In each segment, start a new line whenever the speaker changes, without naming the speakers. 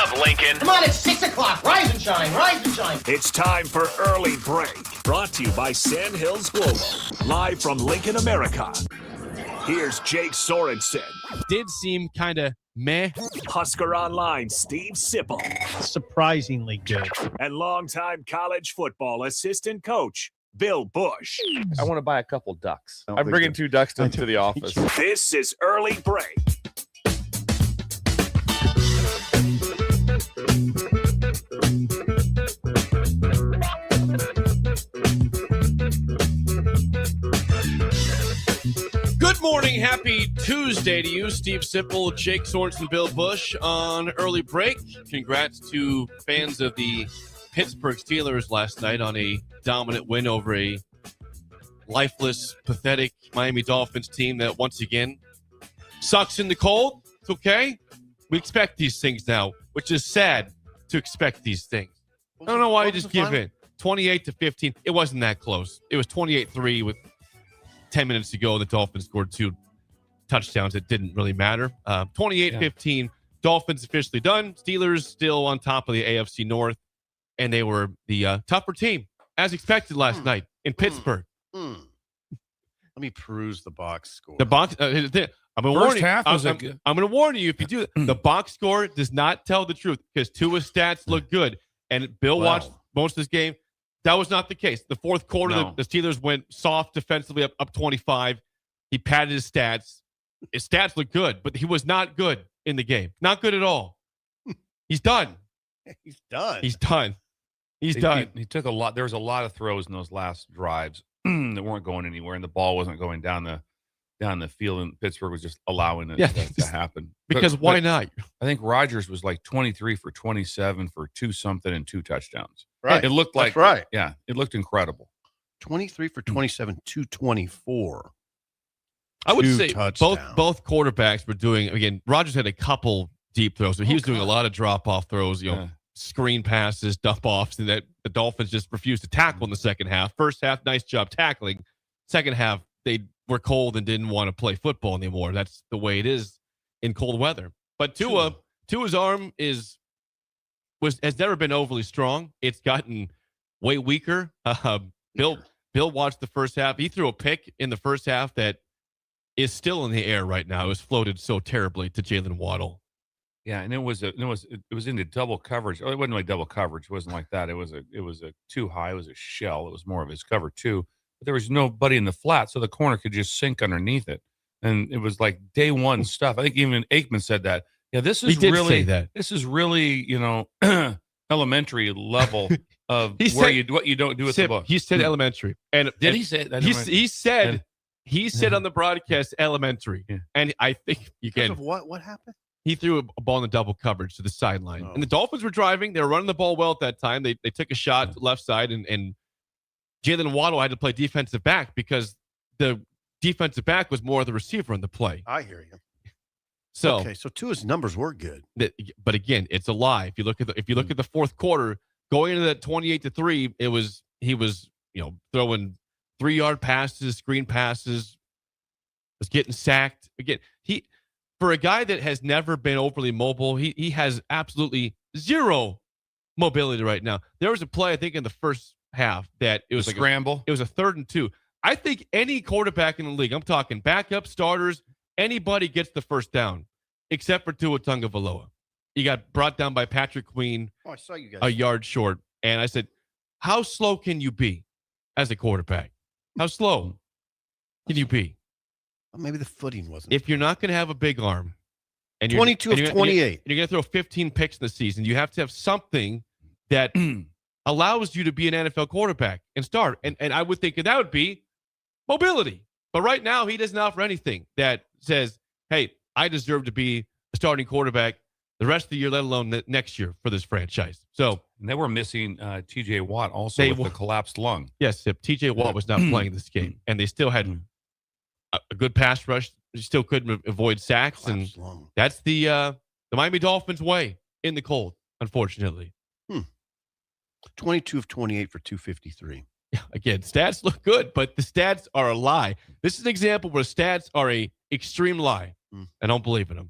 up, Lincoln?
Come on, it's 6 o'clock. Rise and shine, rise and shine.
It's time for Early Break. Brought to you by Sand Hills Global. Live from Lincoln, America. Here's Jake Sorensen.
Did seem kind of meh.
Husker Online, Steve Sipple.
Surprisingly good.
And longtime college football assistant coach, Bill Busch.
I want to buy a couple ducks. I'm bringing 2 ducks to the office.
This is Early Break.
Good morning. Happy Tuesday to you, Steve Sipple, Jake Sorensen, Bill Busch on Early Break. Congrats to fans of the Pittsburgh Steelers last night on a dominant win over a lifeless, pathetic Miami Dolphins team that once again sucks in the cold. It's okay. We expect these things now, which is sad to expect these things. I don't know why you just give in. 28-15. It wasn't that close. It was 28-3 with 10 minutes to go. The Dolphins scored 2 touchdowns. It didn't really matter. 28-15. Dolphins officially done. Steelers still on top of the AFC North, and they were the tougher team, as expected last night in Pittsburgh.
Let me peruse the box score.
The box. I'm going to warn you if you do that. The box score does not tell the truth because Tua's stats look good, and Bill watched most of this game. That was not the case. The fourth quarter, the Steelers went soft defensively, up 25. He padded his stats. His stats look good, but he was not good in the game. Not good at all. He's done.
He's done.
He's done. He's done.
He took a lot. There was a lot of throws in those last drives that weren't going anywhere, and the ball wasn't going down the field, and Pittsburgh was just allowing it to happen.
Because why not?
I think Rodgers was like 23 for 27 for 2-something and 2 touchdowns.
Right.
It looked like,
right.
Yeah, it looked incredible.
23 for 27, 224.
I would say
touchdowns.
both quarterbacks were doing, again, Rodgers had a couple deep throws, but he was doing a lot of drop-off throws, screen passes, dump-offs, and that the Dolphins just refused to tackle in the second half. First half, nice job tackling. Second half, they were cold and didn't want to play football anymore. That's the way it is in cold weather. But Tua's arm has never been overly strong. It's gotten way weaker. Bill watched the first half. He threw a pick in the first half that is still in the air right now. It was floated so terribly to Jalen Waddle.
Yeah, and it was into double coverage. Oh, it wasn't like double coverage. It wasn't like that. It was a too high. It was a shell. It was more of his cover 2. But there was nobody in the flat, so the corner could just sink underneath it. And it was like day one stuff. I think even Aikman said that. Yeah, this is really, elementary level of what you don't do at the book.
He said elementary. And
did he say that?
He said on the broadcast elementary. Yeah. And I think
because of what happened?
He threw a ball in the double coverage to the sideline. And the Dolphins were driving. They were running the ball well at that time. They took a shot to the left side, and Jalen Waddle had to play defensive back because the defensive back was more of the receiver in the play.
I hear you.
So
Tua's numbers were good.
But again, it's a lie. If you look at the fourth quarter, going into that 28-3, he was throwing 3-yard passes, screen passes, was getting sacked. Again, for a guy that has never been overly mobile, he has absolutely zero mobility right now. There was a play, I think, in the first half that it was like
scramble.
It was a 3rd and 2. I think any quarterback in the league, I'm talking backup, starters, anybody gets the first down, except for Tua Tagovailoa. He got brought down by Patrick Queen
I saw you guys.
a yard short. And I said, how slow can you be as a quarterback? How slow can you be?
Well, maybe the footing wasn't.
If you're not going to have a big arm, and
22 of 28.
You're going to throw 15 picks in the season, you have to have something that allows you to be an NFL quarterback and start. And I would think that would be mobility. But right now, he doesn't offer anything that says, hey, I deserve to be a starting quarterback the rest of the year, let alone next year for this franchise. So
and they were missing T.J. Watt also with the collapsed lung.
Yes, T.J. Watt was not playing this game, and they still had a good pass rush. They still couldn't avoid sacks, collapsed and lung. That's the Miami Dolphins way in the cold, unfortunately.
22 of 28 for 253.
Again, stats look good, but the stats are a lie. This is an example where stats are a extreme lie. I don't believe in them.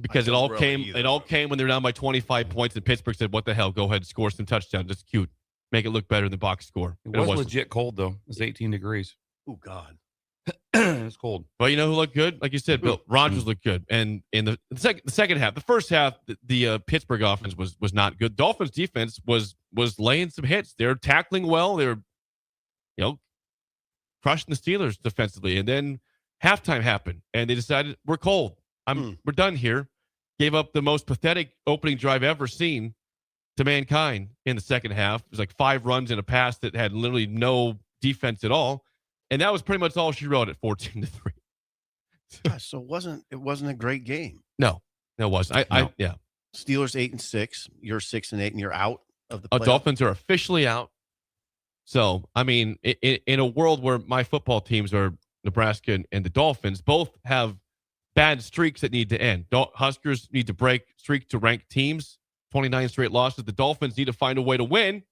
because it all came when they're down by 25 points, and Pittsburgh said, "What the hell? Go ahead, score some touchdowns. That's cute. Make it look better than the box score."
It was legit cold though. It was 18 degrees.
Oh God.
It's cold.
Well, you know who looked good? Like you said, Bill Rodgers looked good. And in the second half, the first half, the Pittsburgh offense was not good. Dolphins defense was laying some hits. They're tackling well. They're crushing the Steelers defensively. And then halftime happened, and they decided we're cold. We're done here. Gave up the most pathetic opening drive ever seen to mankind in the second half. It was like 5 runs and a pass that had literally no defense at all. And that was pretty much all she wrote at 14-3.
So it wasn't a great game.
No, it wasn't. Yeah.
Steelers 8-6. You're 6-8, and you're out of the playoff.
Dolphins are officially out. So, I mean, in a world where my football teams are Nebraska and the Dolphins, both have bad streaks that need to end. Huskers need to break streak to rank teams, 29 straight losses. The Dolphins need to find a way to win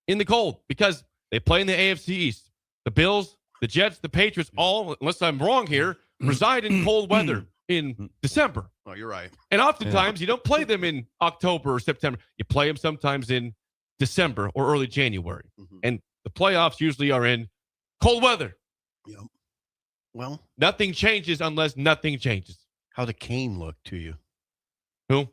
in the cold because they play in the AFC East. The Bills, the Jets, the Patriots, all, unless I'm wrong here, reside in cold weather in December.
Oh, you're right.
And oftentimes you don't play them in October or September. You play them sometimes in December or early January. And the playoffs usually are in cold weather.
Yep. Well,
nothing changes unless nothing changes.
How did Kane look to you?
Who?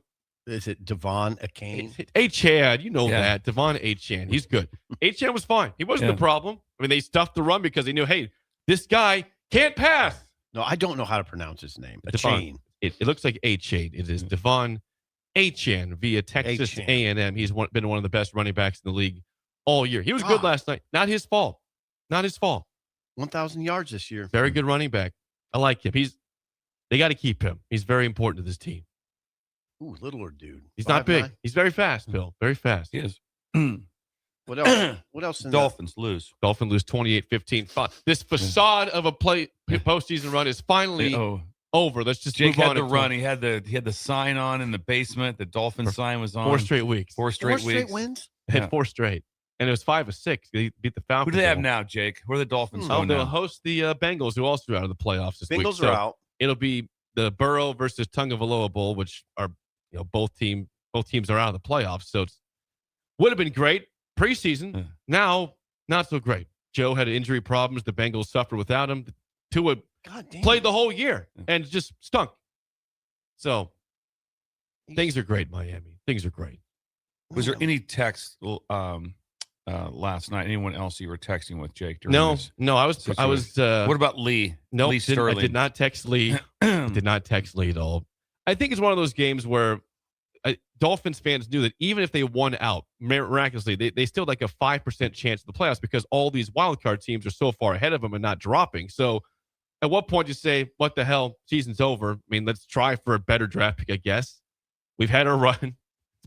Is it Devon Achane?
Achane, you know that. Devon Achane. He's good. Achane was fine. He wasn't the problem. I mean, they stuffed the run because they knew, hey, this guy can't pass.
No, I don't know how to pronounce his name. Achane.
It looks like Achane. It is Devon Achane via Texas A&M. He's been one of the best running backs in the league all year. He was good last night. Not his fault.
1,000 yards this year.
Very good running back. I like him. They got to keep him. He's very important to this team.
Ooh, littler dude.
He's not big. He's very fast, Bill. Very fast.
He is.
What else? What else?
Dolphins lose.
Dolphins lose 28-15. This facade of a postseason run is finally over. Let's just
Jake
move
had
on.
the run. He had the sign on in the basement. The Dolphin sign was on.
4 straight weeks.
4 straight weeks.
Wins.
Hit 4 straight. And it was 5 of 6. They beat the Falcons.
Who do they have now, Jake? Where are the Dolphins going
they'll
now?
host the Bengals, who also are out of the playoffs this week.
Bengals are out.
It'll be the Burrow versus Tagovailoa Bowl, which are both teams are out of the playoffs. So it would have been great preseason. Now, not so great. Joe had injury problems. The Bengals suffered without him. Tua played the whole year and just stunk. So things are great, Miami. Things are great.
Was there any text last night? Anyone else you were texting with, Jake?
No. I was.
What about Lee?
No,
Lee Sterling.
I did not text Lee. Did not text Lee at all. I think it's one of those games where Dolphins fans knew that even if they won out miraculously, they still like a 5% chance of the playoffs because all these wildcard teams are so far ahead of them and not dropping. So at what point do you say, what the hell, season's over? I mean, let's try for a better draft pick, I guess. We've had our run.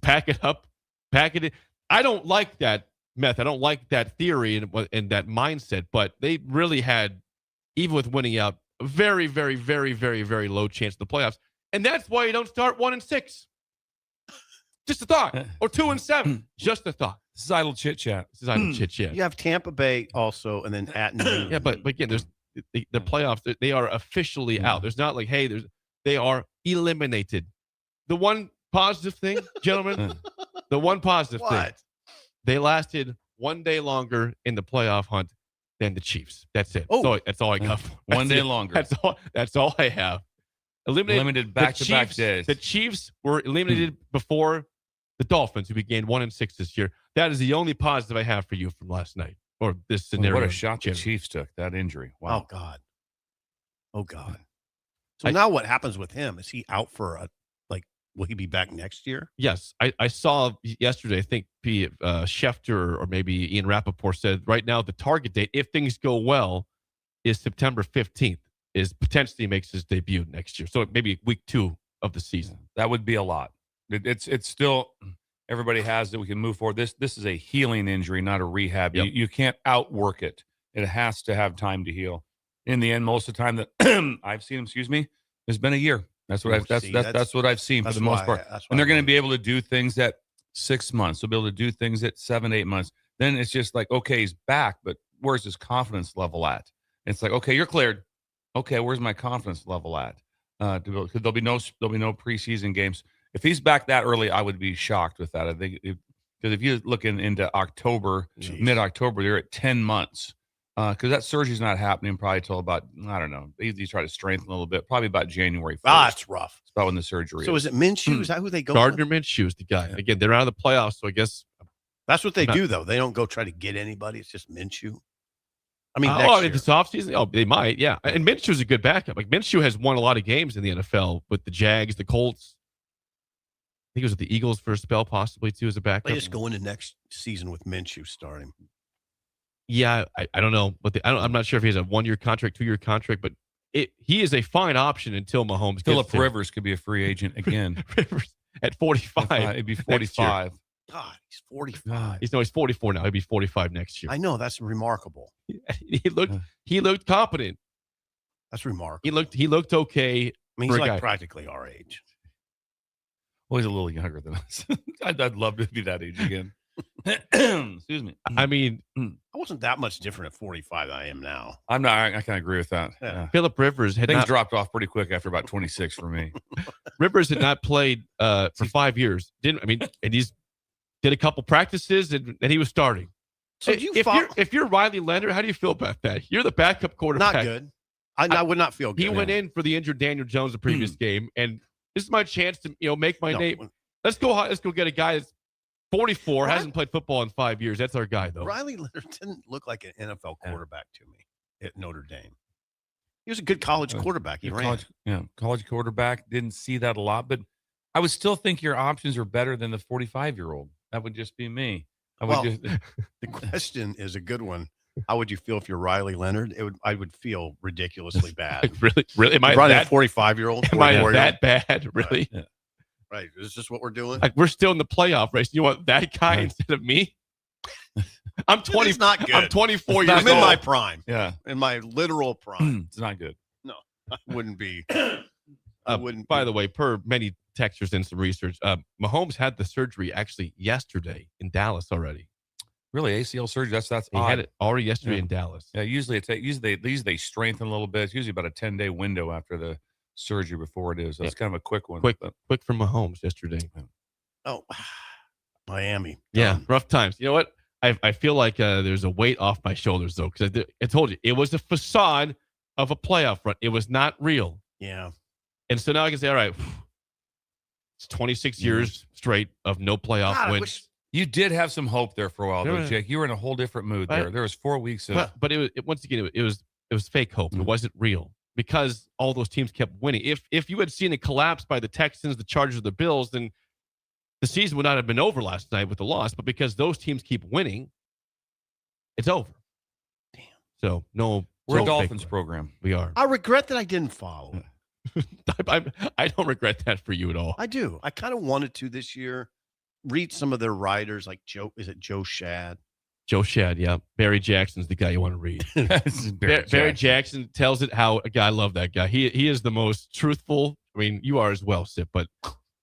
Pack it up. Pack it in. I don't like that method. I don't like that theory and that mindset, but they really had, even with winning out, a very, very, very, very, very low chance of the playoffs. And that's why you don't start 1-6. Just a thought. Or 2-7. Just a thought.
This is idle chit chat.
You have Tampa Bay also, and then at New England.
Yeah, but again, there's the playoffs. They are officially out. There's not like, hey, they are eliminated. The one positive thing, gentlemen, the one positive thing, they lasted 1 day longer in the playoff hunt than the Chiefs. That's it. Oh, that's all I got.
One day longer.
That's all I have.
Eliminated back-to-back days.
The Chiefs were eliminated before the Dolphins, who began 1-6 this year. That is the only positive I have for you from last night or this scenario.
What a shot the Chiefs took, that injury. Wow.
Oh, God. So now what happens with him? Is he out for will he be back next year?
Yes. I saw yesterday, I think Schefter or maybe Ian Rappaport said right now the target date, if things go well, is September 15th. Is potentially makes his debut next year. So maybe week 2 of the season.
That would be a lot. It's still, everybody has that we can move forward. This is a healing injury, not a rehab.
Yep.
You can't outwork it. It has to have time to heal. In the end, most of the time that I've seen him, has been a year. That's what that's what I've seen for the most part. And they're going to be able to do things at 6 months. They'll be able to do things at 7-8 months. Then it's just like, okay, he's back, but where's his confidence level at? It's like, okay, you're cleared. Okay, where's my confidence level at? Because there'll be no preseason games. If he's back that early, I would be shocked with that. I think because if you look into October, mid-October, they're at 10 months. Because that surgery's not happening probably till about, I don't know, they try to strengthen a little bit, probably about January 1st.
That's rough.
It's about when the surgery
So is it Minshew? Is that who they go with?
Gardner Minshew's the guy. Again, they're out of the playoffs, so I guess
That's what they do, though. They don't go try to get anybody. It's just Minshew. I mean,
this offseason, they might, yeah. And Minshew's a good backup. Like Minshew has won a lot of games in the NFL with the Jags, the Colts. I think it was with the Eagles for a spell, possibly too, as a backup.
They just go into next season with Minshew starting.
Yeah, I don't know, but I'm not sure if he has a 1-year contract, 2-year contract, but he is a fine option until Mahomes.
Phillip Rivers could be a free agent again.
Rivers at 45.
It'd be 45.
God, he's 45.
He's 44 now. He'll be 45 next year.
I know, that's remarkable.
He looked competent.
That's remarkable.
He looked okay.
I mean, he's like practically our age.
Well, he's a little younger than us. I'd love to be that age again. Excuse me.
I mean,
I wasn't that much different at 45 than I am now.
I'm not. I can agree with that. Yeah.
Phillip Rivers had
dropped off pretty quick after about 26 for me.
Rivers had not played for 5 years. And he's did a couple practices and he was starting. So if you're Riley Leonard, how do you feel about that? You're the backup quarterback.
Not good. I would not feel good.
He went in for the injured Daniel Jones the previous game, and this is my chance to make my name. Let's go get a guy that's 44, hasn't played football in 5 years. That's our guy, though.
Riley Leonard didn't look like an NFL quarterback to me at Notre Dame. He was a good college quarterback. He ran.
College quarterback. Didn't see that a lot, but I would still think your options are better than the 45-year-old. That would just be me.
The question is a good one. How would you feel if you're Riley Leonard? I would feel ridiculously bad.
Really? Am I
that 45-year-old?
Am I that bad? Really?
Right. Is this what we're doing?
Like, we're still in the playoff race. You want that guy instead of me? I'm 20.
It's not good.
I'm 24 years old.
I'm in my prime.
Yeah.
In my literal prime.
It's not good.
No, I wouldn't be.
By the way, per many texters and some research, Mahomes had the surgery actually yesterday in Dallas already.
Really, ACL surgery? That's
he
odd.
had it already yesterday in Dallas.
Yeah, usually they strengthen a little bit. It's usually about a 10-day window after the surgery before it is. So it's kind of a quick one.
Quick for Mahomes yesterday.
Oh, Miami.
Yeah, rough times. You know what? I feel like there's a weight off my shoulders, though, because I told you, it was a facade of a playoff run. It was not real.
Yeah.
And so now I can say, all right, it's 26 years straight of no playoff wins.
You did have some hope there for a while, though, Jake. You were in a whole different mood there. There was 4 weeks of.
But it was once again, it was fake hope. It wasn't real because all those teams kept winning. If you had seen a collapse by the Texans, the Chargers, the Bills, then the season would not have been over last night with the loss. But because those teams keep winning, it's over.
Damn.
So no,
we're a Dolphins program.
We are.
I regret that I didn't follow.
I don't regret that for you at all.
I do. I kind of wanted to this year read some of their writers, like Joe. Is it Joe Shad?
Joe Shad, yeah. Barry Jackson's the guy you want to read. Barry Jackson tells it how. I love that guy. He is the most truthful. I mean, you are as well, Sip, but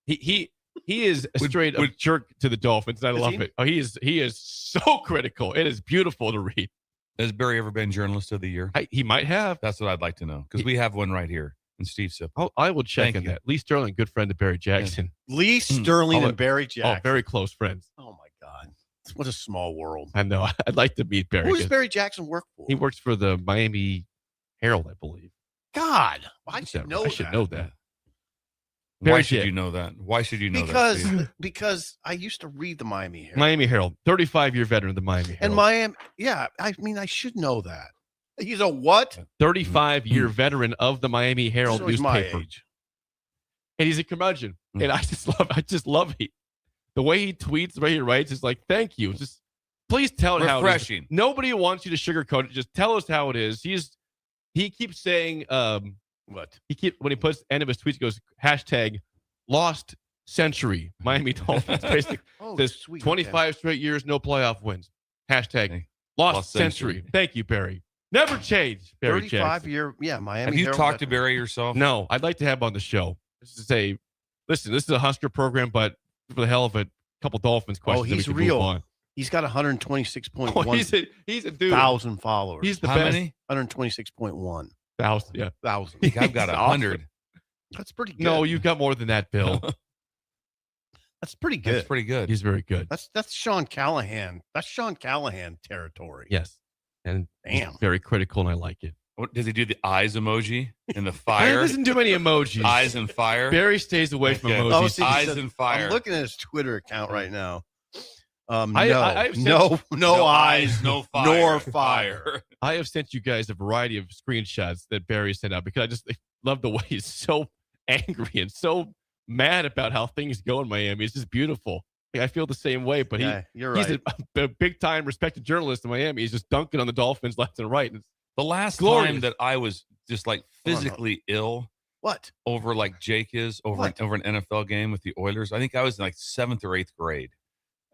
he is a straight up jerk to the Dolphins. I love it. Oh, he is so critical. It is beautiful to read.
Has Barry ever been Journalist of the Year?
He might have.
That's what I'd like to know because we have one right here. And Steve Sip.
I will check on that. Lee Sterling, good friend of Barry Jackson.
Yeah. Lee Sterling and Barry Jackson.
Oh, very close friends.
Oh, my God. What a small world.
I know. I'd like to meet Barry.
Who does Barry Jackson work for?
He works for the Miami Herald, I believe.
God. I should know that.
Why should you know that? Why should you know that?
Because I used to read the Miami Herald.
Miami Herald. 35-year veteran of the Miami Herald.
And Miami, I mean, I should know that. He's a what?
35-year veteran of the Miami Herald newspaper.
My age.
And he's a curmudgeon. And I just love it. The way he tweets, the way he writes is like, thank you. Just please tell it how it is. Nobody wants you to sugarcoat it. Just tell us how it is. He keeps saying
what?
When he puts end of his tweets, he goes, hashtag lost century. Miami Dolphins basically says 25 straight years, no playoff wins. Hashtag lost century. Thank you, Barry. Never change, Barry
35-year, Miami.
Have you talked to Barry yourself?
No, I'd like to have him on the show. Just to say, listen, this is a Husker program, but for the hell of it, a couple Dolphins questions.
Oh, he's real. He's got 126.1
he's a dude.
1,000 followers.
He's the
How
best.
many?
126.1.
1,000, yeah.
1,000.
I've got 100.
That's pretty good.
No, you've got more than that, Bill.
That's pretty good.
That's pretty good.
He's very good.
That's Sean Callahan. That's Sean Callahan territory.
Yes. And he's
Damn.
very critical, and I like it.
What, does he do the eyes emoji and the
He
fire?
doesn't do any emojis.
Eyes and fire.
Barry stays away from
Okay.
emojis.
Oh, see,
Eyes
says-
and fire.
I'm looking at his Twitter account right now.
I've sent
No eyes,
no fire.
nor fire.
I have sent you guys a variety of screenshots that Barry sent out because I just love the way he's so angry and so mad about how things go in Miami. It's just beautiful. Like, I feel the same way, but
You're
he's
right.
a big-time respected journalist in Miami. He's just dunking on the Dolphins left and right. And it's
The last
glorious.
time that I was just like physically ill
What?
over like Jake is over an NFL game with the Oilers, I think I was in like 7th or 8th grade.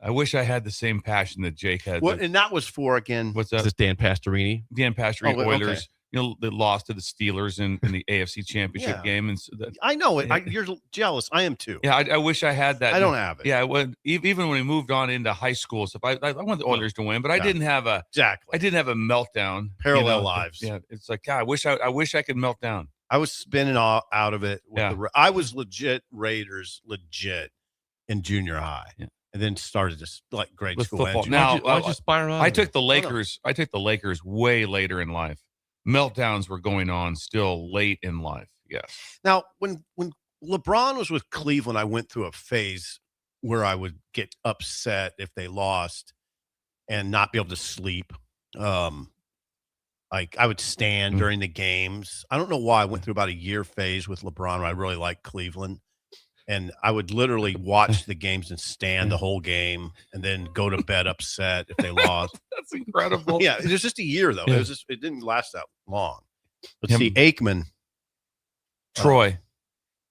I wish I had the same passion that Jake had.
What? And that was for again.
What's
Is
that?
this Dan Pastorini?
Dan Pastorini
Oh, okay.
Oilers. You know, they lost to the Steelers in the AFC Championship
Yeah.
game, and so
I know it. You're jealous. I am too.
yeah, I wish I had that.
I don't have it.
Yeah, even when we moved on into high school, so I want the Oilers to win, but I
Yeah.
didn't have a
Exactly.
meltdown.
Parallel lives.
Yeah, it's like God, I wish I could melt down.
I was spinning out of it. With
Yeah.
I was Raiders in junior high,
Yeah.
and then started to like grade
With
school.
football.
and
Now,
Why'd you spiral out
I
of
took
it?
the Lakers. I took the Lakers way later in life. Meltdowns were going on still late in life. Yes.
Now, when LeBron was with Cleveland, I went through a phase where I would get upset if they lost and not be able to sleep. Like I would stand during the games. I don't know why. I went through about a year phase with LeBron where I really liked Cleveland. And I would literally watch the games and stand the whole game and then go to bed upset if they lost.
That's incredible.
Yeah, it was just a year though.
Yeah.
It didn't last that long. Let's
Him-
see, Aikman.
Troy.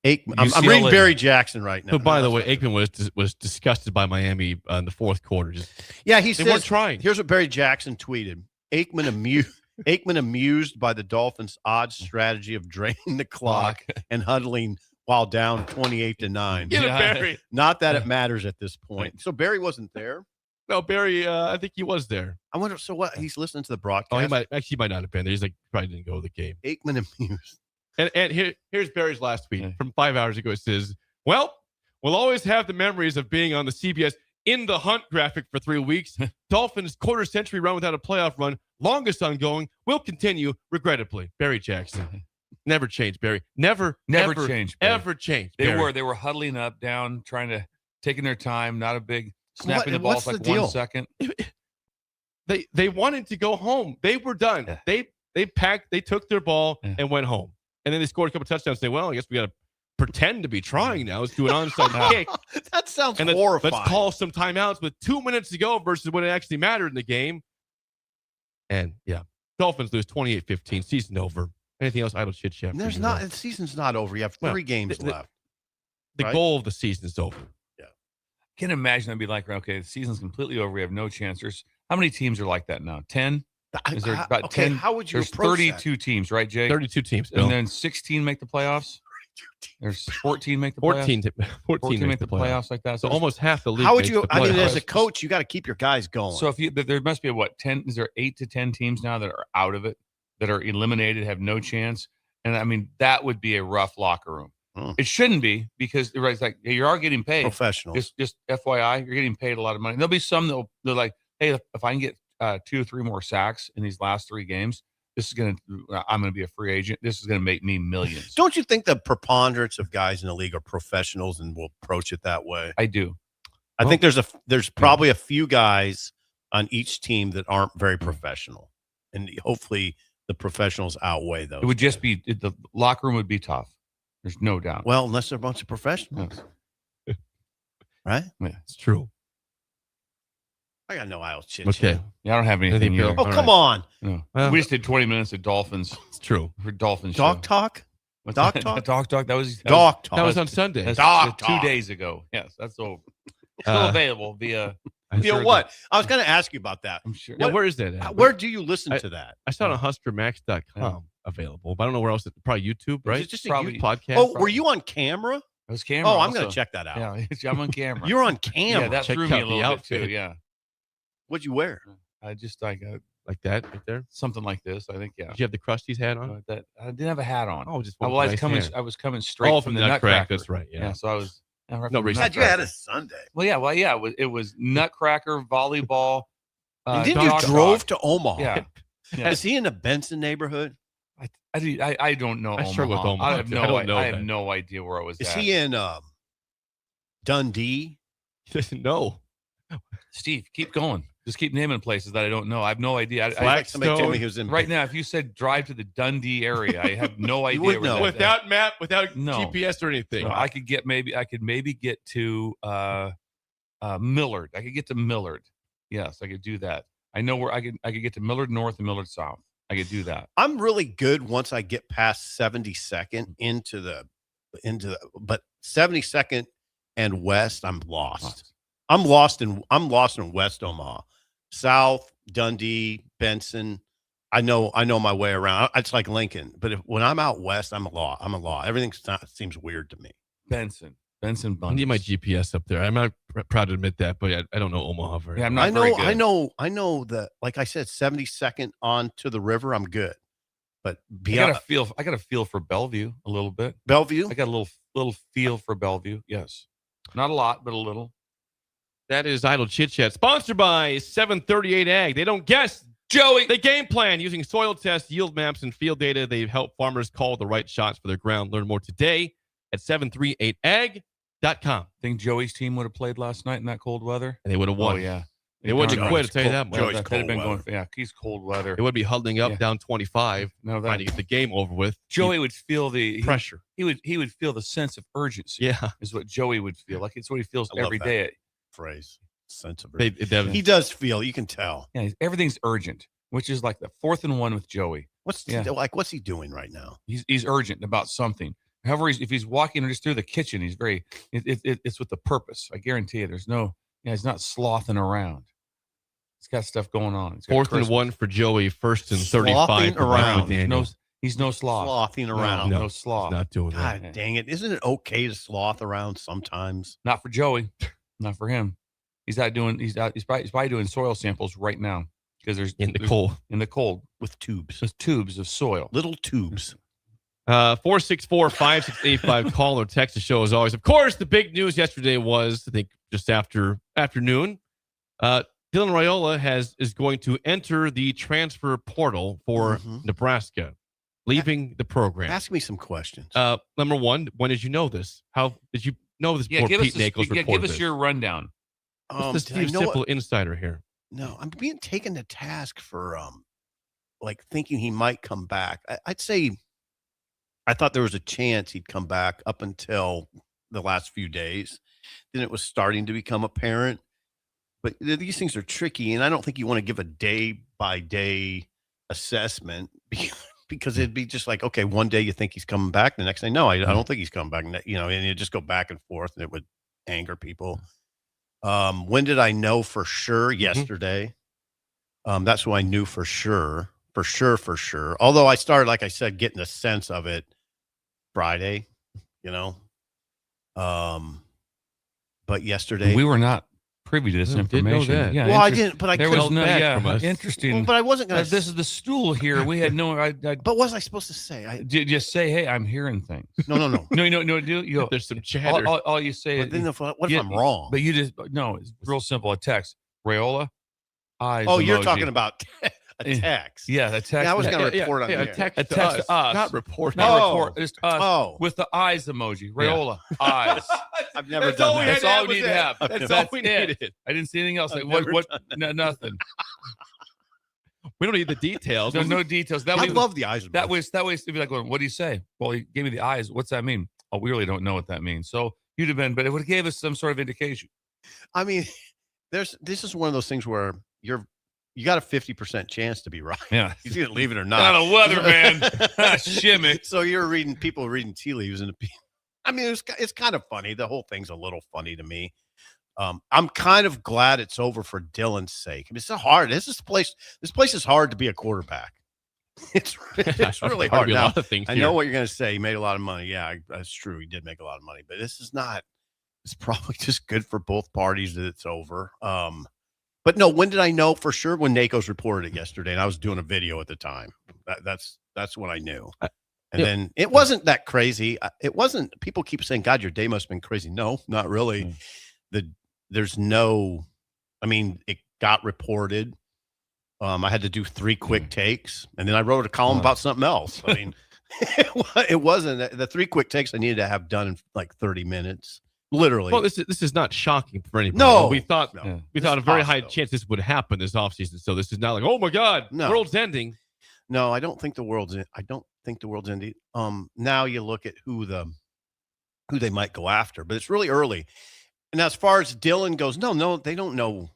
Aikman. I'm
UCLA.
reading Barry Jackson right now.
So, by the way, Aikman was disgusted by Miami in the fourth quarter. Just,
Yeah, he
they weren't
says.
trying.
Here's what Barry Jackson tweeted: Aikman amused by the Dolphins' odd strategy of draining the clock and huddling while down 28-9.
Get it,
Yeah.
Barry.
Not that it matters at this point. So Barry wasn't there.
No, Barry. I think he was there.
I wonder. So what? He's listening to the broadcast.
Oh, he might not have been there. He's like probably didn't go to the game.
Aikman amused.
And here's Barry's last tweet
Yeah.
from 5 hours ago. It says, "Well, we'll always have the memories of being on the CBS in the hunt graphic for 3 weeks. Dolphins quarter century run without a playoff run, longest ongoing, will continue regrettably." Barry Jackson. Never change, Barry. Never
Never change, Barry.
Ever change.
They
Barry.
were huddling up, down, taking their time, not a big snapping the ball
what's
for like
the deal?
1 second.
They wanted to go home. They were done.
Yeah.
They packed. They took their ball
Yeah.
and went home. And then they scored a couple touchdowns. Say, well, I guess we got to pretend to be trying now. Let's do an onside kick.
That sounds
And
horrifying.
let's call some timeouts with 2 minutes to go versus when it actually mattered in the game. And yeah, Dolphins lose 28-15. Season over. Anything else? Idle chit chat.
And there's not. The season's not over. You have
Well,
3 games
the-
left.
The
right?
goal of the season is over.
Can't imagine I'd be like, okay, the season's completely over. We have no chance. How many teams are like that now? 10? Is there about
okay,
10?
how would you
There's
approach
32 teams, right, Jake?
32 teams. Bill.
And then 16 make the playoffs. There's 14 make the playoffs.
14
make the playoffs like that.
So almost half the league.
How would
makes
you?
the
I mean,
playoffs.
as a coach, you got to keep your guys going.
So there must be what 10? Is there 8 to 10 teams now that are out of it, that are eliminated, have no chance? And I mean, that would be a rough locker room. It shouldn't be because it's like you are getting paid.
Professional.
Just FYI, you're getting paid a lot of money. There'll be some they're like, hey, if I can get 2 or 3 more sacks in these last 3 games, I'm gonna be a free agent. This is gonna make me millions.
Don't you think the preponderance of guys in the league are professionals and will approach it that way?
I do.
I think there's probably a few guys on each team that aren't very professional, and hopefully the professionals outweigh those.
It would just be the locker room would be tough. There's no doubt.
well, unless they're a bunch of professionals, right?
Yeah.
It's true.
I got no idle chit.
Okay.
Yeah, I don't have anything
Anything, Bill?
either.
Oh,
All
come
right.
on,
No.
Well-
We just did 20 minutes of Dolphins
It's true.
for Dolphins
dog
show.
talk.
What's
Dog
that?
talk?
Dog talk. That was
Dog talk.
That was on Sunday.
That's
Dog
2
talk.
days ago. Yes, that's over. Still available via.
I'm
You know
sure
what? I was going to ask you about that.
I'm sure.
Yeah, where is that at?
Where do you listen to that?
I saw it on HuskerMax.com available, but I don't know where else. Probably YouTube, right?
Is it just a
Probably-
podcast.
Oh, were you on camera?
It was camera.
Oh, I'm
also.
going to check that out.
Yeah, I'm on camera.
You're on camera.
Yeah, that
Check
threw me
out
a
the
little bit
outfit.
too. Yeah,
What'd you wear?
I
Like that right there?
something like this. I think, yeah.
Did you have the Krusty's hat on?
That I didn't have a hat on.
Oh, just
I
one
was
nice
coming.
hat.
I was coming straight from the Nutcracker.
That's right. Yeah.
So I was. Right
No
from
reason.
God, you had a Sunday.
Well, yeah. It was Nutcracker, volleyball.
And then you drove to Omaha.
Yeah.
Is he in the Benson neighborhood?
I don't know.
I struggle with Omaha.
I have no. I have no idea where I was.
Is
at.
he in Dundee?
He doesn't know.
Steve, keep going. Just keep naming places that I don't know. I have no idea.
Somebody told me he was in
Right now, if you said drive to the Dundee area, I have no idea.
wouldn't
where
know.
that is.
Without map, without
No.
GPS or anything.
No, I could maybe get to Millard. I could get to Millard. Yes, I could do that. I know where I could get to Millard North and Millard South. I could do that.
I'm really good once I get past 72nd into the but 72nd and west, I'm lost. I'm lost in West Omaha. South, Dundee, Benson. I know my way around. It's like Lincoln. But when I'm out west, I'm a law. Everything seems weird to me.
Benson
I
Bunny.
need my GPS up there. I'm not proud to admit that, but I don't know Omaha very
Yeah, I'm
well.
not very good.
I know that, like I said, 72nd on to the river, I'm good. But
I
beyond
got a feel for Bellevue a little bit.
Bellevue,
I got a little feel for Bellevue. Yes. Not a lot, but a little.
That is Idle Chit Chat, sponsored by 738 Ag. They don't guess,
Joey.
they game plan using soil tests, yield maps, and field data. They help farmers call the right shots for their ground. Learn more today at 738ag.com.
Think Joey's team would have played last night in that cold weather?
And they would have won.
Oh, yeah.
They wouldn't have quit,
Joey's
I'll tell you that
cold-
much.
Joey's
That had been
weather.
going. Yeah, he's cold weather.
They would be huddling up
Yeah.
down 25,
No,
trying to get the game over with.
Joey would feel the
Pressure.
He would feel the sense of urgency.
Yeah.
Is what Joey would feel like. It's what he feels
I love
every
that.
day.
phrase. Sense of
They,
urgency. He does feel, you can tell.
Yeah, everything's urgent, which is like the 4th and 1 with Joey.
What's he doing right now?
He's urgent about something. However, if he's walking just through the kitchen, he's very. It's with the purpose. I guarantee you. There's no. He's not slothing around. He's got stuff going on. He's got
4th and 1 for Joey. 1st and 35
Slothing
for
around.
Michael Daniel.
He's no sloth.
Slothing around.
No sloth.
Not doing that.
God dang it. Isn't it okay to sloth around sometimes?
Not for Joey. Not for him. He's probably doing soil samples right now because there's
In the cold.
In the cold
With tubes.
there's tubes of soil.
Little tubes.
464-5685. Call or text the show as always. Of course, the big news yesterday was, I think, just after afternoon. Dylan RAIOLA is going to enter the transfer portal for Nebraska, leaving the program.
Ask me some questions.
Number one, when did you know this? How did you know this before Pete Nichols reported
give us
this?
your rundown.
What's the Steve Sipple insider here?
No, I'm being taken to task for like thinking he might come back. I'd say I thought there was a chance he'd come back up until the last few days. Then it was starting to become apparent. But these things are tricky, and I don't think you want to give a day-by-day assessment because it'd be just like, okay, one day you think he's coming back, the next day, no, I don't think he's coming back. And you just go back and forth, and it would anger people. When did I know for sure? Yesterday. That's when I knew for sure. Although I started, like I said, getting a sense of it Friday, but yesterday
We were not privy to this
Didn't know
information.
that.
Yeah,
well, I didn't, but I
There
couldn't.
was no.
back
Yeah,
from us.
interesting.
Well, but I wasn't going to.
This is the stool here. We had no.
But what was I supposed to say?
Just say, hey, I'm hearing things.
No.
No. Do you?
There's some chatter.
All you say.
But then what if
Yeah,
I'm wrong?
But you just no. It's real simple. A text. RAIOLA. Eyes.
Oh, you're
emoji.
talking about a text.
Yeah, a text.
Yeah, I was going to report on
a
there.
text,
A text to us.
not report.
Not
Oh.
report. Just us
Oh.
with the eyes emoji. RAIOLA. Eyes.
I've never
That's
done
all we
that.
That's all we need to have.
That's all we
it.
needed.
I didn't see anything else. Like,
I've
what?
never
What?
done
No, nothing.
We don't need the details.
No details. That
I
was
love the eyes.
that was to be like, going, what do you say? Well, he gave me the eyes. What's that mean? Oh, we really don't know what that means. So you'd have been, but it would have gave us some sort of indication.
I mean, this is one of those things where you got a 50% chance to be right.
Yeah.
You either leave it or
Not
not.
a weatherman. Shimmy.
So you're people reading tea leaves, and I mean, it's kind of funny. The whole thing's a little funny to me. I'm kind of glad it's over for Dylan's sake. I mean, it's so hard. This place is hard to be a quarterback. It's really hard.
A
Now,
lot of things
I
here.
know what you're going to say. He made a lot of money. Yeah, that's true. He did make a lot of money, but this is not. It's probably just good for both parties that it's over. But no, when did I know for sure? When Naco's reported it yesterday, and I was doing a video at the time. That's when I knew. And then it wasn't that crazy. It wasn't. People keep saying, "God, your day must have been crazy." No, not really. There's no. I mean, it got reported. I had to do 3 quick takes, and then I wrote a column about something else. I mean, it wasn't the 3 quick takes I needed to have done in like 30 minutes. Literally.
Well, this is not shocking for anybody.
No,
we thought a very high chance this would happen this offseason. So this is not like, oh my God, world's ending.
No, I don't think the world's ending. Now you look at who they might go after, but it's really early. And as far as Dylan goes, no, they don't know.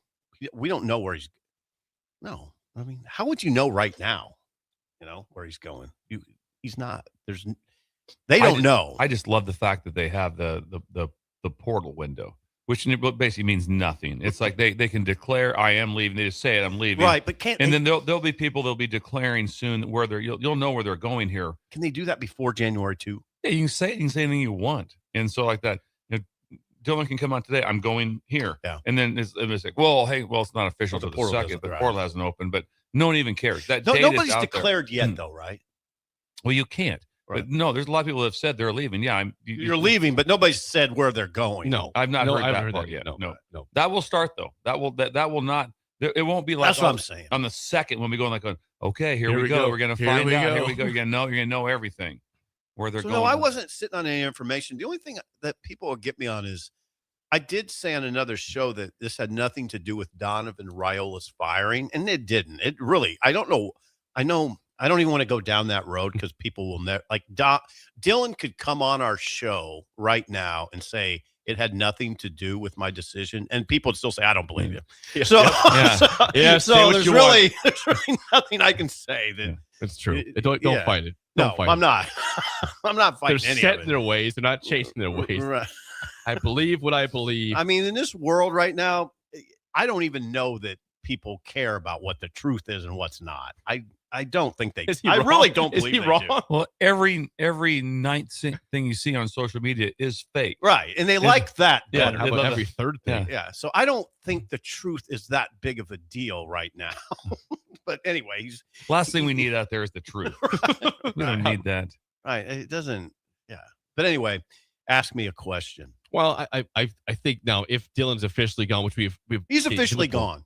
We don't know where he's. No, I mean, how would you know right now? Where he's going. He's not. They don't know.
I just love the fact that they have the portal window, which basically means nothing. It's like they can declare I am leaving. They just say it, I'm leaving.
Right, but
then there'll be people they'll be declaring soon where you'll know where they're going here.
Can they do that before January 2?
Yeah, you can say anything you want, and so like that. Dylan can come out today. I'm going here.
Yeah.
And then it's like, it's not official to the second. The portal hasn't opened, but no one even cares.
Nobody's declared yet, though, right?
Well, you can't. Right. But no, there's a lot of people that have said they're leaving. Yeah,
you're leaving, but nobody's said where they're going.
No, I've not heard that part yet. No. That will start though. That will not. It won't be like
that's what I'm saying.
On the second when we go like, okay, here we go. We're gonna find out. Here we go. You're gonna know everything where they're going.
No, I wasn't sitting on any information. The only thing that people will get me on is I did say on another show that this had nothing to do with Donovan Raiola's firing, and it didn't. It really. I don't know. I don't even want to go down that road because people will never Dylan could come on our show right now and say it had nothing to do with my decision, and people would still say I don't believe you.
Yeah.
So there's really nothing I can say that
it's true. Don't fight it.
I'm not. I'm not fighting.
They're set in their ways. They're not chasing their ways.
Right.
I believe what I believe.
I mean, in this world right now, I don't even know that people care about what the truth is and what's not. I don't think they. I really don't believe
he wrong?
Do.
Well, every ninth thing you see on social media is fake,
right? And they like that.
Yeah, how about every third thing?
Yeah. So I don't think the truth is that big of a deal right now. But anyway,
last thing we need out there is the truth. We don't need that.
Right? It doesn't. Yeah. But anyway, ask me a question.
Well, I think now if Dylan's officially gone, which
he's officially gone.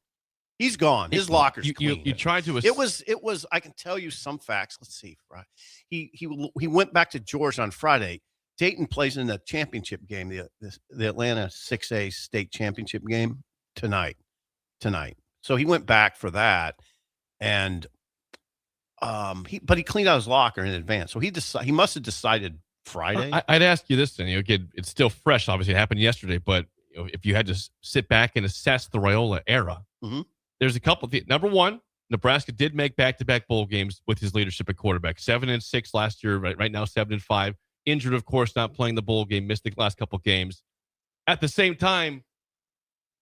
He's gone. His locker's clean.
You tried to.
It was. I can tell you some facts. Let's see. Right. He went back to Georgia on Friday. Dayton plays in the championship game, the Atlanta 6A state championship game tonight. So he went back for that, and he cleaned out his locker in advance. So he must have decided Friday.
I'd ask you this, and again, it's still fresh. Obviously, it happened yesterday, but if you had to sit back and assess the RAIOLA era.
Mm-hmm.
There's a couple of things. Number one, Nebraska did make back-to-back bowl games with his leadership at quarterback. 7-6 last year. Right now, 7-5. Injured, of course, not playing the bowl game. Missed the last couple games. At the same time,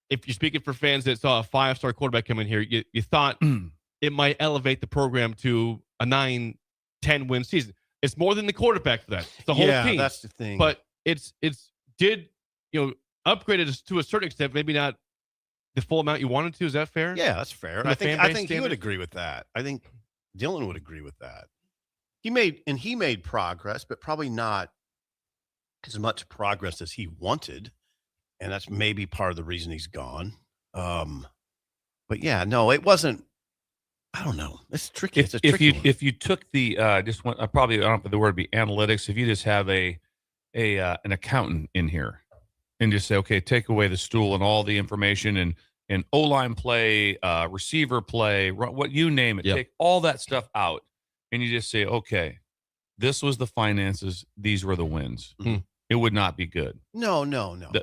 if you're speaking for fans that saw a 5-star quarterback come in here, you thought it might elevate the program to a 9-10 win season. It's more than the quarterback for that. It's the whole team.
That's the thing.
But it's upgraded to a certain extent, maybe not the full amount you wanted to. Is that fair?
Yeah, that's fair. I think he would agree with that. I think Dylan would agree with that. He made progress, but probably not as much progress as he wanted. And that's maybe part of the reason he's gone. But yeah, no, it wasn't. I don't know. It's tricky. It's a tricky one.
If you took the just one, probably I don't know if the word would be analytics. If you just have an accountant in here and just say, okay, take away the stool and all the information and O-line play, receiver play, what you name it, take all that stuff out, and you just say, okay, this was the finances, these were the wins.
Mm-hmm.
It would not be good.
No.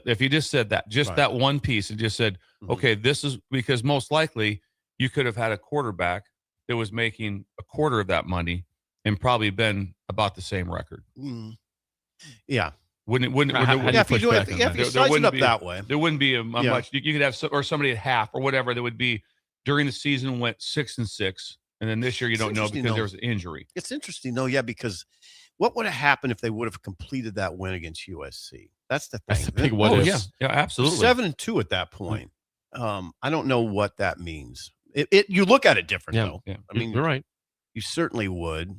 If you just said that, that one piece, and just said, okay, this is because most likely you could have had a quarterback that was making a quarter of that money and probably been about the same record.
Mm. Yeah.
Wouldn't
if you size it up that way,
there wouldn't be much. You could have or somebody at half or whatever that would be during the season went 6-6, and then this year you don't know because there was an injury.
It's interesting though, because what would have happened if they would have completed that win against USC? That's the thing.
That's a big what if.
Yeah, absolutely.
7-2 at that point. I don't know what that means. You look at it different though.
Yeah.
I mean,
You're right.
you certainly would.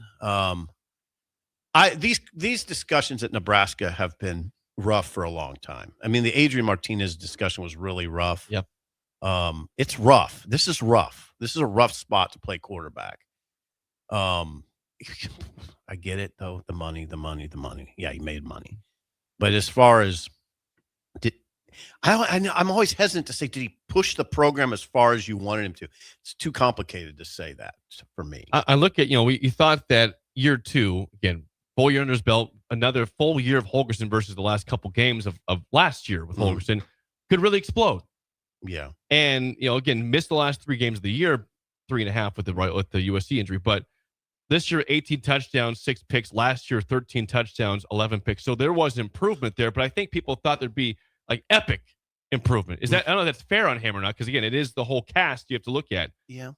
These discussions at Nebraska have been rough for a long time. I mean, the Adrian Martinez discussion was really rough.
Yep.
It's rough. This is rough. This is a rough spot to play quarterback. I get it though. The money. Yeah, he made money. But as far as I'm always hesitant to say, did he push the program as far as you wanted him to? It's too complicated to say that for me.
I look at, you thought that year 2, again, full year under his belt, another full year of Holgorsen versus the last couple games of last year with Holgorsen could really explode.
Yeah.
And, again, missed the last 3 games of the year, 3.5 with the USC injury. But this year, 18 touchdowns, 6 picks. Last year, 13 touchdowns, 11 picks. So there was improvement there. But I think people thought there'd be like epic improvement. Is that, I don't know if that's fair on him or not, because again, it is the whole cast you have to look at.
Yeah.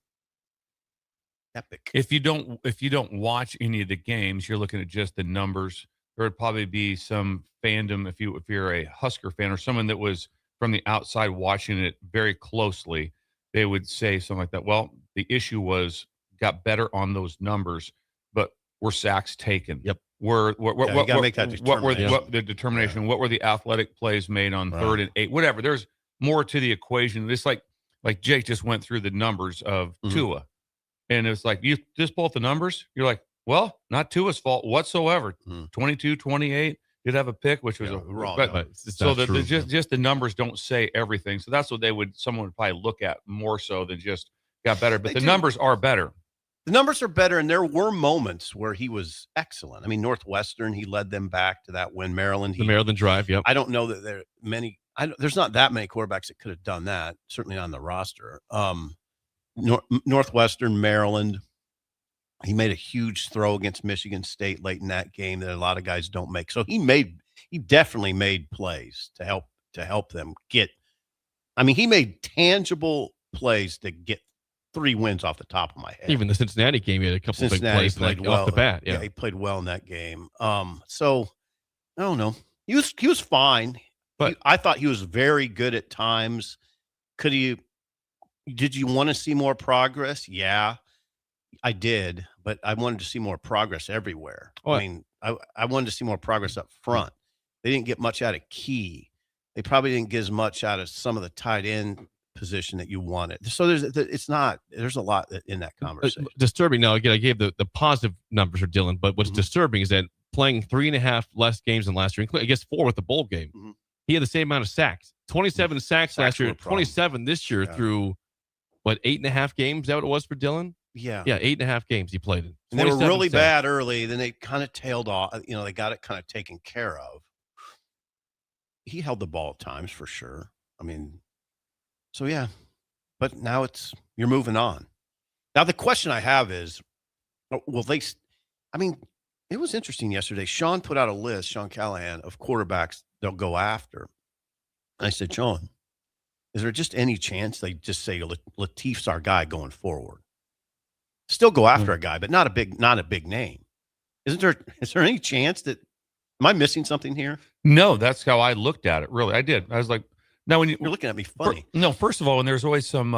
Epic.
If you don't watch any of the games, you're looking at just the numbers. There would probably be some fandom if you're a Husker fan or someone that was from the outside watching it very closely. They would say something like that. Well, the issue got better on those numbers, but were sacks taken?
Yep.
What were
the determination?
Yeah.
What were the athletic plays made on 3rd and 8? Whatever. There's more to the equation. It's like Jake just went through the numbers of Tua, and it's like you just pull up the numbers. You're like, well, not Tua's fault whatsoever. 22, 28 did have a pick, which was
wrong.
So just the numbers don't say everything. So that's what someone would probably look at more so than just got better. But the numbers are better.
The numbers are better, and there were moments where he was excellent. I mean, Northwestern, he led them back to that win. Maryland,
the Maryland drive, yep.
I don't know that there are many. There's not that many quarterbacks that could have done that. Certainly not on the roster. Northwestern, Maryland, he made a huge throw against Michigan State late in that game that a lot of guys don't make. So he definitely made plays to help them get. I mean, he made tangible plays to get 3 wins off the top of my head.
Even the Cincinnati game, he had a couple big plays off the bat. Yeah,
he played well in that game. So I don't know. He was fine, but I thought he was very good at times. Did you want to see more progress? Yeah, I did, but I wanted to see more progress everywhere. I mean, I wanted to see more progress up front. They didn't get much out of Key. They probably didn't get as much out of some of the tight end position that you wanted. So there's a lot in that conversation.
Disturbing. Now, again, I gave the positive numbers for Dylan, but what's disturbing is that playing 3.5 less games than last year, including, I guess, 4 with the bowl game, he had the same amount of sacks. 27 sacks last year, 27 this year through, 8.5 games? Is that what it was for Dylan?
Yeah.
Yeah, 8.5 games he played in.
And they were really bad early. Then they kind of tailed off. They got it kind of taken care of. He held the ball at times for sure. I mean, so yeah, but now you're moving on. Now the question I have is, it was interesting yesterday. Sean put out a list, Sean Callahan, of quarterbacks they'll go after. And I said, Sean, is there just any chance they just say Latif's our guy going forward? Still go after a guy, but not a big name. Is there any chance that, am I missing something here?
No, that's how I looked at it. Really, I did. I was like, now when you're
looking at me funny.
First of all, when there's always some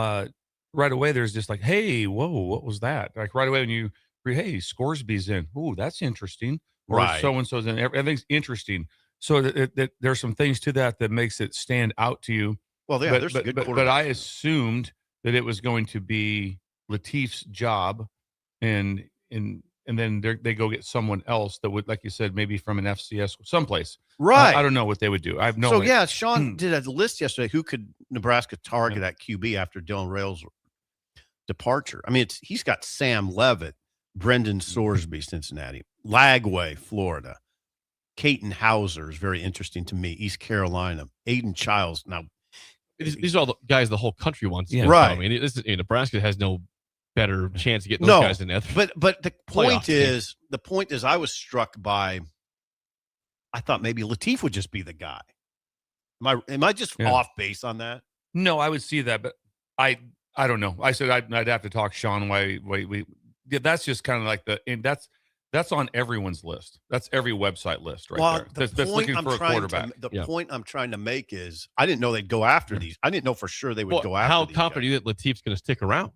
right away, there's just like, hey, whoa, what was that? Like right away when you read, hey, Scoresby's in. Ooh, that's interesting. Or so-and-so's in. Everything's interesting. So that there's some things to that makes it stand out to you.
Well, yeah, there's a good quarterback.
But I assumed that it was going to be Latif's job, and then they go get someone else that would, like you said, maybe from an FCS someplace.
Right.
I don't know what they would do. I have no idea.
So, yeah, Sean did a list yesterday. Who could Nebraska target at QB after Dylan Rails' departure? I mean, he's got Sam Levitt, Brendan Sorsby, Cincinnati, Lagway, Florida, Caton Hauser is very interesting to me, East Carolina, Aiden Childs. Now,
these are all the guys the whole country wants.
Yeah, right.
I mean, Nebraska has no better chance of getting those guys in there.
But the point is, I was struck by, I thought maybe Latif would just be the guy. Am I just off base on that?
No, I would see that, but I don't know. I said I'd have to talk Sean why we that's just kind of like That's on everyone's list. That's every website list right
Well,
there. That's looking for a quarterback.
Point I'm trying to make is I didn't know they'd go after these. I didn't know for sure they would go after
how
these
confident are you that Latif's going to stick around?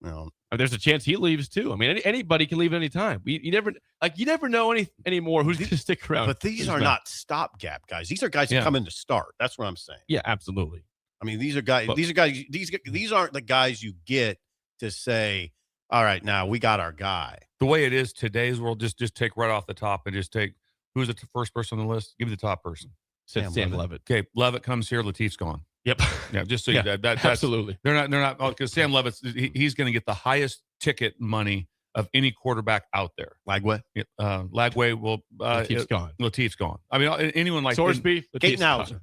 No.
There's a chance he leaves too. I mean, anybody can leave at any time. You never know anymore who's going to stick around.
But these are not stopgap guys. These are guys who come in to start. That's what I'm saying.
Yeah, absolutely.
I mean, these are guys. These aren't the guys you get to say, "All right, now we got our guy."
The way it is today's world, just take right off the top and just take who's the first person on the list. Give me the top person.
Sam Levitt.
Okay, Levitt comes here. Latif's gone.
Yep.
Yeah, just so that's
absolutely.
They're not because Sam Levitt's he's going to get the highest ticket money of any quarterback out there.
Lagway.
Lagway will.
Latif's gone.
Latif's gone. I mean, anyone like
Sorsby.
Gatenhauser.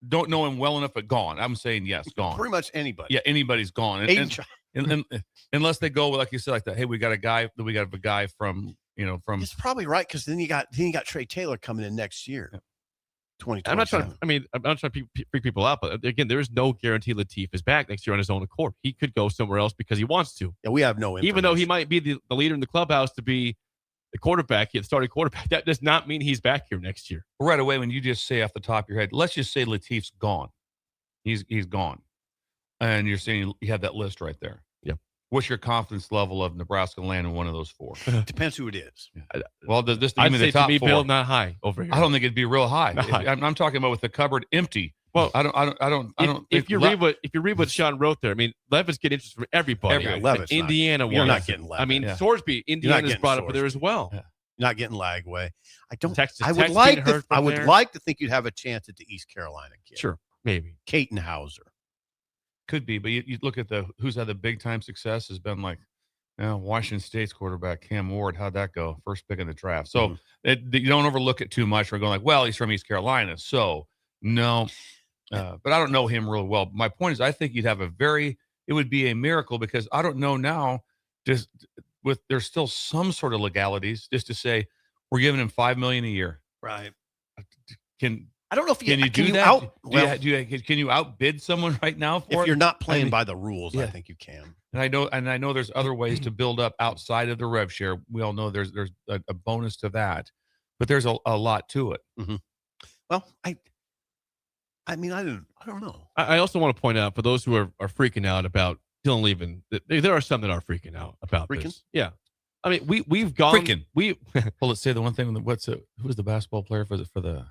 Don't know him well enough, but gone. I'm saying yes, gone.
Pretty much anybody.
Yeah, anybody's gone. And unless they go like you said, like that. Hey, we got a guy from from.
It's probably right because then you got Trey Taylor coming in next year.
Yeah.
2020.
I'm not trying to freak people out, but again, there is no guarantee Latif is back next year on his own accord. He could go somewhere else because he wants to.
Yeah, we have no information.
Even though he might be the leader in the clubhouse to be the quarterback, the starting quarterback, that does not mean he's back here next year.
Right away, when you just say off the top of your head, let's just say Latif's gone. He's gone. And you're saying you have that list right there.
Yep.
What's your confidence level of Nebraska landing one of those four?
Depends who it is.
Yeah. Well, this
I'd
give me
say
the top
to me,
four.
Bill, not high over here.
I don't think it'd be real high.
High.
I'm talking about with the cupboard empty.
Well,
I don't.
If you read what Sean wrote there, I mean, Levis get interest from everybody.
Levis,
Indiana,
you're not getting Levis.
I mean, Sorsby, Indiana's brought up there as well.
Yeah. You're not getting Lagway. I don't.
Texas,
I would like to think you'd have a chance at the East Carolina kid.
Sure, maybe
Katenhauser.
Could be, but you look at who's had the big time success has been like, Washington State's quarterback Cam Ward. How'd that go? First pick in the draft. So you don't overlook it too much. We're going like, well, he's from East Carolina, so no. But I don't know him real well. My point is, I think you'd have it would be a miracle because I don't know now. Just there's still some sort of legalities just to say we're giving him $5 million a year.
Right.
I don't know if can you do that? Can you outbid someone right now for
if you're not playing by the rules? I think you can.
And I know there's other ways to build up outside of the rev share. We all know there's a bonus to that, but there's a lot to it.
Mm-hmm. Well, I mean, I don't know.
I also want to point out for those who are freaking out about Dylan leaving, there are some that are freaking out about this. Yeah. I mean, we've gone.
Freaking. Well, let's say the one thing. Who's the basketball player for the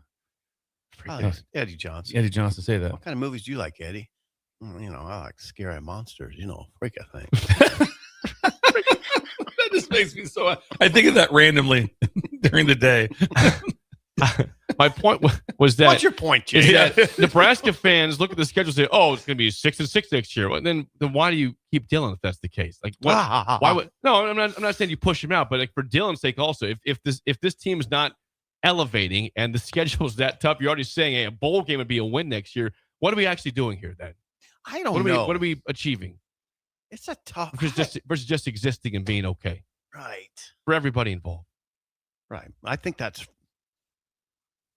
Eddie Johnson.
Eddie Johnson, say that.
What kind of movies do you like, Eddie? I like scary monsters. Freak I think.
That just makes me so. I think of that randomly during the day.
My point was that.
What's your point, Jay?
That Nebraska fans look at the schedule and say, "Oh, it's going to be 6-6 next year." Well, then why do you keep Dylan if that's the case? Like, why would? No, I'm not saying you push him out, but like for Dylan's sake, also, if this team's not elevating and the schedule's that tough, you're already saying, hey, a bowl game would be a win next year. What are we actually doing here then?
I don't know.
What are we achieving?
It's a tough
versus just existing and being okay.
Right.
For everybody involved.
Right. I think that's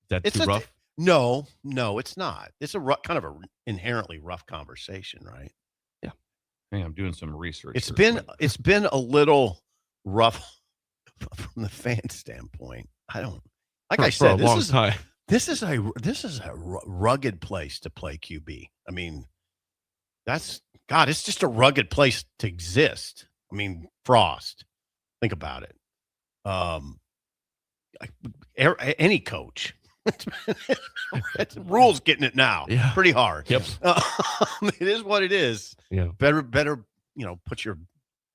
too rough.
No, it's not. It's a kind of a inherently rough conversation, right?
Yeah. Hey, I'm doing some research.
It's been a little rough from the fan standpoint. I don't. Like I said, this is a rugged place to play QB. I mean, it's just a rugged place to exist. I mean, Frost, think about it. Any coach, rules getting it now.
Yeah.
Pretty hard.
Yep.
It is what it is.
Yeah.
Better, put your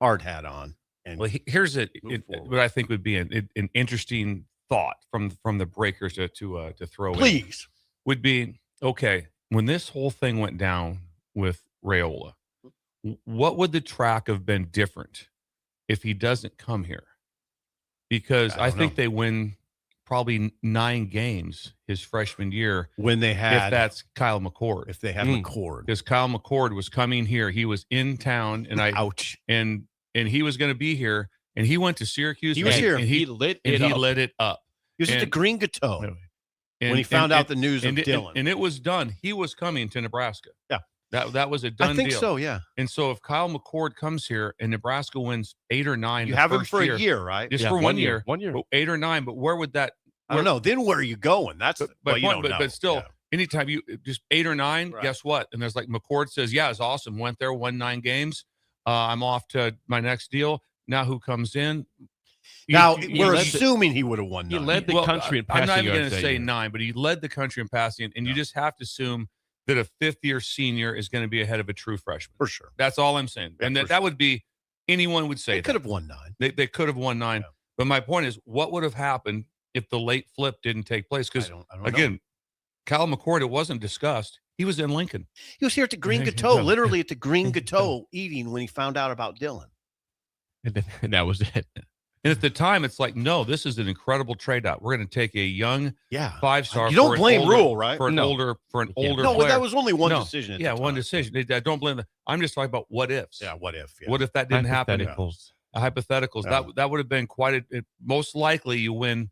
hard hat on. And
well, here's what I think would be an interesting thought from the breakers to throw in would be, okay, when this whole thing went down with RAIOLA, what would the track have been different if he doesn't come here? Because I think they win probably 9 games his freshman year
when they had,
if that's Kyle McCord.
If they had McCord.
Because Kyle McCord was coming here. He was in town and and he was going to be here, and he went to Syracuse.
He was here.
And he lit it up.
He was at the Green Gateau when he found out the news of Dylan.
And it was done. He was coming to Nebraska.
Yeah.
That was a done
I think
deal.
so, yeah.
And so if Kyle McCord comes here and Nebraska wins 8 or 9,
You
the
have him
first
for a year, right?
just
Yeah,
for 1 year,
1 year.
8 or 9. But where would that?
I don't know. Then where are you going? That's
But
you don't know.
but still,
Yeah.
anytime you just 8 or 9,
Right.
guess what? And there's like McCord says, yeah, it's awesome. Went there, won 9 games. I'm off to my next deal. Now who comes in?
Now
You
we're
led
assuming he would have won.
He
9.
led the country in
I'm not
passing
even
yards
going to
that
say
year.
9, but he led the country in passing, and you just have to assume that a fifth-year senior is going to be ahead of a true freshman.
for sure.
That's all I'm saying.
Yeah,
And
for
that would be anyone would say
They
that.
could have won 9.
They could have won 9.
Yeah.
But my point is, what would have happened if the late flip didn't take place?
I
Because,
don't know.
again, Kyle McCord, it wasn't discussed. He was in Lincoln.
He was here at the Green
There you
Gateau,
go.
literally at the Green
There you
Gateau, eating when he found out about Dylan.
And that was it.
And at the time, it's like, no, this is an incredible trade out. We're going to take a young
Yeah.
5-star.
You don't
for an
blame
older-
Rule, right?
For an
No.
older
can't.
older
No,
player.
that was only one
No.
decision. At
Yeah,
the
one
time.
decision. I don't blame them. I'm just talking about what ifs.
Yeah, what if? Yeah.
What if that didn't happen?
Hypotheticals.
Hypotheticals.
Yeah.
That would have been quite a. Most likely, you win. You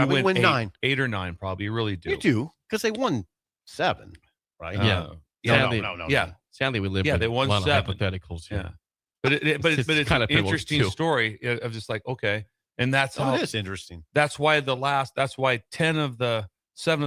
Probably win 9.
8 or 9. Probably, you really do.
You do because they won 7, right?
Yeah.
Yeah.
Sadly-
no.
Yeah.
Sadly, we live
Yeah,
with
they won
a lot
7.
of hypotheticals.
Yeah.
Here.
But it's
kind
an
of pivotal,
interesting
too.
story of just like, okay, and that's
Oh,
how.
it is interesting.
That's why 7 of the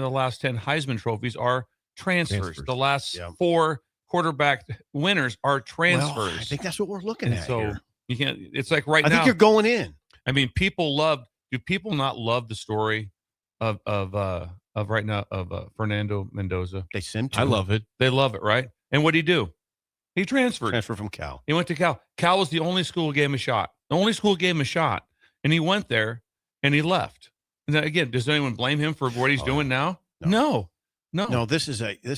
last 10 Heisman trophies are transfers.
Transfers.
The last
Yeah.
4 quarterback winners are transfers.
Well, I think that's what we're looking
And
at
so
here.
you can't. It's like right
I
now.
think you're going in.
I mean, do people not love the story of right now of Fernando Mendoza?
They sent to
I love it.
They love it, right? And what did he do? He transferred.
transfer from Cal.
He went to Cal. Cal was the only school who gave him a shot. The only school who gave him a shot. And he went there and he left. And then, again, does anyone blame him for what he's
Oh,
doing now?
no.
No.
No, this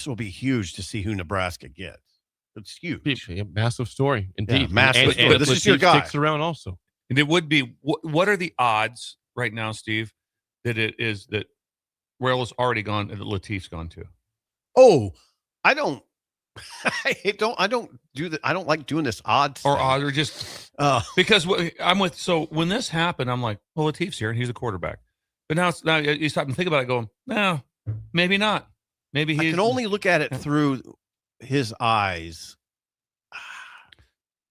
will be huge to see who Nebraska gets. It's huge.
Yeah, massive story, indeed.
massive story.
And
This is your
Latif
guy.
sticks around also.
And it would be, what are the odds right now, Steve, that it is that Rail's already gone and that Latif's gone too?
Oh, I don't do that. I don't like doing this odd
Or
thing.
odds are just
Because
so when this happened, I'm like, well, Latif's here and he's a quarterback. But now you stop and think about it going, no, maybe not. Maybe
I
he
can only look at it through his eyes.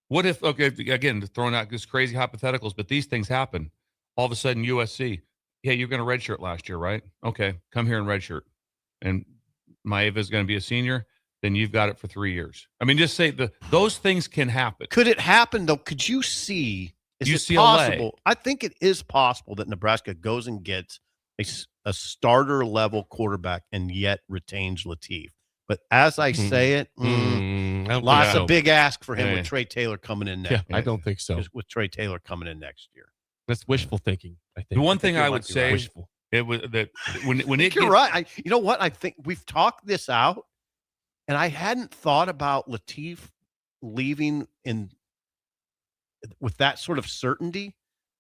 What if, okay, again, throwing out this crazy hypotheticals, but these things happen. All of a sudden, USC, yeah, you're going to redshirt last year, right? Okay, come here and redshirt. And Maeva is going to be a senior, then you've got it for 3 years. I mean, just say those things can happen.
Could it happen though? Could you see? Is it
UCLA.
possible? I think it is possible that Nebraska goes and gets a starter level quarterback and yet retains Latif. But as I say it,
I don't think
lots
so.
of big ask for him
Yeah.
with Trey Taylor coming in
Yeah,
next.
I don't think so.
With Trey Taylor coming in next year.
That's wishful thinking. I think
The one thing
you
I
might
would
be
say,
right.
wishful.
it was that when it
You're
gets-
right. You know what? I think we've talked this out, and I hadn't thought about Latif leaving with that sort of certainty.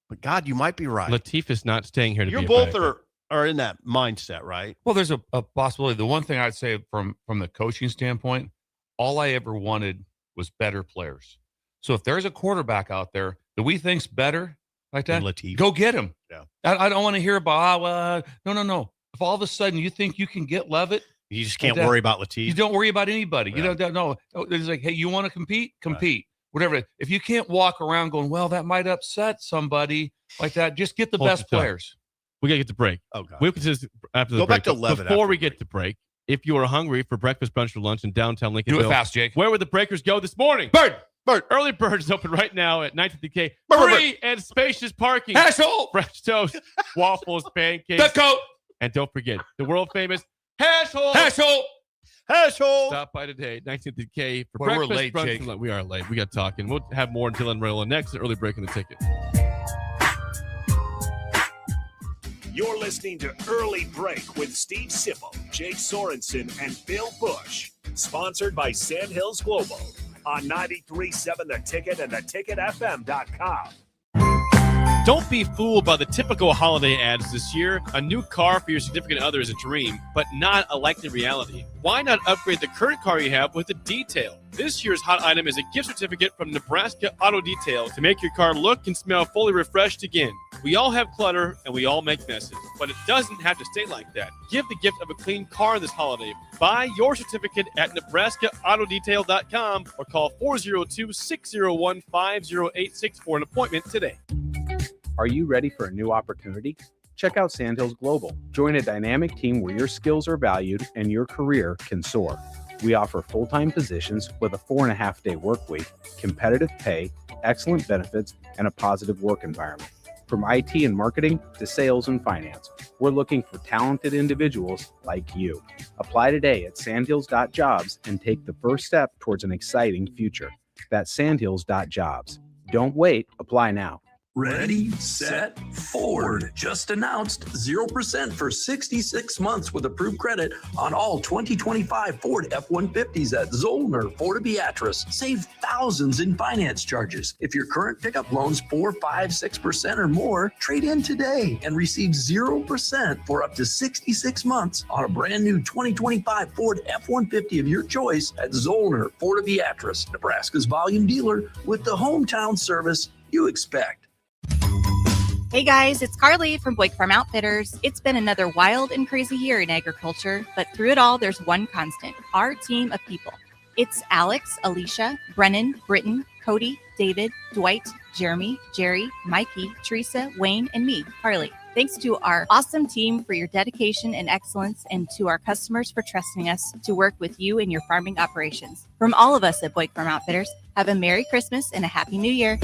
But God, you might be right.
Latif is not staying here to
You
be a
both
backup.
are in that mindset, right?
Well, there's a possibility. The one thing I'd say from the coaching standpoint, all I ever wanted was better players. So if there's a quarterback out there that we think's better like that,
And Latif.
go get him.
Yeah.
I don't want to hear about, no. If all of a sudden you think you can get Levitt,
You just can't
Like that.
worry about Latif.
you don't worry about anybody.
Yeah.
You don't know. It's like, hey, you want to compete? Compete. Whatever. If you can't walk around going, well, that might upset somebody like that, just get the
Hold
best
your tongue.
players.
We got to get to break.
Oh, God.
We'll continue after the
Go
break.
back to
But
11
Before
after
we
the
get
break.
to break, if you are hungry for breakfast, brunch, or lunch in downtown
Do it
Lincolnville,
fast, Jake.
where would the breakers go this morning?
Bird.
Early Bird is open right now at 19th
Bird.
Free and spacious parking.
Asshole.
Fresh toast, waffles, pancakes,
Duck coat.
and don't forget the world famous hash hole.
Asshole.
Asshole.
Stop by today, 19th for
Boy, we're
breakfast,
late,
brunch,
Jake.
and lunch. We are late. We got talking. We'll have more until Dylan next. Early break in the ticket.
You're listening to Early Break with Steve Sipple, Jake Sorensen, and Bill Busch. Sponsored by Sandhills Global on 93.7 The Ticket and theticketfm.com.
Don't be fooled by the typical holiday ads this year. A new car for your significant other is a dream, but not a likely reality. Why not upgrade the current car you have with a detail? This year's hot item is a gift certificate from Nebraska Auto Detail to make your car look and smell fully refreshed again. We all have clutter and we all make messes, but it doesn't have to stay like that. Give the gift of a clean car this holiday. Buy your certificate at NebraskaAutoDetail.com or call 402-601-5086 for an appointment today.
Are you ready for a new opportunity? Check out Sandhills Global. Join a dynamic team where your skills are valued and your career can soar. We offer full-time positions with a 4.5-day work week, competitive pay, excellent benefits, and a positive work environment. From IT and marketing to sales and finance, we're looking for talented individuals like you. Apply today at sandhills.jobs and take the first step towards an exciting future. That's sandhills.jobs. Don't wait. Apply now.
Ready, set, Ford just announced 0% for 66 months with approved credit on all 2025 Ford F-150s at Zollner, Fort Beatrice. Save thousands in finance charges. If your current pickup loan's 4, 5, 6% or more, trade in today and receive 0% for up to 66 months on a brand new 2025 Ford F-150 of your choice at Zollner, Fort Beatrice, Nebraska's volume dealer with the hometown service you expect.
Hey guys, it's Carly from Boyk Farm Outfitters. It's been another wild and crazy year in agriculture, but through it all, there's one constant, our team of people. It's Alex, Alicia, Brennan, Britton, Cody, David, Dwight, Jeremy, Jerry, Mikey, Teresa, Wayne, and me, Carly. Thanks to our awesome team for your dedication and excellence, and to our customers for trusting us to work with you in your farming operations. From all of us at Boyk Farm Outfitters, have a Merry Christmas and a Happy New Year.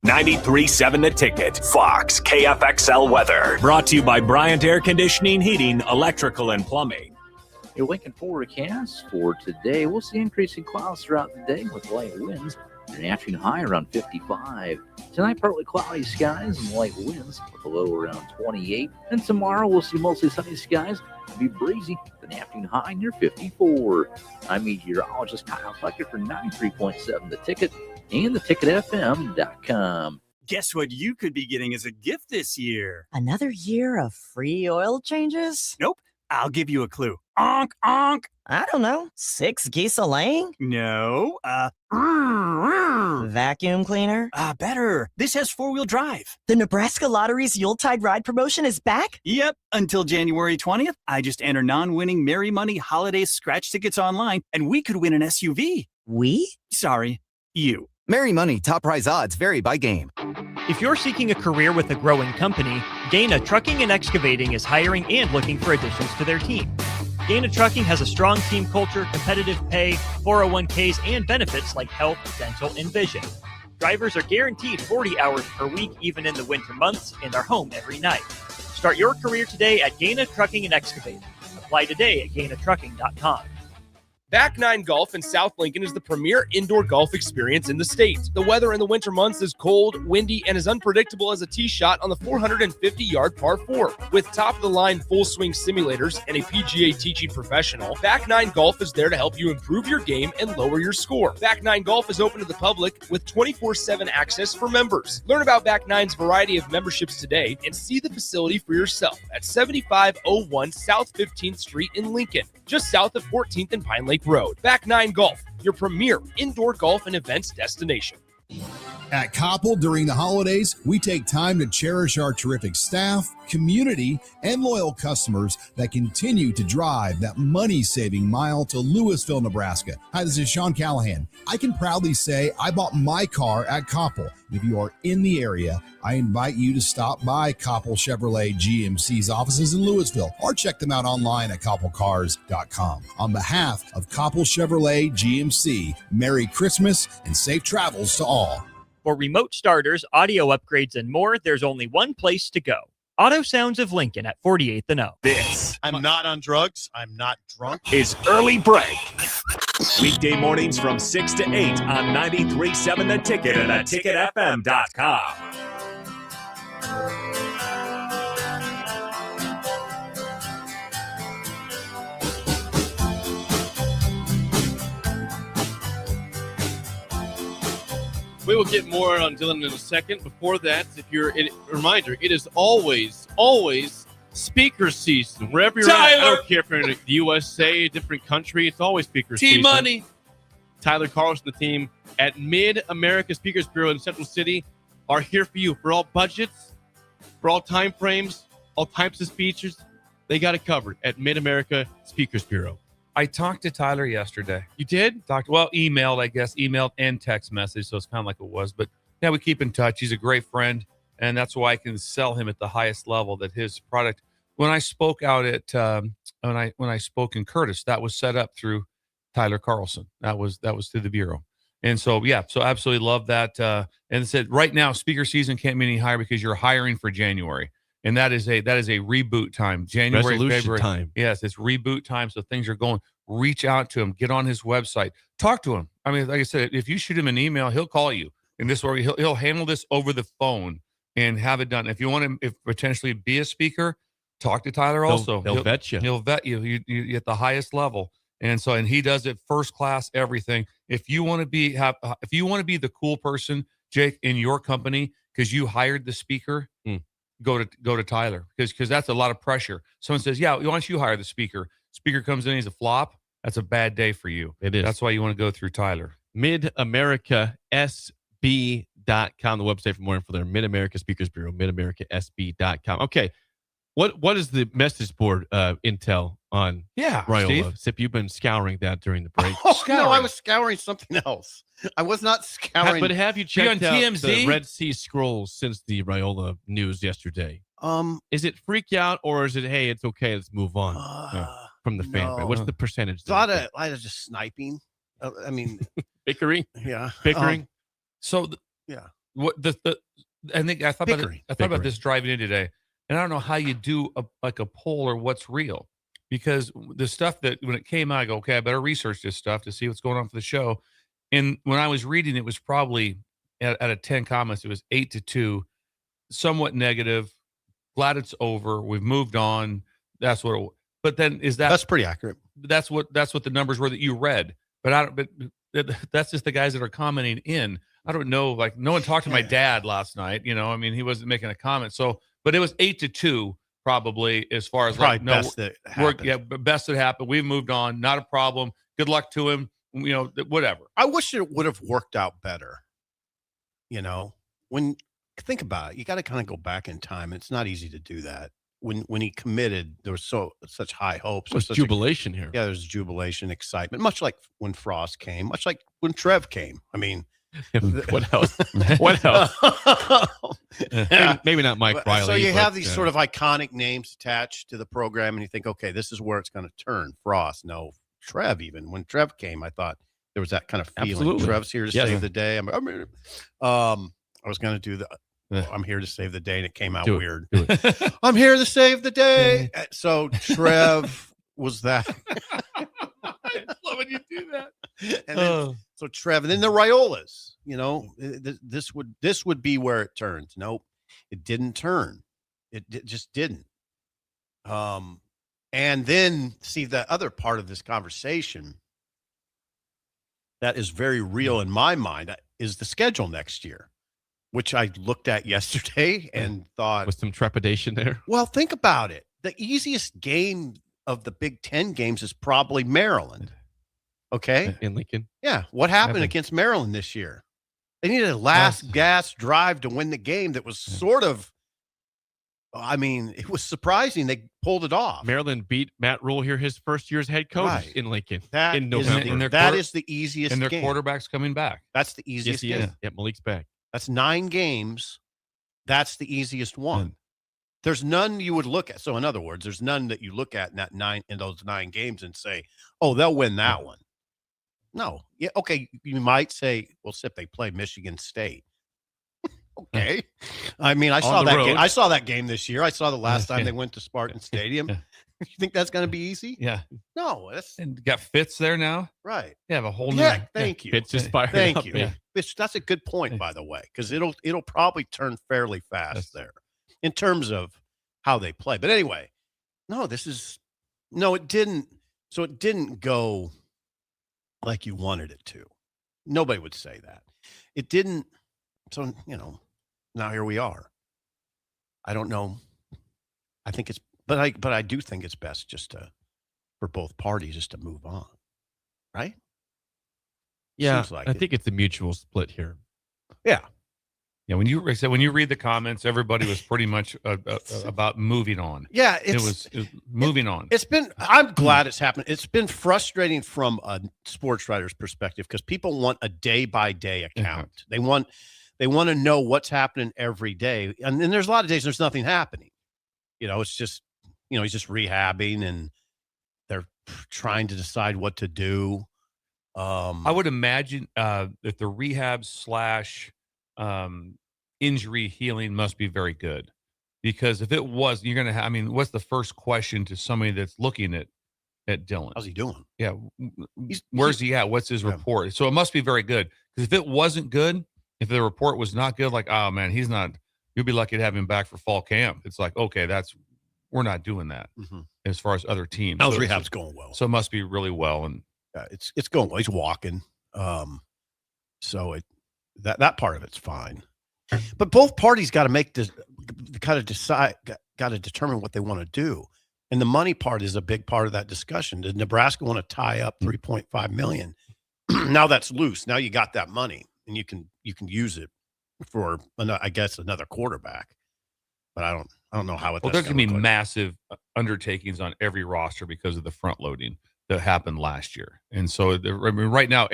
93.7 The Ticket, Fox, KFXL weather. Brought to you by Bryant Air Conditioning, Heating, Electrical, and Plumbing.
Your Lincoln forecast for today, we'll see increasing clouds throughout the day with light winds. An afternoon high around 55. Tonight, partly cloudy skies and light winds with a low around 28. And tomorrow, we'll see mostly sunny skies. It'll be breezy with an afternoon high near 54. I'm meteorologist Kyle Flecker for 93.7 The Ticket and theticketfm.com.
Guess what you could be getting as a gift this year?
Another year of free oil changes?
Nope. I'll give you a clue. Onk, onk.
I don't know. 6 geese a laying?
No.
Vacuum cleaner?
Better. This has 4-wheel drive.
The Nebraska Lottery's Yuletide Ride promotion is back?
Yep. Until January 20th, I just enter non-winning Merry Money holiday scratch tickets online, and we could win an SUV.
We?
Sorry, you.
Merry Money top prize odds vary by game.
If you're seeking a career with a growing company, Gaina Trucking and Excavating is hiring and looking for additions to their team. Gaina Trucking has a strong team culture, competitive pay, 401ks, and benefits like health, dental, and vision. Drivers are guaranteed 40 hours per week, even in the winter months, and are home every night. Start your career today at Gaina Trucking and Excavating. Apply today at GainaTrucking.com.
Back Nine Golf in South Lincoln is the premier indoor golf experience in the state. The weather in the winter months is cold, windy, and as unpredictable as a tee shot on the 450-yard par 4. With top-of-the-line full-swing simulators and a PGA teaching professional, Back Nine Golf is there to help you improve your game and lower your score. Back Nine Golf is open to the public with 24/7 access for members. Learn about Back Nine's variety of memberships today and see the facility for yourself at 7501 South 15th Street in Lincoln, just south of 14th and Pine Lake Road. Back Nine Golf, your premier indoor golf and events destination.
At Koppel, during the holidays, we take time to cherish our terrific staff, community, and loyal customers that continue to drive that money-saving mile to Louisville, Nebraska. Hi, this is Sean Callahan. I can proudly say I bought my car at Koppel. If you are in the area, I invite you to stop by Koppel Chevrolet GMC's offices in Louisville or check them out online at koppelcars.com. On behalf of Koppel Chevrolet GMC, Merry Christmas and safe travels to all.
For remote starters, audio upgrades, and more, there's only one place to go. Auto Sounds of Lincoln at 48th and O.
This, I'm not on drugs, I'm not drunk,
is Early Break. Weekday mornings from 6 to 8 on 93.7 The Ticket and theticketfm.com.
We will get more on Dylan in a second. Before that, reminder, it is always speaker season. Wherever you're at, I don't care if you're in the USA, a different country, it's always speaker season.
T-Money.
Tyler Carlson, the team at Mid-America Speakers Bureau in Central City. are here for you for all budgets, for all time frames, all types of speeches. They got it covered at Mid-America Speakers Bureau.
I talked to Tyler yesterday.
You did?
Emailed, I guess, emailed and text message, so it's kind of like it was. But yeah, we keep in touch. He's a great friend, and that's why I can sell him at the highest level. That his product. When I spoke out at when I spoke in Curtis, that was set up through Tyler Carlson. That was through the bureau, and so so absolutely love that. And it said right now, speaker season can't be any higher because you're hiring for January. And that is a reboot time. January,
Resolution
February.
time.
Yes, it's reboot time. So things are going. Reach out to him. Get on his website. Talk to him. I mean, like I said, if you shoot him an email, he'll call you. And this way, he'll handle this over the phone and have it done. If you want to potentially be a speaker, talk to Tyler. Also,
He'll vet you.
He'll vet you. You at the highest level. And so, and he does it first class. Everything. If you want to be the cool person, Jake, in your company because you hired the speaker. Go to Tyler because that's a lot of pressure. Someone says, yeah, why don't you hire the speaker? Speaker comes in, he's a flop. That's a bad day for you.
It is.
That's why you want to go through Tyler.
MidAmericaSB.com, the website for more info there. Mid-America Speakers Bureau, MidAmericaSB.com. Okay. What is the message board intel on RAIOLA?
Steve?
Sip, you've been scouring that during the break.
Oh, no, I was scouring something else. I was not scouring.
But have you checked out
TMZ?
the Red Sea Scrolls since the RAIOLA news yesterday? Is it freak out or is it, hey, it's okay, let's move on from the fan?
no.
What's the percentage?
It's a lot of just sniping. I mean,
bickering.
Yeah,
bickering.
What I think I thought about this driving in today, and I don't know how you do a poll or what's real, because the stuff that when it came out, I go, okay, I better research this stuff to see what's going on for the show. And when I was reading, it was probably out of 10 comments, it was 8-2, somewhat negative. Glad it's over. We've moved on. That's what. But then that's
pretty accurate.
That's what the numbers were that you read. But that's just the guys that are commenting in. I don't know. Like no one talked to my dad last night. I mean, he wasn't making a comment. So, but it was 8-2 probably as far as
probably best that happened.
Best that happened. We've moved on. Not a problem. Good luck to him. Whatever.
I wish it would have worked out better. When think about it, you got to kind of go back in time. It's not easy to do that. When he committed, there was such high hopes.
There's jubilation here.
Yeah, there's jubilation, excitement, much like when Frost came, much like when Trev came. I mean,
what else? What else? maybe not Mike Riley.
So you have these sort of iconic names attached to the program, and you think, okay, this is where it's going to turn. Frost, no. Trev, even when Trev came, I thought there was that kind of feeling.
Absolutely.
Trev's here to save the day. I was going to do the I'm here to save the day, and it came out weird. I'm here to save the day. So Trev was that.
I love when you do that.
And then, so Trev, and then the RAIOLAs. This would be where it turns. Nope, it didn't turn. It just didn't. And then see the other part of this conversation that is very real in my mind is the schedule next year, which I looked at yesterday and thought
with some trepidation there.
Well, think about it. The easiest game of the Big Ten games is probably Maryland. Okay.
In Lincoln.
Yeah. What happened against Maryland this year? They needed a last gas drive to win the game that was sort of, it was surprising they pulled it off.
Maryland beat Matt Rule here, his first year as head coach in Lincoln in November.
That is the easiest
and their
game.
Quarterback's coming back.
That's the easiest game.
Yeah, Malik's back.
That's 9 games. That's the easiest one. There's none you would look at. So in other words, there's none that you look at in those 9 games and say, oh, they'll win that one. No. Yeah. Okay. You might say, well, Sip, they play Michigan State. Okay. I mean, I saw that game. I saw that game this year. I saw the last time they went to Spartan Stadium. You think that's going to be easy?
Yeah.
No.
And got Fitz there now.
Right.
They have a whole new.
Yeah. Thank you.
Fitz just fired
Thank
up.
you.
Yeah.
That's a good point, by the way, because it'll probably turn fairly fast there in terms of how they play. But anyway, it didn't. So it didn't go like you wanted it to. Nobody would say that. It didn't. So, now here we are. I don't know. I think but I do think it's best for both parties just to move on. Right?
Yeah.
Seems like
I think it's a mutual split here.
Yeah.
Yeah, when you read the comments, everybody was pretty much about moving on.
Yeah,
it was moving on.
I'm glad it's happened. It's been frustrating from a sports writer's perspective because people want a day-by-day account. They want to know what's happening every day. And then there's a lot of days there's nothing happening. It's just, he's just rehabbing and they're trying to decide what to do.
I would imagine that the rehab / injury healing must be very good, because if it was, you're going to have, what's the first question to somebody that's looking at Dylan?
How's he doing?
Yeah. Where's he at? What's his report? So it must be very good, because if it wasn't good, if the report was not good, like, oh man, he's not, you'll be lucky to have him back for fall camp. It's like, okay, we're not doing that as far as other teams.
How's rehab's going well?
So it must be really well. And
it's going well. He's walking. So that part of it's fine. But both parties got to make this, got to determine what they want to do. And the money part is a big part of that discussion. Does Nebraska want to tie up $3.5 million? Now that's loose. Now you got that money and you can use it for, I guess, another quarterback. But I don't know how
there's going to be massive undertakings on every roster because of the front loading that happened last year. And so right now,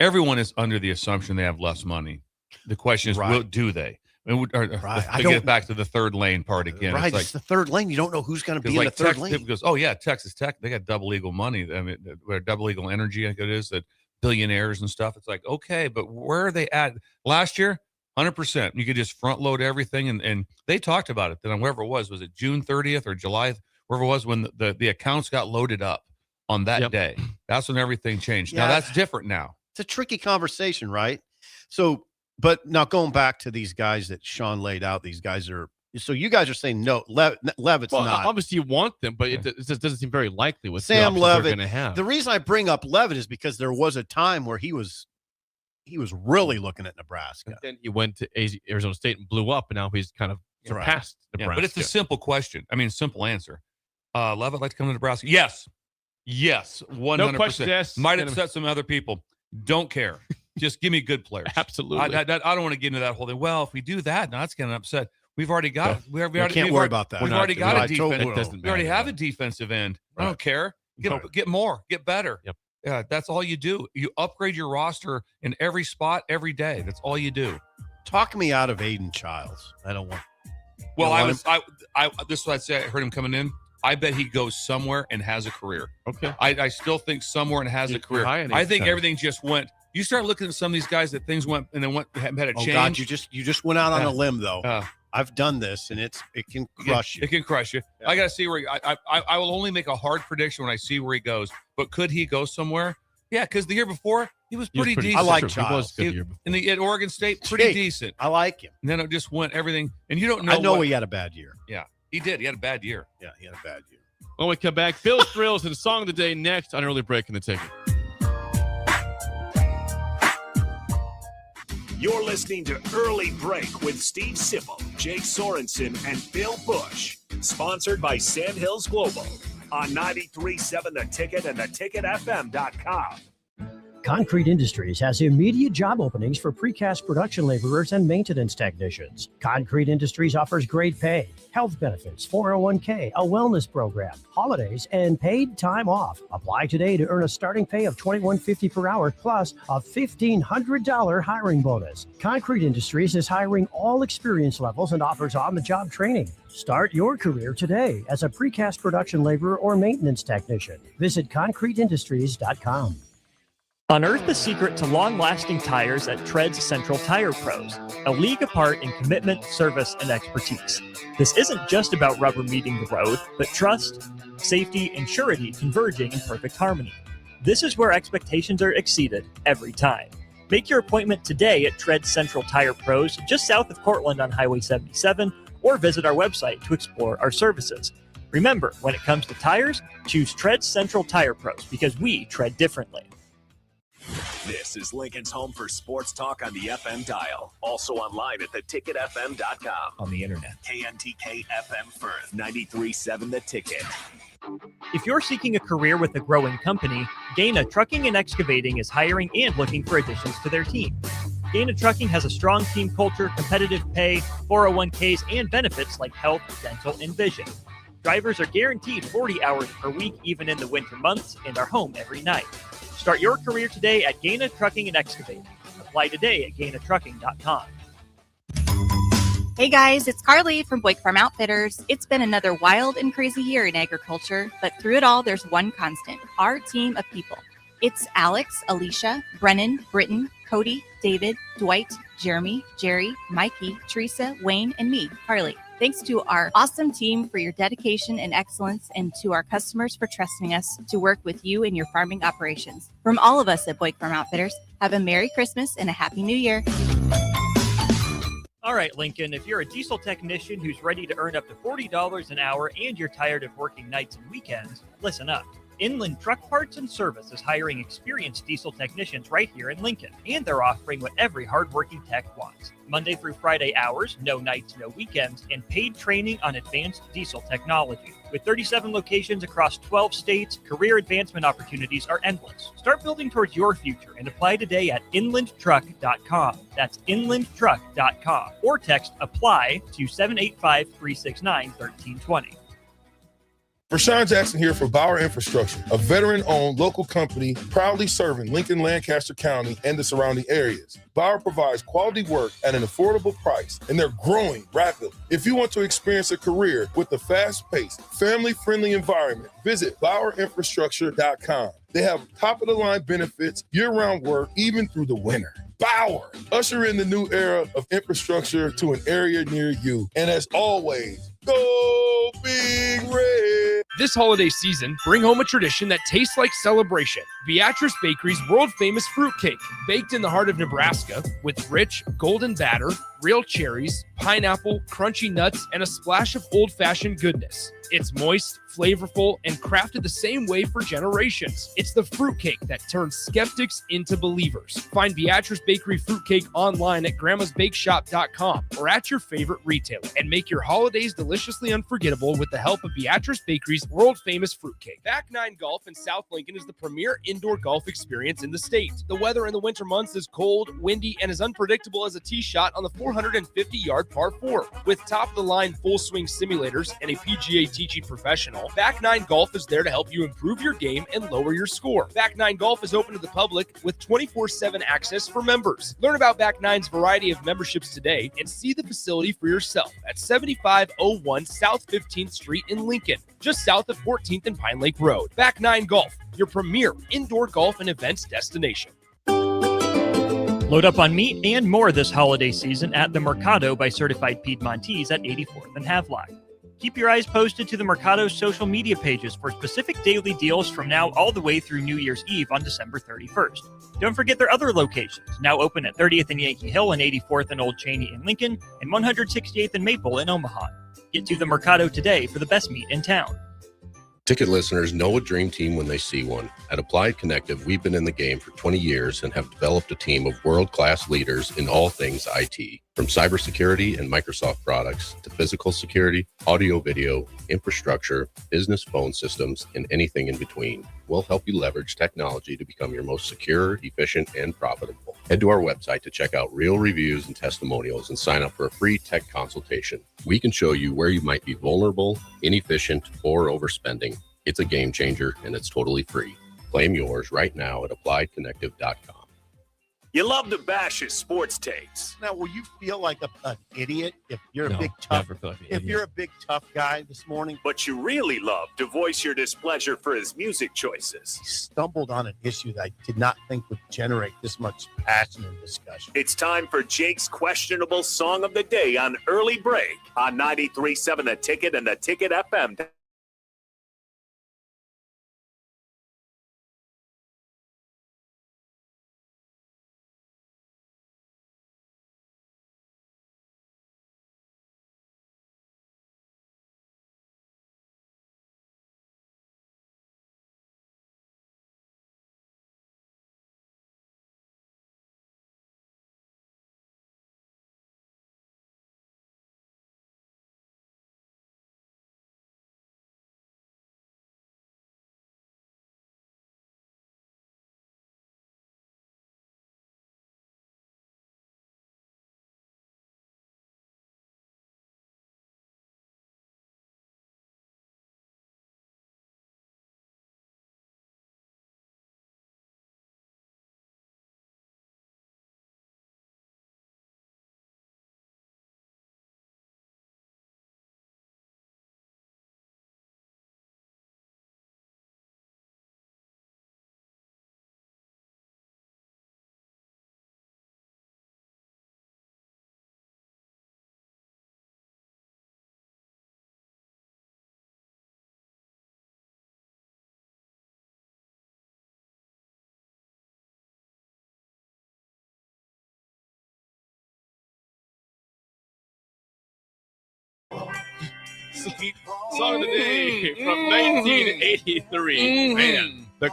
everyone is under the assumption they have less money. The question is, do they? I get back to the third lane part again.
Right, it's the third lane. You don't know who's going to be in the third lane.
It goes, oh yeah, Texas Tech, they got double eagle money. Double eagle energy, I think it is, that billionaires and stuff. It's like, okay, but where are they at? Last year, 100%. You could just front load everything, and they talked about it. Then wherever it was it June 30th or July, wherever it was, when the accounts got loaded up on that day. That's when everything changed. Yeah. Now that's different now.
It's a tricky conversation, right? So. But now going back to these guys that Sean laid out, these guys are – so you guys are saying no, Levitt's not.
Obviously you want them, but it just doesn't seem very likely with
Sam
the
Levitt.
They're going to have.
The reason I bring up Levitt is because there was a time where he was really looking at Nebraska.
And then he went to Arizona State and blew up, and now he's kind of past Nebraska.
Yeah, but it's a simple question. Simple answer. Levitt like to come to Nebraska? Yes. 100%.
No question asked.
Might upset some other people. Don't care. Just give me good players.
Absolutely.
I don't want to get into that whole thing. Well, if we do that, now that's going to upset. We've already got. We
can't worry about that.
We've already got a defense. We already have a defensive end. I don't care. Get more. Get better.
Yep.
Yeah, that's all you do. You upgrade your roster in every spot every day. That's all you do.
Talk me out of Aiden Childs. I don't want.
Well, this is what I'd say. I heard him coming in. I bet he goes somewhere and has a career.
Okay.
I still think somewhere and has a career. I think everything just went. You start looking at some of these guys that things went and then had a change.
God, you just went out on a limb though. I've done this and it can crush you.
It can crush you. Yeah. I got to see where I will only make a hard prediction when I see where he goes. But could he go somewhere? Yeah, because the year before he was pretty decent.
I like Childs.
At Oregon State, pretty decent.
I like him.
And then it just went everything. And you don't know.
I know he had a bad year.
Yeah, he did. He had a bad year.
Yeah, he had a bad year.
When we come back, Bill's Thrills and the song of the day next on Early Break in the Ticket.
You're listening to Early Break with Steve Sipple, Jake Sorensen, and Bill Busch. Sponsored by Sandhills Global on 93.7 The Ticket and theticketfm.com.
Concrete Industries has immediate job openings for precast production laborers and maintenance technicians. Concrete Industries offers great pay, health benefits, 401k, a wellness program, holidays, and paid time off. Apply today to earn a starting pay of $21.50 per hour plus a $1,500 hiring bonus. Concrete Industries is hiring all experience levels and offers on-the-job training. Start your career today as a precast production laborer or maintenance technician. Visit concreteindustries.com.
Unearth the secret to long-lasting tires at Tread's Central Tire Pros, a league apart in commitment, service, and expertise. This isn't just about rubber meeting the road, but trust, safety, and surety converging in perfect harmony. This is where expectations are exceeded every time. Make your appointment today at Tread's Central Tire Pros, just south of Cortland on Highway 77, or visit our website to explore our services. Remember, when it comes to tires, choose Tread's Central Tire Pros because we tread differently.
This is Lincoln's home for sports talk on the FM dial. Also online at theticketfm.com.
On the internet.
KNTK FM Firth, 93.7 The Ticket.
If you're seeking a career with a growing company, Gaina Trucking and Excavating is hiring and looking for additions to their team. Gaina Trucking has a strong team culture, competitive pay, 401ks, and benefits like health, dental, and vision. Drivers are guaranteed 40 hours per week, even in the winter months, and are home every night. Start your career today at Gaina Trucking and Excavating. Apply today at GainaTrucking.com.
Hey guys, it's Carly from Buick Farm Outfitters. It's been another wild and crazy year in agriculture, but through it all, there's one constant: our team of people. It's Alex, Alicia, Brennan, Britton, Cody, David, Dwight, Jeremy, Jerry, Mikey, Teresa, Wayne, and me, Carly. Thanks to our awesome team for your dedication and excellence, and to our customers for trusting us to work with you in your farming operations. From all of us at Buick Farm Outfitters, have a Merry Christmas and a Happy New Year.
All right, Lincoln, if you're a diesel technician who's ready to earn up to $40 an hour and you're tired of working nights and weekends, listen up. Inland Truck Parts and Service is hiring experienced diesel technicians right here in Lincoln, and they're offering what every hardworking tech wants: Monday through Friday hours, no nights, no weekends, and paid training on advanced diesel technology. With 37 locations across 12 states, career advancement opportunities are endless. Start building towards your future and apply today at inlandtruck.com. That's inlandtruck.com, or text APPLY to 785-369-1320.
Rashawn Jackson here for Bauer Infrastructure, a veteran-owned local company proudly serving Lincoln, Lancaster County, and the surrounding areas. Bauer provides quality work at an affordable price, and they're growing rapidly. If you want to experience a career with a fast-paced, family-friendly environment, visit BauerInfrastructure.com. They have top-of-the-line benefits, year-round work, even through the winter. Bauer, usher in the new era of infrastructure to an area near you. And as always, go Big Red!
This holiday season, bring home a tradition that tastes like celebration. Beatrice Bakery's world-famous fruitcake, baked in the heart of Nebraska with rich, golden batter, real cherries, pineapple, crunchy nuts, and a splash of old-fashioned goodness. It's moist, flavorful, and crafted the same way for generations. It's the fruitcake that turns skeptics into believers. Find Beatrice Bakery fruitcake online at grandmasbakeshop.com or at your favorite retailer, and make your holidays deliciously unforgettable with the help of Beatrice Bakery's world-famous fruitcake. Back Nine Golf in South Lincoln is the premier indoor golf experience in the state. The weather in the winter months is cold, windy, and as unpredictable as a tee shot on the 450-yard par 4. With top-of-the-line full-swing simulators and a PGA TG professional, Back Nine Golf is there to help you improve your game and lower your score. Back Nine Golf is open to the public with 24/7 access for members. Learn about Back Nine's variety of memberships today and see the facility for yourself at 7501 South 15th Street in Lincoln, just south of 14th and Pine Lake Road. Back Nine Golf, your premier indoor golf and events destination.
Load up on meat and more this holiday season at the Mercado by Certified Piedmontese at 84th and Havelock. Keep your eyes posted to the Mercado's social media pages for specific daily deals from now all the way through New Year's Eve on December 31st. Don't forget their other locations, now open at 30th and Yankee Hill and 84th and Old Cheney in Lincoln and 168th and Maple in Omaha. Get to the Mercado today for the best meat in town.
Ticket listeners know a dream team when they see one. At Applied Connective, we've been in the game for 20 years and have developed a team of world-class leaders in all things IT. From cybersecurity and Microsoft products to physical security, audio-video, infrastructure, business phone systems, and anything in between. We'll help you leverage technology to become your most secure, efficient, and profitable. Head to our website to check out real reviews and testimonials and sign up for a free tech consultation. We can show you where you might be vulnerable, inefficient, or overspending. It's a game changer, and it's totally free. Claim yours right now at appliedconnective.com.
You love to bash his sports takes.
Now, will you feel like an idiot if you're
No,
a big tough
never feel like an
if
idiot.
you're a big tough guy this morning?
But you really love to voice your displeasure for his music choices.
He stumbled on an issue that I did not think would generate this much passion and discussion.
It's time for Jake's questionable song of the day on Early Break on 93.7 The Ticket and the Ticket FM.
Song of the day from 1983. Man, the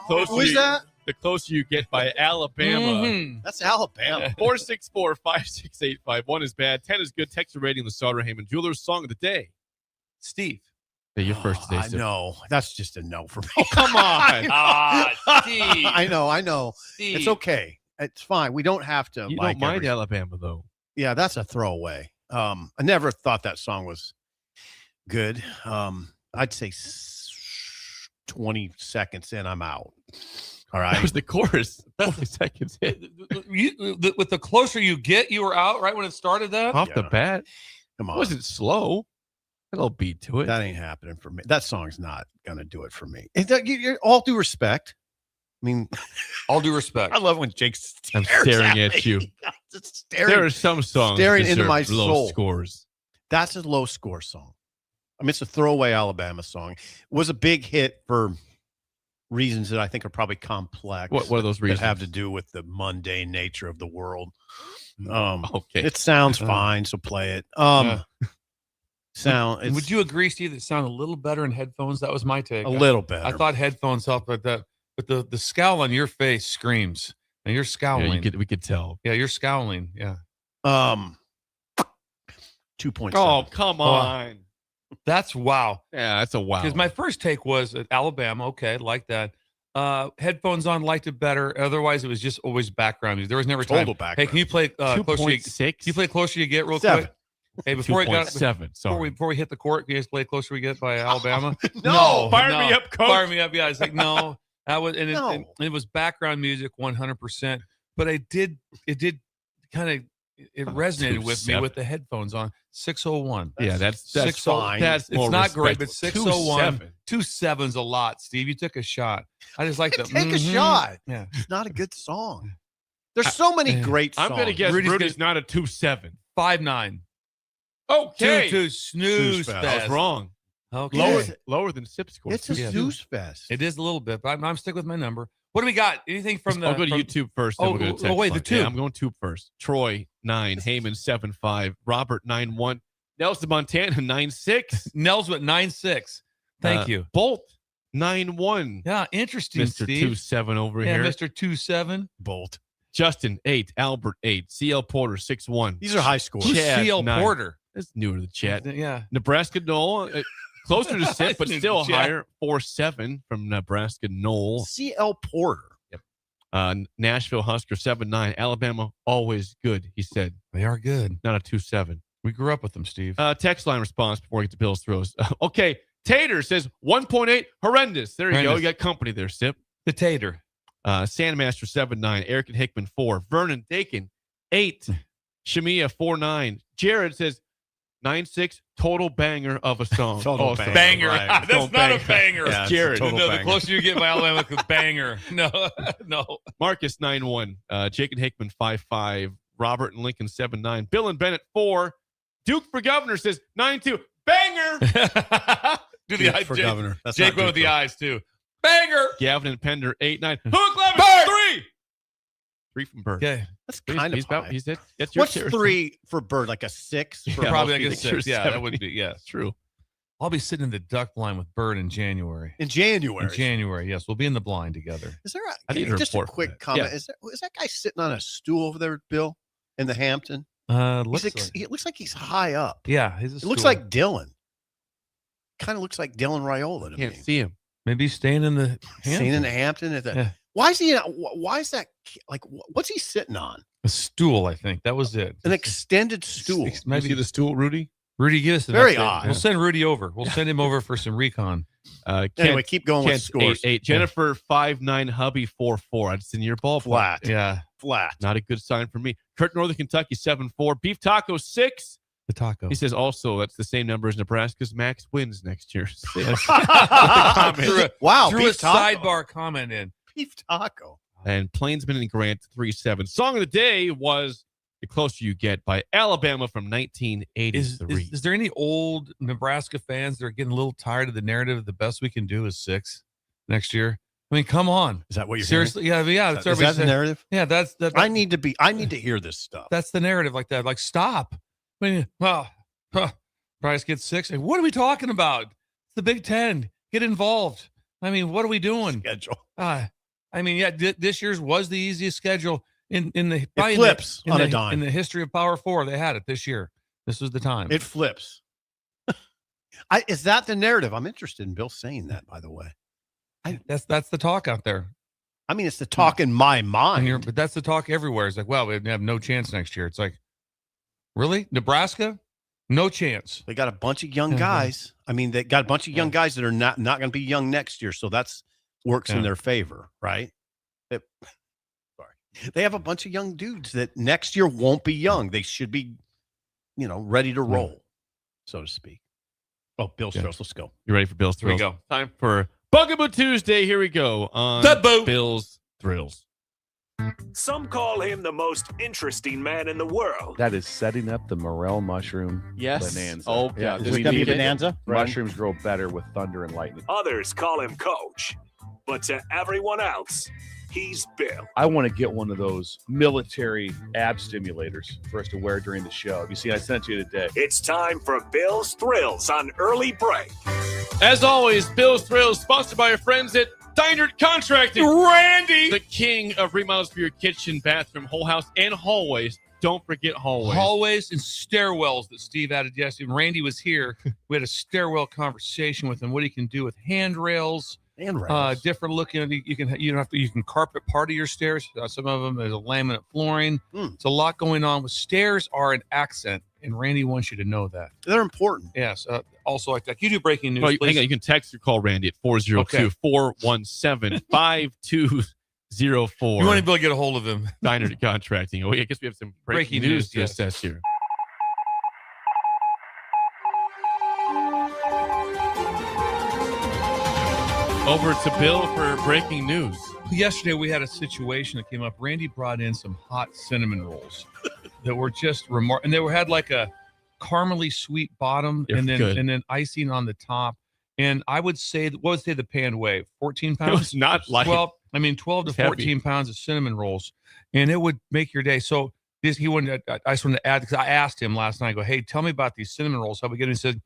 closer you get by Alabama.
That's Alabama.
464-568-5. 1 is bad. 10 is good. Text rating the Sauter Heyman Jewelers Song of the Day. Steve.
Yeah, you're first today.
I know. That's just a no for me.
Oh, come on.
Steve. I know.
Steve.
It's okay. It's fine. We don't have to.
You
like
don't mind Alabama, though.
Yeah, that's a throwaway. I never thought that song was good. I'd say 20 seconds in, I'm out. All right.
That was the chorus. 20 seconds in.
With the closer you get, you were out right when it started. That
Off the bat.
Come on.
It wasn't slow. A little beat to it.
That ain't happening for me. That song's not gonna do it for me. You're all due respect. I mean,
all due respect.
I love when Jake's
I'm staring at you. There are some songs
staring into my
low
soul.
scores.
That's a low score song. I mean, it's a throwaway Alabama song. It was a big hit for reasons that I think are probably complex.
What are those reasons?
That have to do with the mundane nature of the world.
Okay.
It sounds fine, so play it.
Would you agree, Steve, that it sounded a little better in headphones? That was my take.
A little better.
I thought headphones helped, but the scowl on your face screams. And you're scowling.
Yeah, we could tell.
Yeah, you're scowling. Yeah.
2.7.
Oh, come on.
That's wow.
Yeah, that's a wow.
Because my first take was Alabama. Okay, like that. Headphones on, liked it better. Otherwise, it was just always background music. There was never
Total
time.
background.
Hey, can you play closer?
2.6?
Can you play Closer You Get real
7.
quick? Hey, before
2.7.
we hit the court, can you just play Closer We Get by Alabama?
No.
Fire me up, coach.
Fire me up. Yeah, it's like no. That was and it was background music 100%. But it did kind of resonated with me with the headphones on. 601.
Yeah, that's
fine.
That's more
it's not great, but
respectful.
601. 27's a lot, Steve. You took a shot. I just like that.
Take a shot.
Yeah.
It's not a good song. There's so many great songs.
I'm going to guess Rudy's not a 2.7.
5.9.
Okay.
2.2 snooze fest.
I was wrong.
Okay.
Lower than SIP score.
It's a snooze fest.
It is a little bit, but I'm sticking with my number. What do we got? Anything from the?
I'll go to YouTube first. Then we'll go to text
wait,
line.
the two.
Yeah, I'm going tube first. Troy 9, Heyman 7.5, Robert 9.1, Nelson Montana 9.6,
Nels with 9.6. Thank you.
Bolt 9.1.
Yeah, interesting.
Mr.
Steve.
2.7 over
Yeah,
here.
Mr. 2.7.
Bolt.
Justin 8, Albert 8, CL Porter 6.1.
These are high scores.
Who's
Chad,
CL
9.
Porter?
That's newer to the chat.
Yeah.
Nebraska Noel, closer to SIP, but
New to
still
chat.
higher. 4.7 from Nebraska Noel.
CL Porter.
Nashville Husker 7.9. Alabama always good, he said.
They are good.
Not a 2.7.
We grew up with them, Steve.
Text line response before we get to Bill's throws. Okay. Tater says 1.8. Horrendous. There you go. You got company there, Sip.
The Tater.
Sandmaster 7.9. Eric and Hickman 4. Vernon Dakin 8. Shamia 4.9. Jared says 9.6. Total banger of a song.
Total
banger.
Right.
That's not a banger.
Yeah,
Jared.
The closer you get by Alabama, the banger. No.
Marcus 9.1. Jake and Hickman 5.5. Robert and Lincoln 7.9. Bill and Bennett 4. Duke for Governor says 9.2. Banger.
Do the eye
for
Jake,
Governor. That's
Jake went with the eyes too. Banger.
Gavin and Pender 8.9. Hook Levin 3. 3 from Bird.
Okay.
That's kind of high.
He's it. That's your
What's
territory.
3 for Bird? Like a 6? For
Probably
most
like a
people?
6. Yeah, that would be. Yeah,
True.
I'll be sitting in the duck blind with Bird in January.
In January.
In January, yes, we'll be in the blind together.
Is there
I need a
just a
report for
quick
that.
comment?
Yeah.
Is that guy sitting on a stool over there, Bill, in the Hampton? He looks like he's high up.
Yeah,
it looks like Dylan. Kind of looks like Dylan Raiola to
Can't
me.
see him.
Maybe he's staying in the
Staying in the Hampton. At the,
Yeah.
Why is he? Why is that? Like, what's he sitting on?
a stool. I think that was it.
An extended stool.
Maybe see the stool, Rudy.
Rudy, give us an
Very
update.
odd.
We'll send Rudy over. We'll send him over for some recon.
Anyway, keep going with scores.
8. Jennifer 5.9. Hubby 4.4. It's in your ball
Flat.
Yeah,
Flat.
Not a good sign for me. Kurt, Northern Kentucky 7.4. Beef Taco 6.
the taco.
He says also that's the same number as Nebraska's max wins next year.
Wow.
Threw a
Beef taco.
sidebar comment in.
Beef taco.
And Plainsman and Grant 3.7. Song of the day was "The Closer You Get" by Alabama from 1983.
Is there any old Nebraska fans that are getting a little tired of the narrative? The best we can do is 6 next year. I mean, come on.
Is that what you're
seriously?
hearing?
Yeah.
Is that the narrative?
Yeah, that's that.
I need to hear this stuff.
That's the narrative like that. Like, stop. I mean, Price gets 6. What are we talking about? It's the Big Ten. Get involved. I mean, what are we doing?
Schedule.
This year's was the easiest schedule in the.
It flips on a dime
in the history of Power 4. They had it this year. This was the time.
It flips. Is that the narrative? I'm interested in Bill saying that, by the way.
That's the talk out there.
I mean, it's the talk in my mind.
But that's the talk everywhere. It's like, well, we have no chance next year. It's like, really? Nebraska? No chance.
They got a bunch of young guys. I mean, they got a bunch of young guys that are not going to be young next year. So that's works in their favor, right? They have a bunch of young dudes that next year won't be young. They should be, ready to roll, so to speak. Oh, Bill's Thrills. Let's go.
You ready for Bill's Thrills?
Here we go.
Time for Bugaboo Tuesday. Here we go on Bill's Thrills.
Some call him the most interesting man in the world.
That is setting up the morel mushroom
Yes.
bonanza.
Oh,
yeah.
Is this going to be bonanza?
Mushrooms grow better with thunder and lightning.
Others call him coach. But to everyone else, he's Bill.
I want to get one of those military ab stimulators for us to wear during the show. You see, I sent you today.
It's time for Bill's Thrills on Early Break.
As always, Bill's Thrills, sponsored by our friends at Deinert Contracting. Randy! The king of remodels for your kitchen, bathroom, whole house, and hallways. Don't forget hallways.
Hallways and stairwells that Steve added yesterday. When Randy was here, we had a stairwell conversation with him. What he can do with handrails. Different looking. You can carpet part of your stairs. Some of them there's a laminate flooring. It's a lot going on with stairs. Are an accent, and Randy wants you to know that
they're important.
Yes. Also, like that. You do breaking news.
Well,
please.
hang on, you can text or call Randy at 402-417-5204.
You want to be able to get a hold of him.
Deinert Contracting. Oh, I guess we have some breaking news to assess here. Over to Bill for breaking news.
Yesterday, we had a situation that came up. Randy brought in some hot cinnamon rolls that were just remarkable. And they had like a caramely sweet bottom and then icing on the top. And I would say, what would say the pan weigh? 14 pounds?
It was not like
12 to 14 pounds of cinnamon rolls. And it would make your day. So I just wanted to add, because I asked him last night, I go, hey, tell me about these cinnamon rolls. How we get them? He said,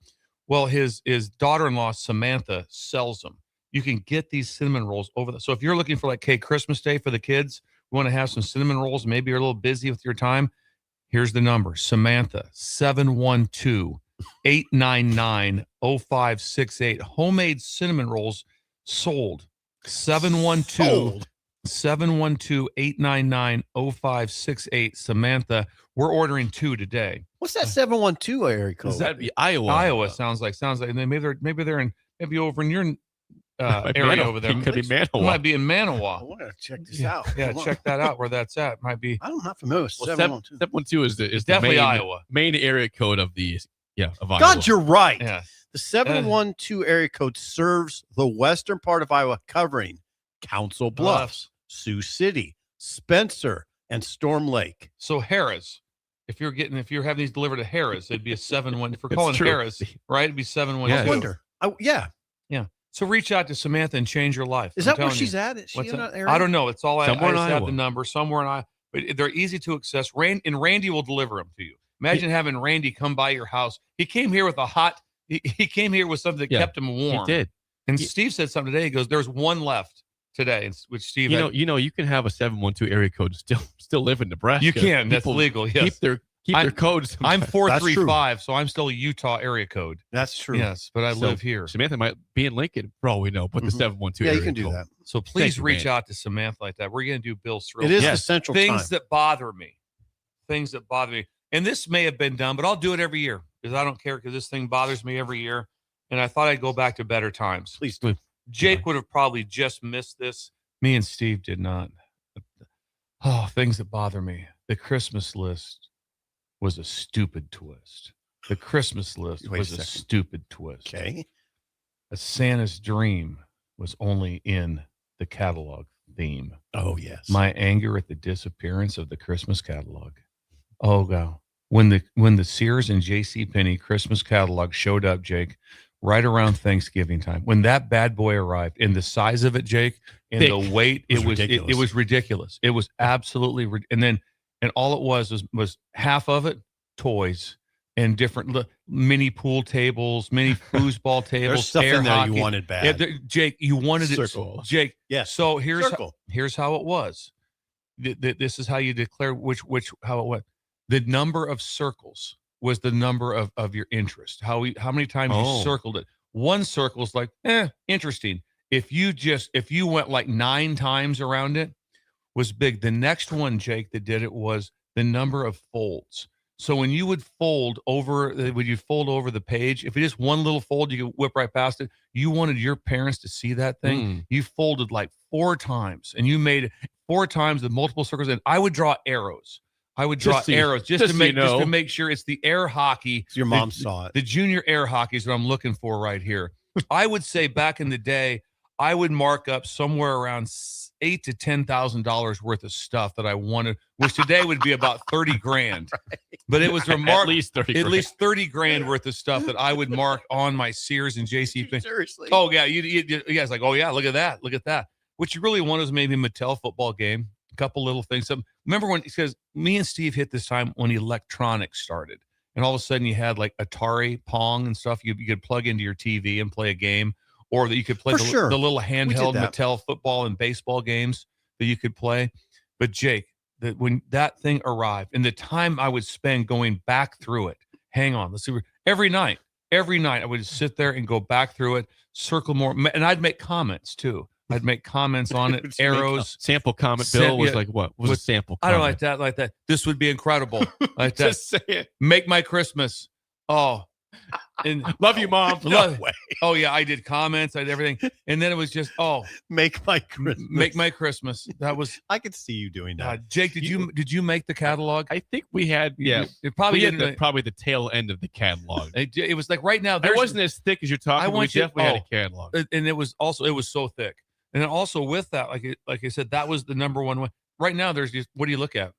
well, his daughter-in-law, Samantha, sells them. You can get these cinnamon rolls over there. So if you're looking for like, hey, Christmas Day for the kids, you want to have some cinnamon rolls, maybe you're a little busy with your time, here's the number. Samantha, 712-899-0568. Homemade cinnamon rolls sold. 712-899-0568. Samantha, we're ordering 2 today.
What's that 712 area code?
That'd be Iowa.
Iowa sounds like. And then maybe they're over in your area over there.
It could be Manawa.
It might be in Manawa.
I want to check this out.
Yeah, check that out where that's at. Might be.
I'm not familiar with 712.
712 is
definitely
the main,
Iowa.
Main area code of Iowa.
God, you're right.
Yeah.
The 712 area code serves the western part of Iowa, covering Council Bluffs, Sioux City, Spencer, and Storm Lake.
So Harris, if you're having these delivered to Harris, it'd be a 712. If we're
It's
calling
true.
Harris, right? It'd be 712.
I wonder. Yeah.
So reach out to Samantha and change your life.
Is that where she's at? Is she in that area?
I don't know. It's all I just
Somewhere in
have
Iowa.
the number somewhere in Iowa. But they're easy to access. Randy will deliver them to you. Imagine having Randy come by your house. He came here with he came here with something that kept him warm.
He did.
And Steve said something today. He goes, "There's one left today," which Steve.
You can have a 712 area code and still live in Nebraska.
You can. That's legal. Yes.
Keep their codes.
I'm 435, so I'm still a Utah area code.
That's true.
Yes, but I live here.
Samantha might be in Lincoln for all we know. Put the 712.
Yeah,
area
you can do
code.
that.
So please
Thank you,
reach
man.
out to Samantha like that. We're going to do Bill's Thrills.
It is the central
things
time.
that bother me. Things that bother me. And this may have been done, but I'll do it every year because I don't care, because this thing bothers me every year. And I thought I'd go back to better times.
Please do.
Jake would have probably just missed this. Me and Steve did not. Oh, things that bother me. The Christmas list was a stupid twist. The Christmas list was a stupid twist.
Okay.
A Santa's Dream was only in the catalog theme.
Oh, yes.
My anger at the disappearance of the Christmas catalog. Oh, God. When the Sears and JCPenney Christmas catalog showed up, Jake, right around Thanksgiving time, when that bad boy arrived, and the size of it, Jake, and the weight, it was ridiculous. It was absolutely and all it was half of it toys, and different mini pool tables, mini foosball tables.
There's stuff
air
in there
hockey.
you wanted bad.
Jake, you wanted
Circle.
it. Jake,
yes.
So here's
Circle.
Here's how it was. This is how you declare how it was. The number of circles was the number of your interest. How many times you circled it. One circle is like, interesting. If you went like 9 times around it, was big. The next one, Jake, that did it was the number of folds. So when you would fold over the page, if it just one little fold, you could whip right past it. You wanted your parents to see that thing. You folded like 4 times, and you made it 4 times with multiple circles. And I would draw arrows. Just to make sure it's the air hockey.
So your mom saw it.
The junior air hockey is what I'm looking for right here. I would say back in the day, I would mark up somewhere around $8,000 to $10,000 worth of stuff that I wanted, which today would be about 30 grand. Right. But it was remarkable. At least 30 grand worth of stuff that I would mark on my Sears and JC.
Seriously?
Oh yeah, you guys like, oh yeah, look at that. What you really want is maybe a Mattel football game, a couple little things. Remember when, because me and Steve hit this time when electronics started, and all of a sudden you had like Atari, Pong, and stuff. You could plug into your TV and play a game. Or that you could play the little handheld Mattel football and baseball games that you could play. But Jake, when that thing arrived, and the time I would spend going back through it, hang on, let's see. Every night, I would sit there and go back through it, circle more, and I'd make comments too. I'd make comments on it, arrows.
Sample comment. Bill was like, what was a sample comment?
I don't like that. This would be incredible. Like that.
Just say it.
Make my Christmas. Oh. And
love you, Mom.
Way.
Oh yeah, I did comments, I did everything, and then it was just
make my Christmas.
Make my Christmas. That was.
I could see you doing that.
Jake, did you make the catalog?
I think we had. Yeah,
it probably
probably the tail end of the catalog.
It was like right now.
It wasn't as thick as you're talking. We definitely had a catalog,
and it was so thick. And then also with that, like I said, that was the number one. Right now, there's just what do you look at?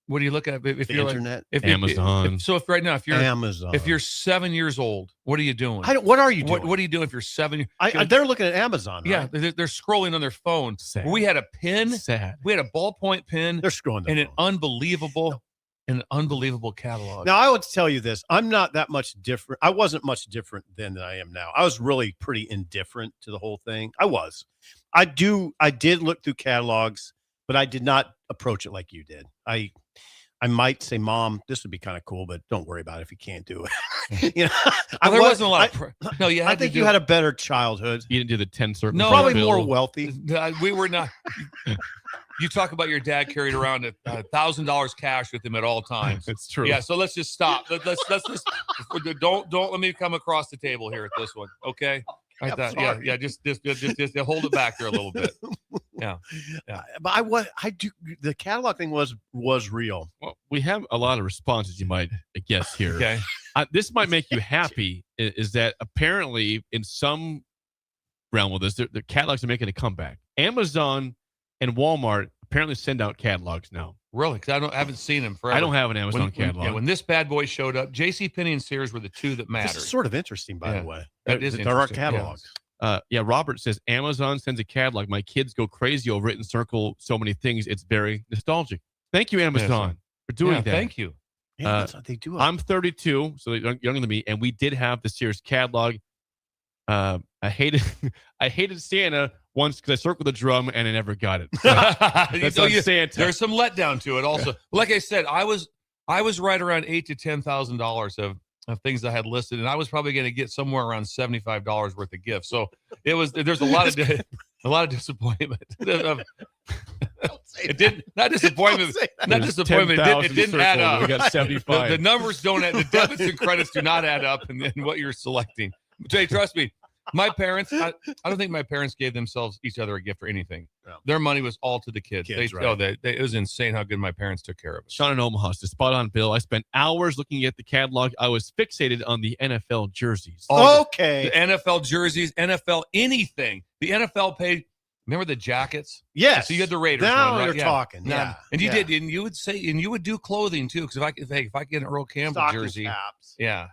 What do you look at? If
the
you're
internet,
Amazon.
If right now, if you're
Amazon,
if you're 7 years old, what are you doing?
What are you doing?
What are you doing if you're 7?
They're looking at Amazon.
Yeah,
right?
they're scrolling on their phone.
Sad.
We had a pen.
Sad.
We had a ballpoint pen.
They're scrolling,
and an unbelievable catalog.
Now I would tell you this: I'm not that much different. I wasn't much different then than I am now. I was really pretty indifferent to the whole thing. I did look through catalogs, but I did not approach it like you did. I might say, Mom, this would be kind of cool, but don't worry about it if you can't do it.
There wasn't a lot of. No, you had
I think you had a better childhood.
You didn't do the 10 circles.
No,
probably more wealthy.
We were not. You talk about your dad carried around $1,000 cash with him at all times.
It's true.
Yeah, so let's just stop. Let's just don't let me come across the table here at this one, okay? Like that. Yeah. Just hold it back there a little bit. Yeah.
But I do. The catalog thing was real.
Well, we have a lot of responses. You might guess here.
Okay.
This might make you happy. Is that apparently in some realm with this, the catalogs are making a comeback. Amazon and Walmart apparently send out catalogs now.
Really? Because I haven't seen them forever.
I don't have an Amazon catalog.
When this bad boy showed up, JCPenney and Sears were the two that mattered.
This is sort of interesting, by the way.
That is
there are catalogs.
Robert says Amazon sends a catalog. My kids go crazy over it and circle so many things. It's very nostalgic. Thank you, Amazon, for doing that.
Thank you.
They do.
I'm 32, so they're younger than me, and we did have the Sears catalog. I hated Santa once because I circled the drum and I never got it. That's Santa.
There's some letdown to it. Also, like I said, I was right around $8,000 to $10,000 of things I had listed, and I was probably going to get somewhere around $75 worth of gifts. So there's a lot of disappointment. It didn't not disappointment. It didn't add up.
We got 75.
The numbers don't add. The debits and credits do not add up, and then what you're selecting. Jay, trust me. My parents, I don't think my parents gave themselves each other a gift or anything. No. Their money was all to the kids. It was insane how good my parents took care of it.
Sean in Omaha says, spot on, Bill. I spent hours looking at the catalog. I was fixated on the NFL jerseys.
Okay.
The NFL jerseys, NFL anything. The NFL paid. Remember the jackets?
Yes.
So you had the Raiders.
Now
one, right?
you're talking. Yeah.
And you did, and you would say, and you would do clothing too. Because if I get an Earl Campbell jersey,
caps.
Yeah.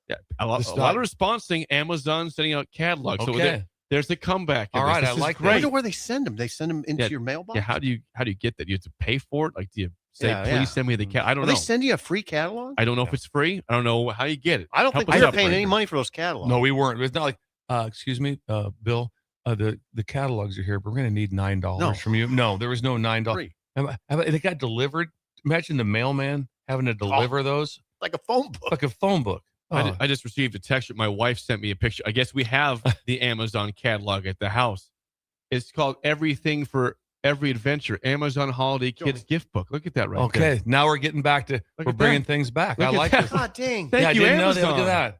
Yeah, a lot of response saying Amazon sending out catalogs.
Okay.
So there's the comeback.
All right, I like that.
I wonder where they send them. They send them into your mailbox.
Yeah, how do you get that? You have to pay for it. Like, do you Say,
Yeah,
please
yeah.
send me the cat. I don't
Will
know.
they send you a free catalog?
I don't know if it's free. I don't know how you get it.
I don't
Help
think
us
we were
out,
paying
Frank.
any money for those catalogs.
No, we weren't. It's not like, excuse me, Bill, the catalogs are here, but we're going to need $9 from you. No, there was no $9.
Free.
They got delivered. Imagine the mailman having to deliver those.
Like a phone book.
Like a phone book.
I just received a text. My wife sent me a picture. I guess we have the Amazon catalog at the house. It's called Everything for Every Adventure, Amazon Holiday Kids Gift Book. Look at that right there.
Okay, now we're getting back to, we're bringing things back.
Look
I
at
like
that.
this.
God dang.
Thank
I
you,
didn't know
Amazon.
that. Look at that.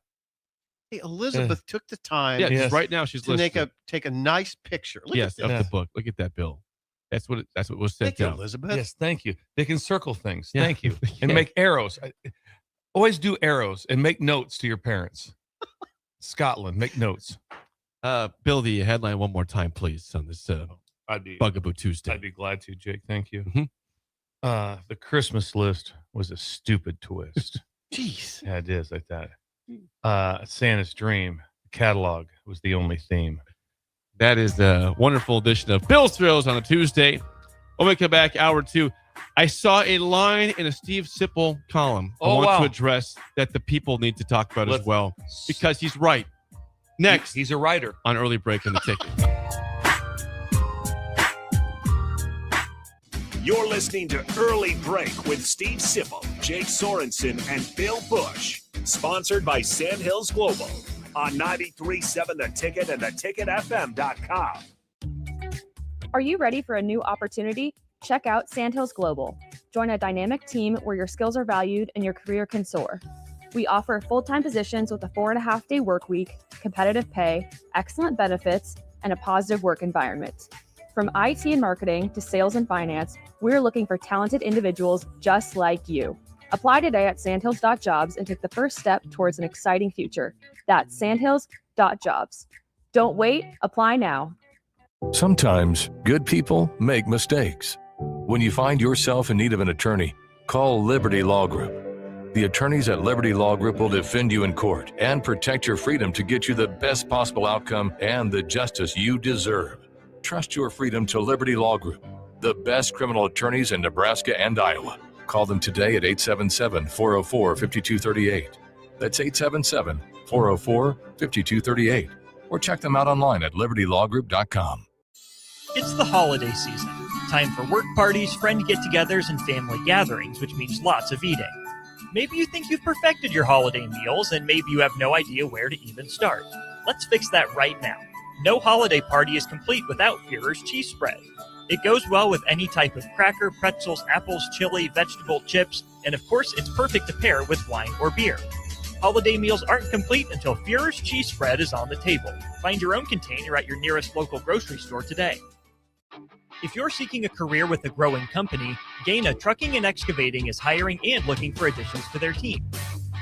Hey, Elizabeth took the time
Yeah,
Yes.
right now she's
to
listening.
take a nice picture. Look
Yes,
at
of
this.
the book. Look at that, Bill. That's what was sent
Thank you,
out.
Elizabeth.
Yes, thank you. They can circle things.
Yeah.
Thank you. And
Yeah.
make arrows. Always do arrows and make notes to your parents. Scotland, make notes.
Bill, the headline one more time, please, on this Bugaboo Tuesday.
I'd be glad to, Jake. Thank you.
Mhm.
The Christmas list was a stupid twist.
Jeez.
Yeah, it is like that. Santa's Dream catalog was the only theme.
That is a wonderful edition of Bill's Thrills on a Tuesday. When we come back, hour 2, I saw a line in a Steve Sipple column I want to address that the people need to talk about as well, because he's right. Next,
he's a writer
on Early Break in the Ticket.
You're listening to Early Break with Steve Sipple, Jake Sorensen, and Bill Busch. Sponsored by Sandhills Global on 93.7 The Ticket and theticketfm.com.
Are you ready for a new opportunity? Check out Sandhills Global. Join a dynamic team where your skills are valued and your career can soar. We offer full-time positions with a 4.5-day work week, competitive pay, excellent benefits, and a positive work environment. From IT and marketing to sales and finance, we're looking for talented individuals just like you. Apply today at sandhills.jobs and take the first step towards an exciting future. That's sandhills.jobs. Don't wait, apply now.
Sometimes good people make mistakes. When you find yourself in need of an attorney, call Liberty Law Group. The attorneys at Liberty Law Group will defend you in court and protect your freedom to get you the best possible outcome and the justice you deserve. Trust your freedom to Liberty Law Group, the best criminal attorneys in Nebraska and Iowa. Call them today at 877-404-5238. That's 877-404-5238. Or check them out online at libertylawgroup.com.
It's the holiday season. Time for work parties, friend get-togethers, and family gatherings, which means lots of eating. Maybe you think you've perfected your holiday meals, and maybe you have no idea where to even start. Let's fix that right now. No holiday party is complete without Führer's cheese spread. It goes well with any type of cracker, pretzels, apples, chili, vegetable, chips, and of course, it's perfect to pair with wine or beer. Holiday meals aren't complete until Führer's cheese spread is on the table. Find your own container at your nearest local grocery store today. If you're seeking a career with a growing company, Gaina Trucking and Excavating is hiring and looking for additions to their team.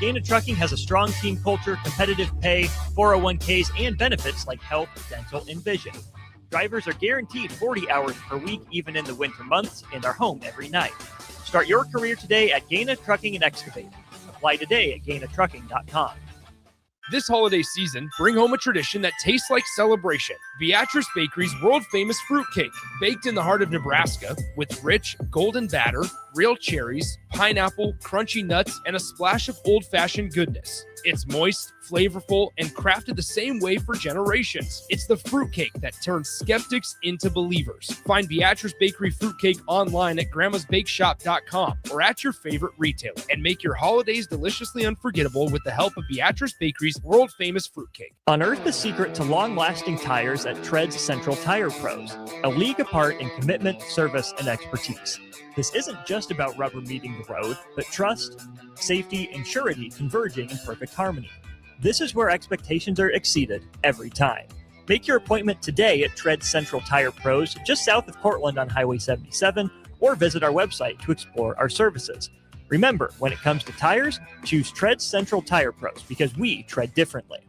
Gaina Trucking has a strong team culture, competitive pay, 401ks, and benefits like health, dental, and vision. Drivers are guaranteed 40 hours per week, even in the winter months, and are home every night. Start your career today at Gaina Trucking and Excavating. Apply today at gainatrucking.com.
This holiday season, bring home a tradition that tastes like celebration. Beatrice Bakery's world-famous fruitcake, baked in the heart of Nebraska with rich, golden batter, real cherries, pineapple, crunchy nuts, and a splash of old-fashioned goodness. It's moist, flavorful, and crafted the same way for generations. It's the fruitcake that turns skeptics into believers. Find Beatrice Bakery fruitcake online at grandmasbakeshop.com or at your favorite retailer, and make your holidays deliciously unforgettable with the help of Beatrice Bakery's world-famous fruitcake.
Unearth the secret to long-lasting tires at Tread's Central Tire Pros, a league apart in commitment, service, and expertise. This isn't just about rubber meeting the road, but trust, safety, and surety converging in perfect harmony. This is where expectations are exceeded every time. Make your appointment today at Tread Central Tire Pros, just south of Cortland on Highway 77, or visit our website to explore our services. Remember, when it comes to tires, choose Tread Central Tire Pros because we tread differently.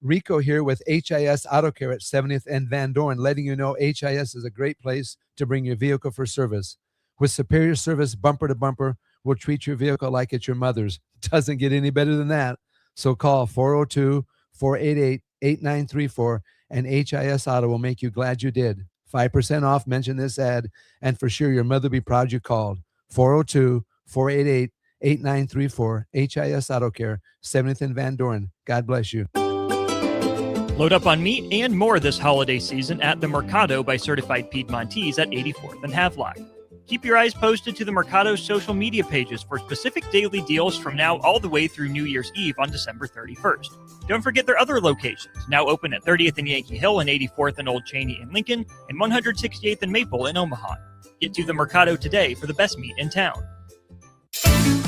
Rico here with HIS Auto Care at 70th and Van Dorn, letting you know HIS is a great place to bring your vehicle for service. With superior service bumper to bumper, we'll treat your vehicle like it's your mother's. Doesn't get any better than that. So call 402-488-8934 and HIS Auto will make you glad you did. 5% off, mention this ad, and for sure your mother will be proud you called. 402-488-8934. HIS Auto Care, 70th and Van Doren. God bless you.
Load up on meat and more this holiday season at the Mercado by Certified Piedmontese at 84th and Havelock. Keep your eyes posted to the Mercado's social media pages for specific daily deals from now all the way through New Year's Eve on December 31st. Don't forget their other locations, now open at 30th and Yankee Hill and 84th and Old Cheney in Lincoln and 168th and Maple in Omaha. Get to the Mercado today for the best meat in town.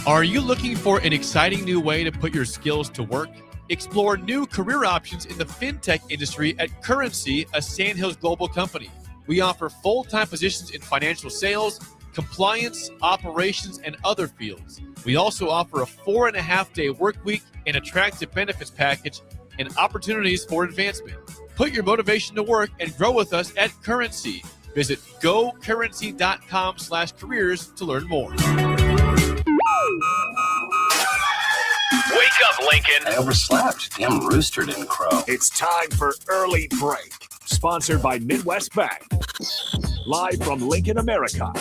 Are you looking for an exciting new way to put your skills to work? Explore new career options in the fintech industry at Currency, a Sandhills Global company. We offer full-time positions in financial sales, compliance, operations, and other fields. We also offer a 4.5-day work week, an attractive benefits package, and opportunities for advancement. Put your motivation to work and grow with us at Currency. Visit gocurrency.com/careers to learn more.
Wake up, Lincoln.
I overslept. Damn rooster didn't crow.
It's time for Early Break, sponsored by Midwest Bank. Live from Lincoln, America.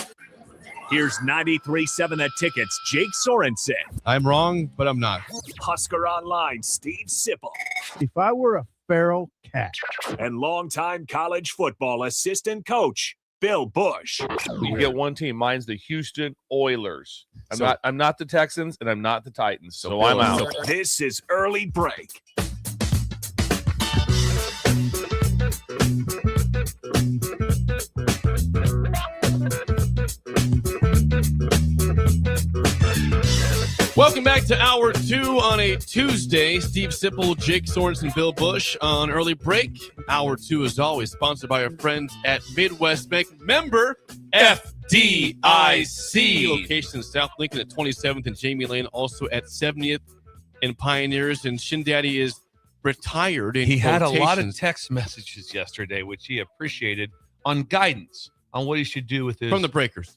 Here's 93.7 The Ticket's Jake Sorensen.
I'm wrong, but I'm not.
Husker Online, Steve Sipple.
If I were a feral cat.
And longtime college football assistant coach, Bill Busch.
You get one team. Mine's the Houston Oilers. I'm not the Texans, and I'm not the Titans, so I'm out.
This is Early Break.
Welcome back to Hour 2 on a Tuesday. Steve Sipple, Jake Sorensen, Bill Busch on Early Break. Hour 2, as always, sponsored by our friends at Midwest Bank. Member FDIC. Location in South Lincoln at 27th and Jamie Lane, also at 70th and Pioneers. And Shin Daddy is retired.
He had a lot of text messages yesterday, which he appreciated, on guidance on what he should do with his...
From the Breakers,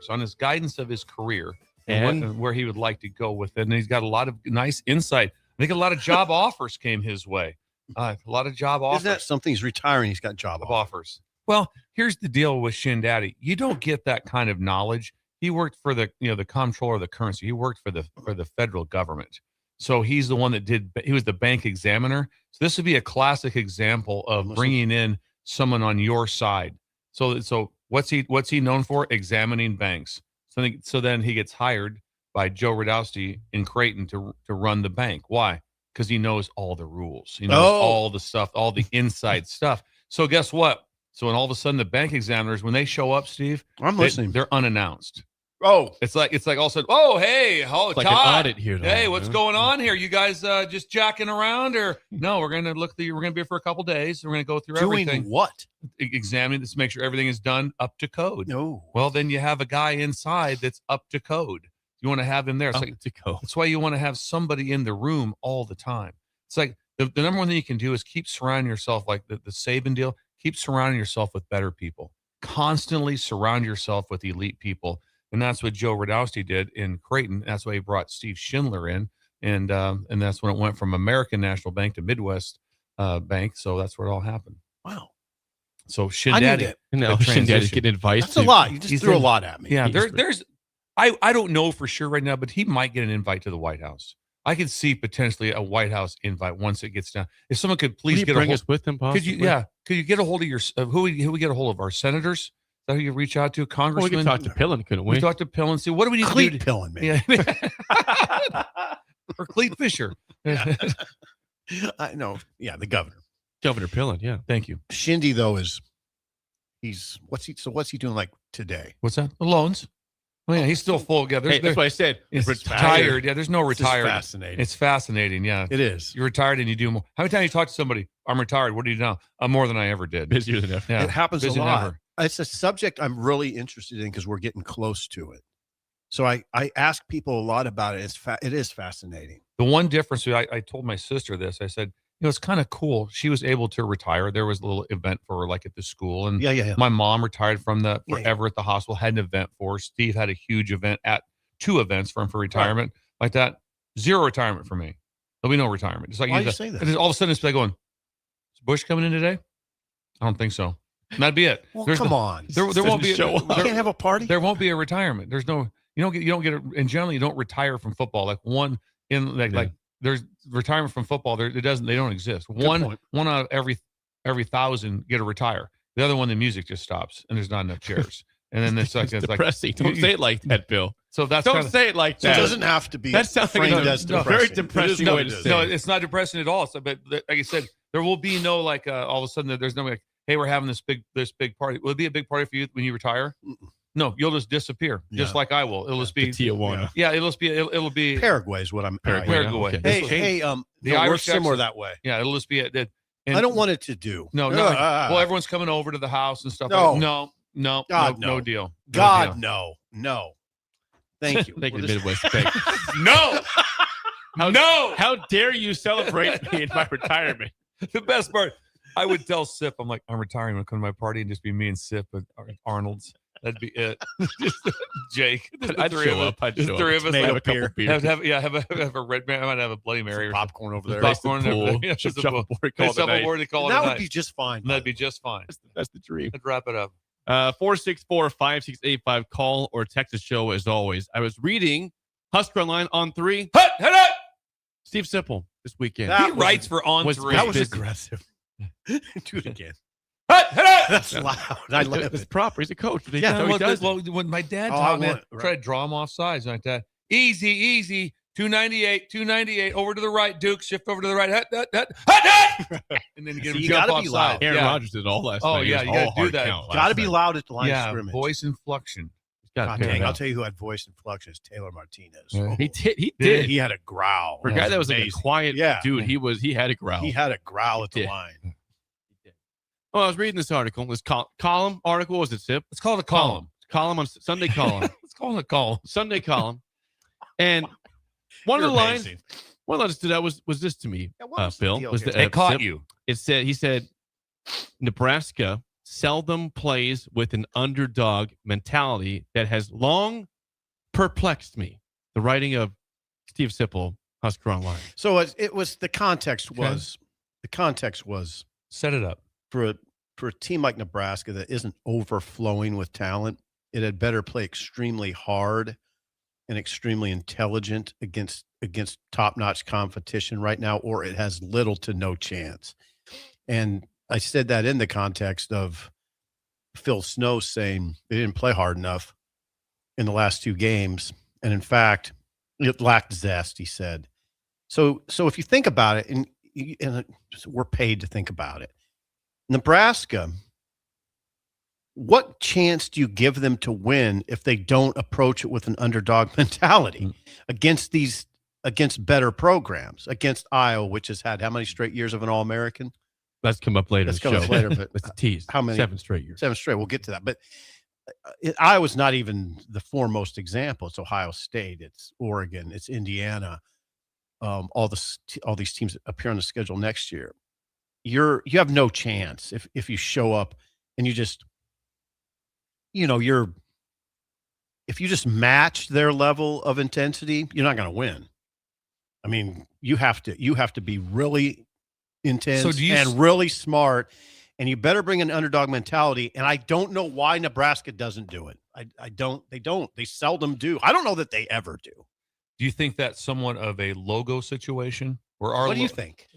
on his guidance of his career. And where he would like to go with it. And he's got a lot of nice insight. I think a lot of job offers came his way. A lot of job offers.
Isn't that something? He's retiring. He's got job
offers. Well, here's the deal with Shin Daddy. You don't get that kind of knowledge. He worked for the comptroller of the currency. He worked for the federal government. So he's the one that he was the bank examiner. So this would be a classic example of bringing in someone on your side. So what's he known for? Examining banks. So then he gets hired by Joe Radowski in Creighton to run the bank. Why? Because he knows all the rules. He knows all the stuff, all the inside stuff. So guess what? So when all of a sudden the bank examiners, when they show up, Steve,
I'm listening.
They're unannounced.
Oh,
it's like all of a sudden, oh, hey,
it's like
Todd,
an audit here.
Hey, what's going on here? You guys just jacking around, or no? We're gonna we're gonna be here for a couple days. We're gonna go through everything.
Doing what?
Examining this to make sure everything is done up to code.
No.
Well, then you have a guy inside that's up to code. You want to have him there. It's
to code.
That's why you want to have somebody in the room all the time. It's like the number one thing you can do is keep surrounding yourself, like the Saban deal. Keep surrounding yourself with better people. Constantly surround yourself with elite people. And that's what Joe Radowski did in Creighton. That's why he brought Steve Schindler in. And that's when it went from American National Bank to Midwest Bank. So that's where it all happened.
Wow.
So Shin Daddy.
Shin Daddy's getting advice.
That's a lot. You just threw a lot at me.
Yeah, I don't know for sure right now, but he might get an invite to the White House. I could see potentially a White House invite once it gets down. If someone could please get
bring us with him, possibly?
Could you get a hold of your who we get a hold of? Our senators? Is that who you reach out to? Congressman?
We could talk to Pillen, couldn't we?
We talk to Pillen. See, what do we need
Cleet
to do?
Pillen, man.
Yeah. Or Cleet Fisher.
I know. Yeah, the governor.
Governor Pillen, yeah.
Thank you.
Shindy, though, what's he doing like today?
What's that? The loans. Oh, yeah, he's still full. Yeah,
that's what I said.
He's retired. Yeah, there's no retired.
Fascinating.
It's fascinating. Yeah,
it is.
You're retired and you do more. How many times you talk to somebody? I'm retired. What do you do now? More than I ever did.
Busier than ever.
Yeah,
it happens a
busier
lot.
than ever.
It's a subject I'm really interested in because we're getting close to it. So I ask people a lot about it. It is fascinating.
The one difference, I told my sister this. I said, it's kind of cool. She was able to retire. There was a little event for her, like at the school. And
yeah.
My mom retired from forever at the hospital, had an event for her. Steve had a huge event two events for him for retirement. Like that. Zero retirement for me. There'll be no retirement. Just like
why do you say that?
And all of a sudden it's like going, is Bush coming in today? I don't think so. That'd be it.
Well, come on.
There won't be.
You can't have a party.
There won't be a retirement. There's no. You don't get. And generally, you don't retire from football. Like one in like there's retirement from football. They don't exist. One out of every 1,000 get to retire. The other one, the music just stops and there's not enough chairs. And then it's
depressing. Don't say it like that, Bill.
So that's
don't say it like that.
It doesn't have to be.
That sounds like a very depressing way to say.
No, it's not depressing at all. So, but like I said, there will be no all of a sudden there's no hey, we're having this big party. Will it be a big party for you when you retire? No, you'll just disappear, just like I will. It'll just be
Tijuana.
Yeah, it'll be
Paraguay is what I'm.
Paraguay.
Okay. The Irish similar that way.
Yeah, it'll just be
I don't want it to do.
No. Well, everyone's coming over to the house and stuff.
No.
No deal.
God, no. Thank you.
Thank you, Midwest Bank.
No.
How dare you celebrate me in my retirement?
The best part, I would tell Sip, I'm like, I'm retiring. I'm going to come to my party and just be me and Sip at Arnold's. That'd be it. Just Jake.
I'd show up.
The three of us.
Have a couple beers.
Have a red man. I might have a Bloody Mary.
Some popcorn over there.
Popcorn over there.
Shuffleboard.
That would be just fine.
That'd be just fine.
That's the dream.
Let's wrap it up.
464-5685. Call or text the show as always. I was reading Husker Online on 3.
Hut!
Steve Sipple this weekend.
He writes for On 3.
That was aggressive. Do it again.
Hut!
That's loud. I love
It's
it.
proper. He's a coach. He
when my dad taught me, try to draw him off sides like that. Easy. 298. Over to the right, Duke. Shift over to the right. Hut! And then you
got to be loud.
Aaron Rodgers did all last night.
Oh, yeah. You got to do that.
Got to be loud at the line of scrimmage.
Voice inflection.
God dang, I'll tell you who had voice inflection is Taylor Martinez.
Yeah.
He did.
He had a growl.
For a guy that was like a quiet dude, he had a growl.
He had a growl at the line.
Well, I was reading this article. This column article, was it, Sip?
Let's call it a column.
Column on Sunday column.
Let's call it a column.
Sunday column. And one of the lines that stood out was this to me, Phil.
It caught you.
He said, Nebraska seldom plays with an underdog mentality that has long perplexed me. The writing of Steve Sipple, Husker Online.
So it was the context was
set it up
for a team like Nebraska that isn't overflowing with talent. It had better play extremely hard and extremely intelligent against top-notch competition right now, or it has little to no chance. And I said that in the context of Phil Snow saying they didn't play hard enough in the last two games. And in fact, it lacked zest, he said. So if you think about it, and we're paid to think about it, Nebraska, what chance do you give them to win if they don't approach it with an underdog mentality against better programs, against Iowa, which has had how many straight years of an All-American?
Let's come up later.
Let's come up later, but
let's tease.
How many?
7 straight years.
7 straight. We'll get to that. But Iowa's not even the foremost example. It's Ohio State. It's Oregon. It's Indiana. All these teams appear on the schedule next year. You have no chance if you show up and you just, if you just match their level of intensity, you're not going to win. I mean, you have to be really intense and really smart, and you better bring an underdog mentality. And I don't know why Nebraska doesn't do it. They seldom do. I don't know that they ever do.
Do you think that's somewhat of a logo situation?
What do you think?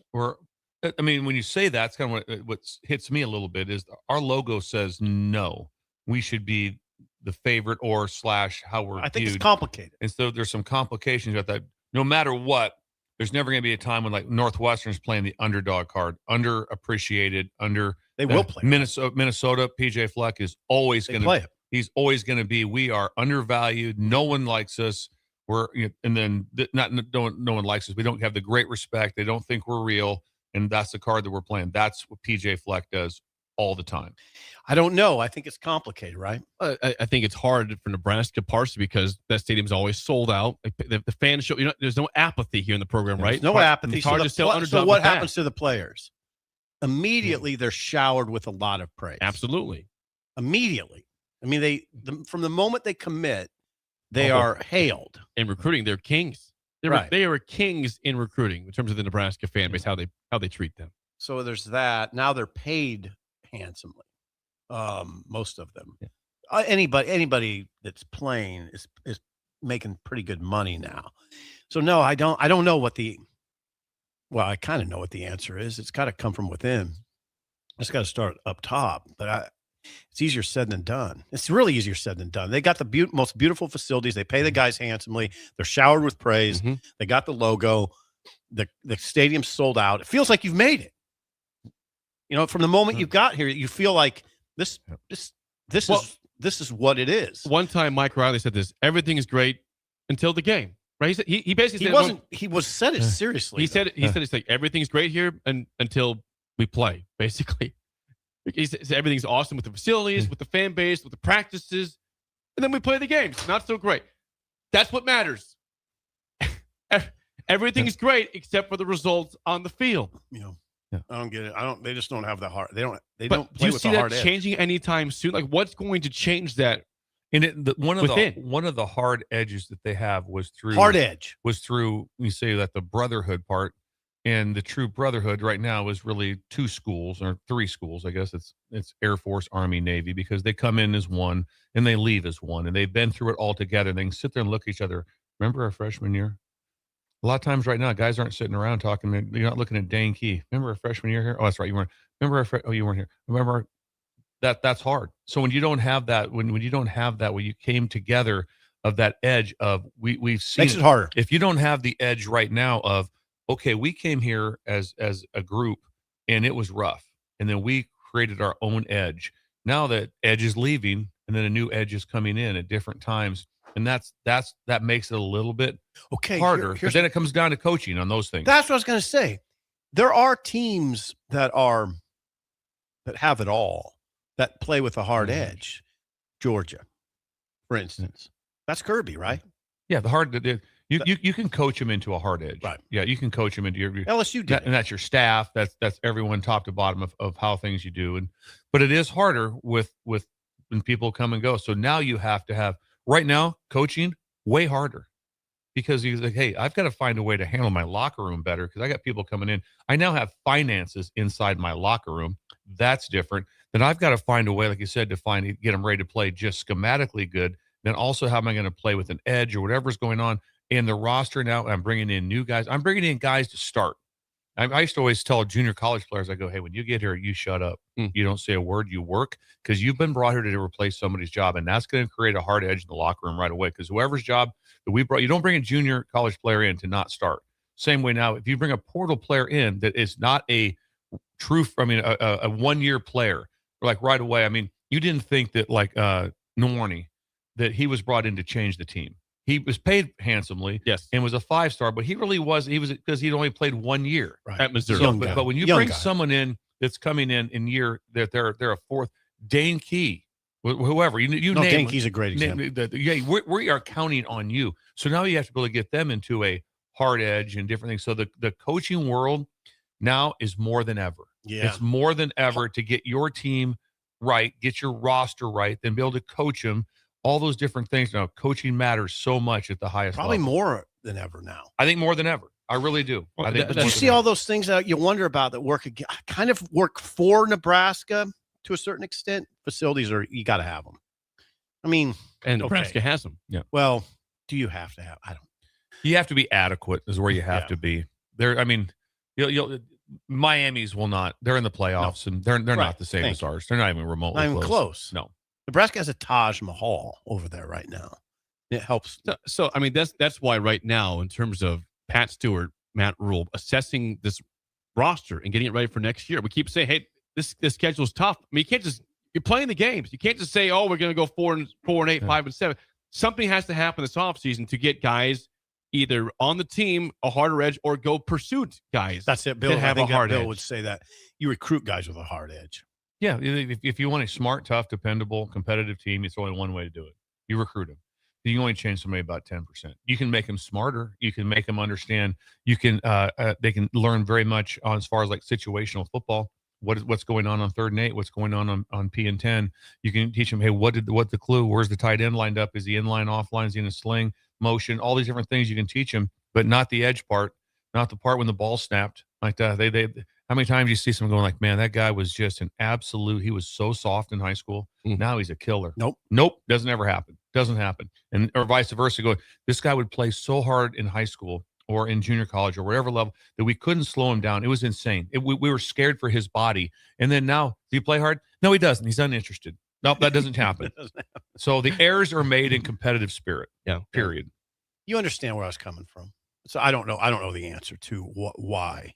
I mean, when you say that, it's kind of what hits me a little bit is our logo says no, we should be the favorite or / how we're
I think
viewed.
It's complicated.
And so there's some complications about that. No matter what, there's never going to be a time when like Northwestern's playing the underdog card, underappreciated,
They will play
Minnesota. PJ Fleck is always going to play it. He's always going to be. We are undervalued. No one likes us. And then no one likes us. We don't have the great respect. They don't think we're real, and that's the card that we're playing. That's what PJ Fleck does all the time.
I don't know. I think it's complicated, right?
I think it's hard for Nebraska, partially because that stadium's always sold out. The fans show, there's no apathy here in the program, right?
No apathy.
It's hard to sell underdog.
So what happens to the players? Immediately, they're showered with a lot of praise.
Absolutely.
Immediately. I mean, from the moment they commit, they are hailed.
In recruiting, they're kings. They are kings in recruiting in terms of the Nebraska fan base, how they treat them.
So there's that. Now they're paid handsomely. Most of them. Yeah. Anybody that's playing is making pretty good money now. So no, I don't know what well, I kind of know what the answer is. It's got to come from within. It's got to start up top, but it's easier said than done. It's really easier said than done. They got the most beautiful facilities. They pay the guys handsomely. They're showered with praise. They got the logo. The stadium's sold out. It feels like you've made it. You know, from the moment you got here, you feel like this is what it is.
One time, Mike Riley said this: everything is great until the game. Right? He basically said
he said it seriously.
He said it's like everything's great here until we play. Basically, he said everything's awesome with the facilities, with the fan base, with the practices, and then we play the games. Not so great. That's what matters. Everything's great except for the results on the field.
You know, I don't get it. They just don't have the heart. They don't play
do you
with
see
the
that
hard edge.
changing anytime soon? Like, what's going to change that?
And one of the hard edges that they have was through you say that the brotherhood part, and the true brotherhood right now is really 2 schools or 3 schools. I guess it's Air Force, Army, Navy, because they come in as one and they leave as one, and they've been through it all together. They can sit there and look at each other. Remember our freshman year? A lot of times right now, guys aren't sitting around talking. You're not looking at Dane Key. Remember our freshman year here? Oh, that's right, you weren't. Remember you weren't here. Remember. That's hard. So when you don't have that, when you don't have that, when you came together of that edge of we've seen
makes it harder.
If you don't have the edge right now of, okay, we came here as a group and it was rough, and then we created our own edge. Now that edge is leaving, and then a new edge is coming in at different times, and that makes it a little bit harder. But then it comes down to coaching on those things.
That's what I was going to say. There are teams that have it all, that play with a hard edge. Georgia, for instance. That's Kirby, right?
Yeah, the hard you can coach them into a hard edge. Right. Yeah, you can coach them into your
LSU did.
And that's your staff. That's everyone top to bottom of how things you do. But it is harder with when people come and go. So now you have to have right now coaching way harder. Because he's like, hey, I've got to find a way to handle my locker room better because I got people coming in. I now have finances inside my locker room. That's different. Then I've got to find a way, like you said, to get them ready to play just schematically good. Then also, how am I going to play with an edge or whatever's going on in the roster now? I'm bringing in new guys. I'm bringing in guys to start. I used to always tell junior college players, I go, hey, when you get here, you shut up. You don't say a word. You work because you've been brought here to replace somebody's job, and that's going to create a hard edge in the locker room right away because whoever's job that we brought, you don't bring a junior college player in to not start. Same way now, if you bring a portal player in that is not a a 1-year player, like right away, you didn't think that like Norney, that he was brought in to change the team. He was paid handsomely,
yes, and
was a 5-star, but he really was. He was because he'd only played 1 year
at Missouri.
So, but when you bring someone in that's coming in year that they're a 4th, Dane Key, whoever you name.
Dane Key's a great example.
We are counting on you. So now you have to be able to get them into a hard edge and different things. So the coaching world now is more than ever.
Yeah,
it's more than ever to get your team right, get your roster right, then be able to coach them. All those different things now. Coaching matters so much at the highest
level. Probably more than ever now.
I think more than ever. I really do.
Well, but you see all those things that you wonder about that kind of work for Nebraska to a certain extent. Facilities you got to have them.
And Nebraska has them.
Yeah.
Well, do you have to have? I don't.
You have to be adequate. Is where you have to be. There. Miami's will not. They're in the playoffs, and they're not the same as ours. They're not even remotely
not even close.
No.
Nebraska has a Taj Mahal over there right now. It helps.
So that's why right now, in terms of Pat Stewart, Matt Rule, assessing this roster and getting it ready for next year, we keep saying, hey, this schedule's tough. You can't you're playing the games. You can't just say, oh, we're going to go 4-8, 5-7. Something has to happen this offseason to get guys either on the team, a harder edge, or go pursuit guys.
That's it, Bill.
That have a hard edge.
Bill would say that. You recruit guys with a hard edge.
Yeah, if you want a smart, tough, dependable, competitive team, it's only one way to do it. You recruit them. You only change somebody about 10%. You can make them smarter. You can make them understand. You can they can learn very much on as far as like situational football. What's going on 3rd and 8? What's going on P and 10? You can teach them. Hey, what's the clue? Where's the tight end lined up? Is he in line, off line? Is he in a sling motion? All these different things you can teach them, but not the edge part, not the part when the ball snapped like that. How many times you see someone going like, man, that guy was just an absolute, he was so soft in high school. Now he's a killer. Nope. Doesn't ever happen. Doesn't happen. And or vice versa. Going, this guy would play so hard in high school or in junior college or whatever level that we couldn't slow him down. It was insane. We were scared for his body. And then now, do you play hard? No, he doesn't. He's uninterested. Nope, that doesn't happen. So the errors are made in competitive spirit. Yeah. Period.
You understand where I was coming from. So I don't know the answer to why.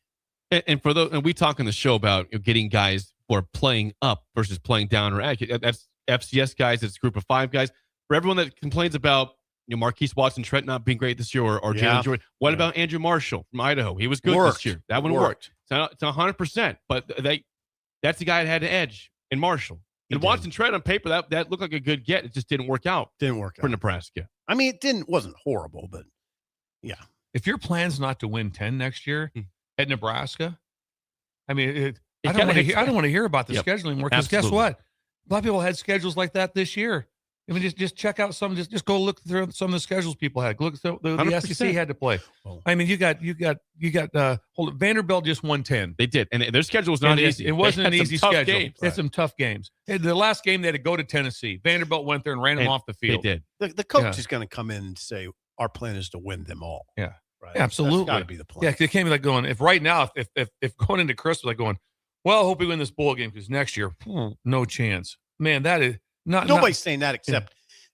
And for those, and we talk in the show about getting guys who are playing up versus playing down or that's FCS guys. It's a group of 5 guys. For everyone that complains about Marquise Watson Trent not being great this year or Jalen Jordan, what about Andrew Marshall from Idaho? He was good this year. That one worked. It's 100%. But that's the guy that had an edge in Marshall. And Watson Trent on paper, that looked like a good get. It just didn't work out. For Nebraska.
I mean, it wasn't horrible, but yeah.
If your plan's not to win 10 next year at Nebraska, I mean, I don't want to hear about the scheduling more, because guess what? A lot of people had schedules like that this year. I mean, just check out some. Just go look through some of the schedules people had. Look, the SEC had to play. I mean, you got. Vanderbilt just won 10.
They did, and their schedule was not easy.
It wasn't an easy schedule. They had some tough games. The last game they had to go to Tennessee. Vanderbilt went there and ran them off the field.
They did.
The coach is going to come in and say, "Our plan is to win them all."
Yeah,
right.
Yeah, absolutely.
That's got to be the plan.
Yeah, they can't be like going. If right now, if going into Christmas, like going, well, I hope we win this bowl game because next year, no chance. Man, that is not.
Nobody's saying that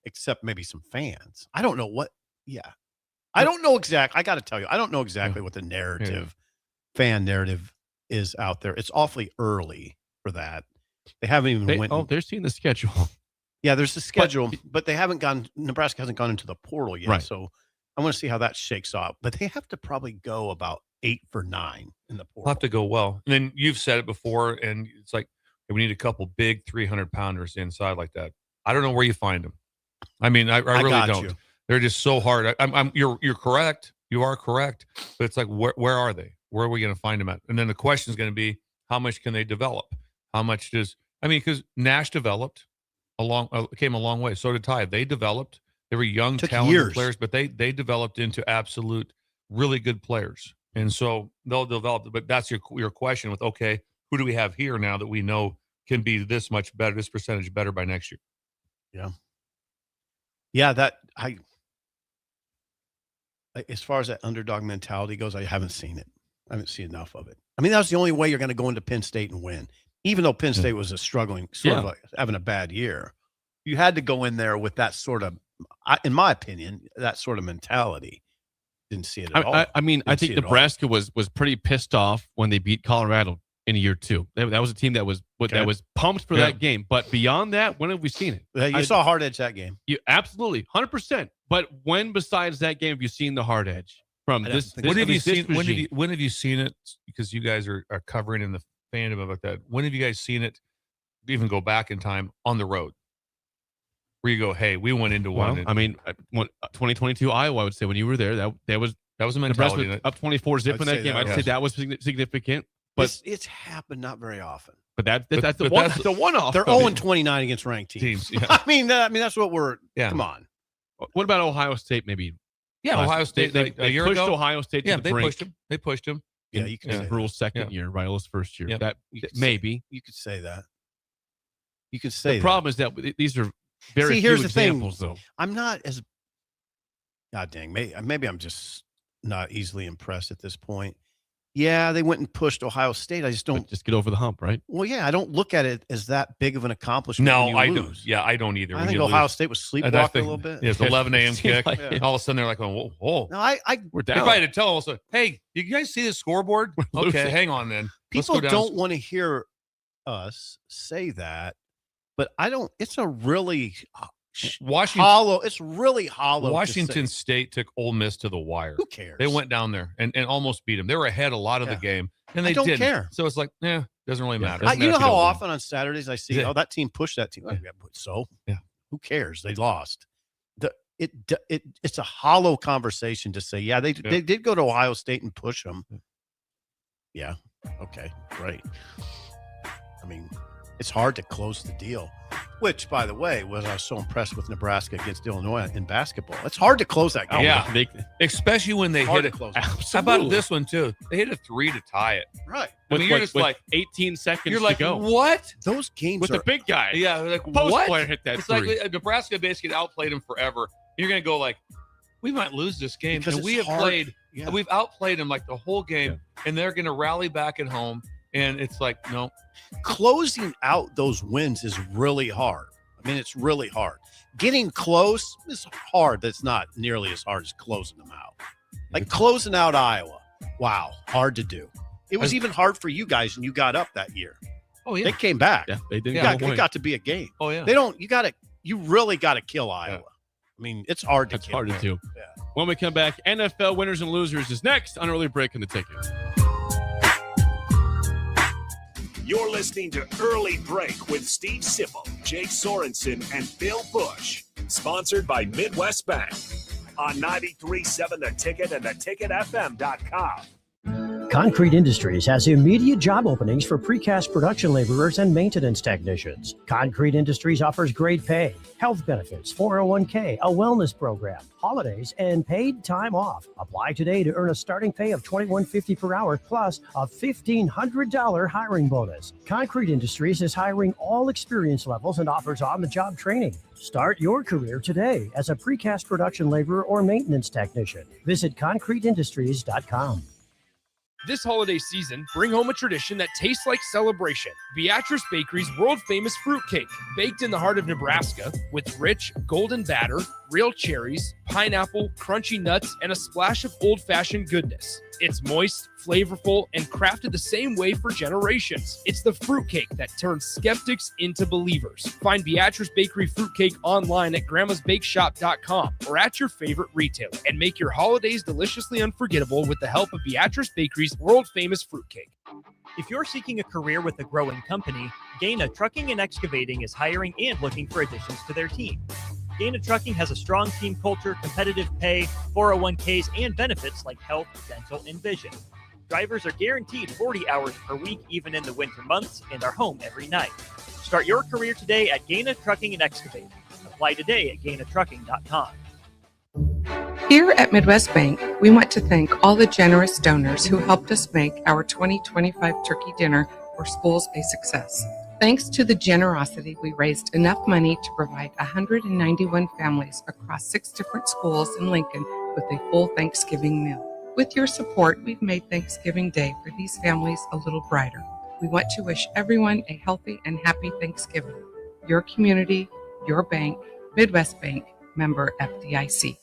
except maybe some fans. I don't know what. Yeah, I don't know exactly. I got to tell you, I don't know exactly what the narrative, fan narrative, is out there. It's awfully early for that. They haven't even went.
Oh, they're seeing the schedule.
Yeah, there's a schedule, but they haven't gone. Nebraska hasn't gone into the portal yet, so I want to see how that shakes off. But they have to probably go about 8 for 9 in the portal.
We'll have to go well. And then you've said it before, and it's like we need a couple big 300-pounders inside like that. I don't know where you find them. I mean, I really don't. You. They're just so hard. You're correct. You are correct. But it's like, where are they? Where are we going to find them at? And then the question is going to be, how much can they develop? How much because Nash developed came a long way. So did Ty. They developed. They were young, talented players, but they developed into absolute, really good players. And so they'll develop. But that's your question with, okay, who do we have here now that we know can be this much better, this percentage better by next year?
Yeah. Yeah, as far as that underdog mentality goes, I haven't seen it. I haven't seen enough of it. I mean, that's the only way you're going to go into Penn State and win. Even though Penn State was struggling, sort of like having a bad year, you had to go in there with that sort of, in my opinion, that sort of mentality. Didn't see it at all.
I mean, I think Nebraska was pretty pissed off when they beat Colorado in year 2. That was a team that was pumped for that game. But beyond that, when have we seen it?
You saw hard edge that game.
You absolutely 100%. But when besides that game have you seen the hard edge from this?
When have you seen it? Because you guys are covering in the fandom about that. When have you guys seen it? Even go back in time on the road, where you go, hey, we went into one.
I mean, 2022 Iowa, I would say when you were there, that was
a mentality.
Nebraska up 24-0 in that game. I'd say that was significant. But
it's happened not very often.
But that's the one-off.
They're 0-29 against ranked teams. Yeah. I mean, that's what we're. Yeah. Come on.
What about Ohio State? Maybe.
Yeah, Ohio State. They
pushed Ohio State.
Yeah, they pushed them.
Yeah, you can say
Rhule's second year, Raiola's first year.
Yeah.
Maybe you could say that. You could say
the problem is that these are very few examples, though.
I'm not as. God dang, maybe I'm just not easily impressed at this point. Yeah, they went and pushed Ohio State. I just don't
get over the hump, right?
Well, yeah, I don't look at it as that big of an accomplishment.
No, I don't. Yeah, I don't either.
I think Ohio State was sleepwalking a little bit.
It's 11 a.m. kick. All of a sudden, they're like, "Oh, whoa!"
No,
we're down. Everybody to tell us, "Hey, you guys see the scoreboard?" Okay, hang on then.
People don't want to hear us say that, but I don't. It's a really hollow. It's really hollow.
Washington State took Ole Miss to the wire.
Who cares?
They went down there and almost beat them. They were ahead a lot of the game, and they
don't
didn't
care.
So it's like, doesn't really matter.
You know how often on Saturdays I see, that team pushed that team. So who cares? They lost. It's a hollow conversation to say, they did go to Ohio State and push them. Yeah. Okay. Great. I mean, it's hard to close the deal. Which, by the way, I was so impressed with Nebraska against Illinois in basketball. It's hard to close that game.
Yeah, especially when they
Hard
hit
to
it.
close it.
How about this one too? They hit a 3 to tie it.
Right.
I mean, you're just like
18 seconds
you're like,
to go.
what?
Those games
With
are
the big guy.
Yeah, like
Post
what?
player hit that
It's
three.
like Nebraska basically outplayed them forever. You're gonna go like, we might lose this game,
Because
and we
it's
have
hard.
played.
Yeah.
We've outplayed them like the whole game, and they're gonna rally back at home. And it's like, no,
closing out those wins is really hard. I mean, it's really hard. Getting close is hard, but it's not nearly as hard as closing them out. Like closing out Iowa. Wow, hard to do. It was even hard for you guys when you got up that year.
Oh yeah,
They came back.
Yeah, they did.
It got to be a game.
Oh yeah.
You really got to kill Iowa. I mean, it's hard to
That's
kill.
hard to do.
Yeah.
When we come back, NFL winners and losers is next on Early Break in the Ticket.
You're listening to Early Break with Steve Sipple, Jake Sorensen, and Bill Busch. Sponsored by Midwest Bank on 93.7 The Ticket and theticketfm.com.
Concrete Industries has immediate job openings for precast production laborers and maintenance technicians. Concrete Industries offers great pay, health benefits, 401k, a wellness program, holidays, and paid time off. Apply today to earn a starting pay of $21.50 per hour plus a $1,500 hiring bonus. Concrete Industries is hiring all experience levels and offers on-the-job training. Start your career today as a precast production laborer or maintenance technician. Visit concreteindustries.com.
This holiday season, bring home a tradition that tastes like celebration. Beatrice Bakery's world-famous fruitcake, baked in the heart of Nebraska with rich, golden batter, real cherries, pineapple, crunchy nuts, and a splash of old-fashioned goodness. It's moist, flavorful, and crafted the same way for generations. It's the fruitcake that turns skeptics into believers. Find Beatrice Bakery fruitcake online at grandmasbakeshop.com or at your favorite retailer, and make your holidays deliciously unforgettable with the help of Beatrice Bakery's world-famous fruitcake.
If you're seeking a career with a growing company, Gaina Trucking and Excavating is hiring and looking for additions to their team. Gaina Trucking has a strong team culture, competitive pay, 401ks, and benefits like health, dental, and vision. Drivers are guaranteed 40 hours per week, even in the winter months, and are home every night. Start your career today at Gaina Trucking and Excavating. Apply today at gainatrucking.com.
Here at Midwest Bank, we want to thank all the generous donors who helped us make our 2025 turkey dinner for schools a success. Thanks to the generosity, we raised enough money to provide 191 families across 6 different schools in Lincoln with a full Thanksgiving meal. With your support, we've made Thanksgiving Day for these families a little brighter. We want to wish everyone a healthy and happy Thanksgiving. Your community, your bank, Midwest Bank, member FDIC.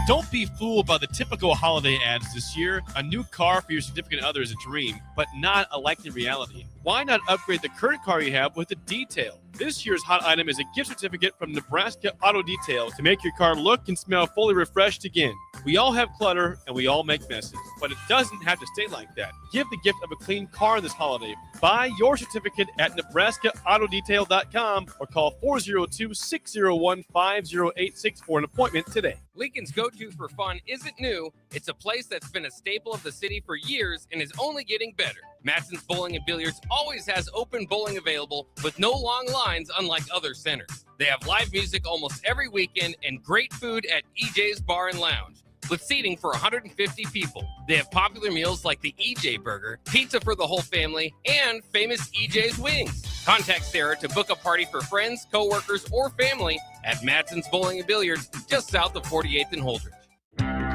Don't be fooled by the typical holiday ads this year. A new car for your significant other is a dream, but not a likely reality. Why not upgrade the current car you have with a detail? This year's hot item is a gift certificate from Nebraska Auto Detail to make your car look and smell fully refreshed again. We all have clutter and we all make messes, but it doesn't have to stay like that. Give the gift of a clean car this holiday. Buy your certificate at NebraskaAutoDetail.com or call 402-601-5086 for an appointment today.
Lincoln's go-to for fun isn't new. It's a place that's been a staple of the city for years and is only getting better. Matson's Bowling and Billiards always has open bowling available with no long lines unlike other centers. They have live music almost every weekend and great food at EJ's Bar and Lounge with seating for 150 people. They have popular meals like the EJ Burger, pizza for the whole family, and famous EJ's Wings. Contact Sarah to book a party for friends, coworkers, or family at Matson's Bowling and Billiards just south of 48th and Holdridge.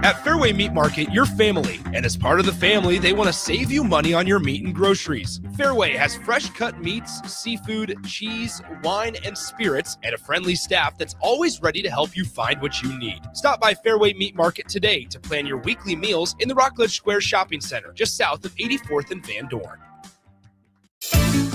At Fairway Meat Market, you're family, and as part of the family, they want to save you money on your meat and groceries. Fairway has fresh cut meats, seafood, cheese, wine, and spirits, and a friendly staff that's always ready to help you find what you need. Stop by Fairway Meat Market today to plan your weekly meals in the Rockledge Square Shopping Center, just south of 84th and Van Dorn.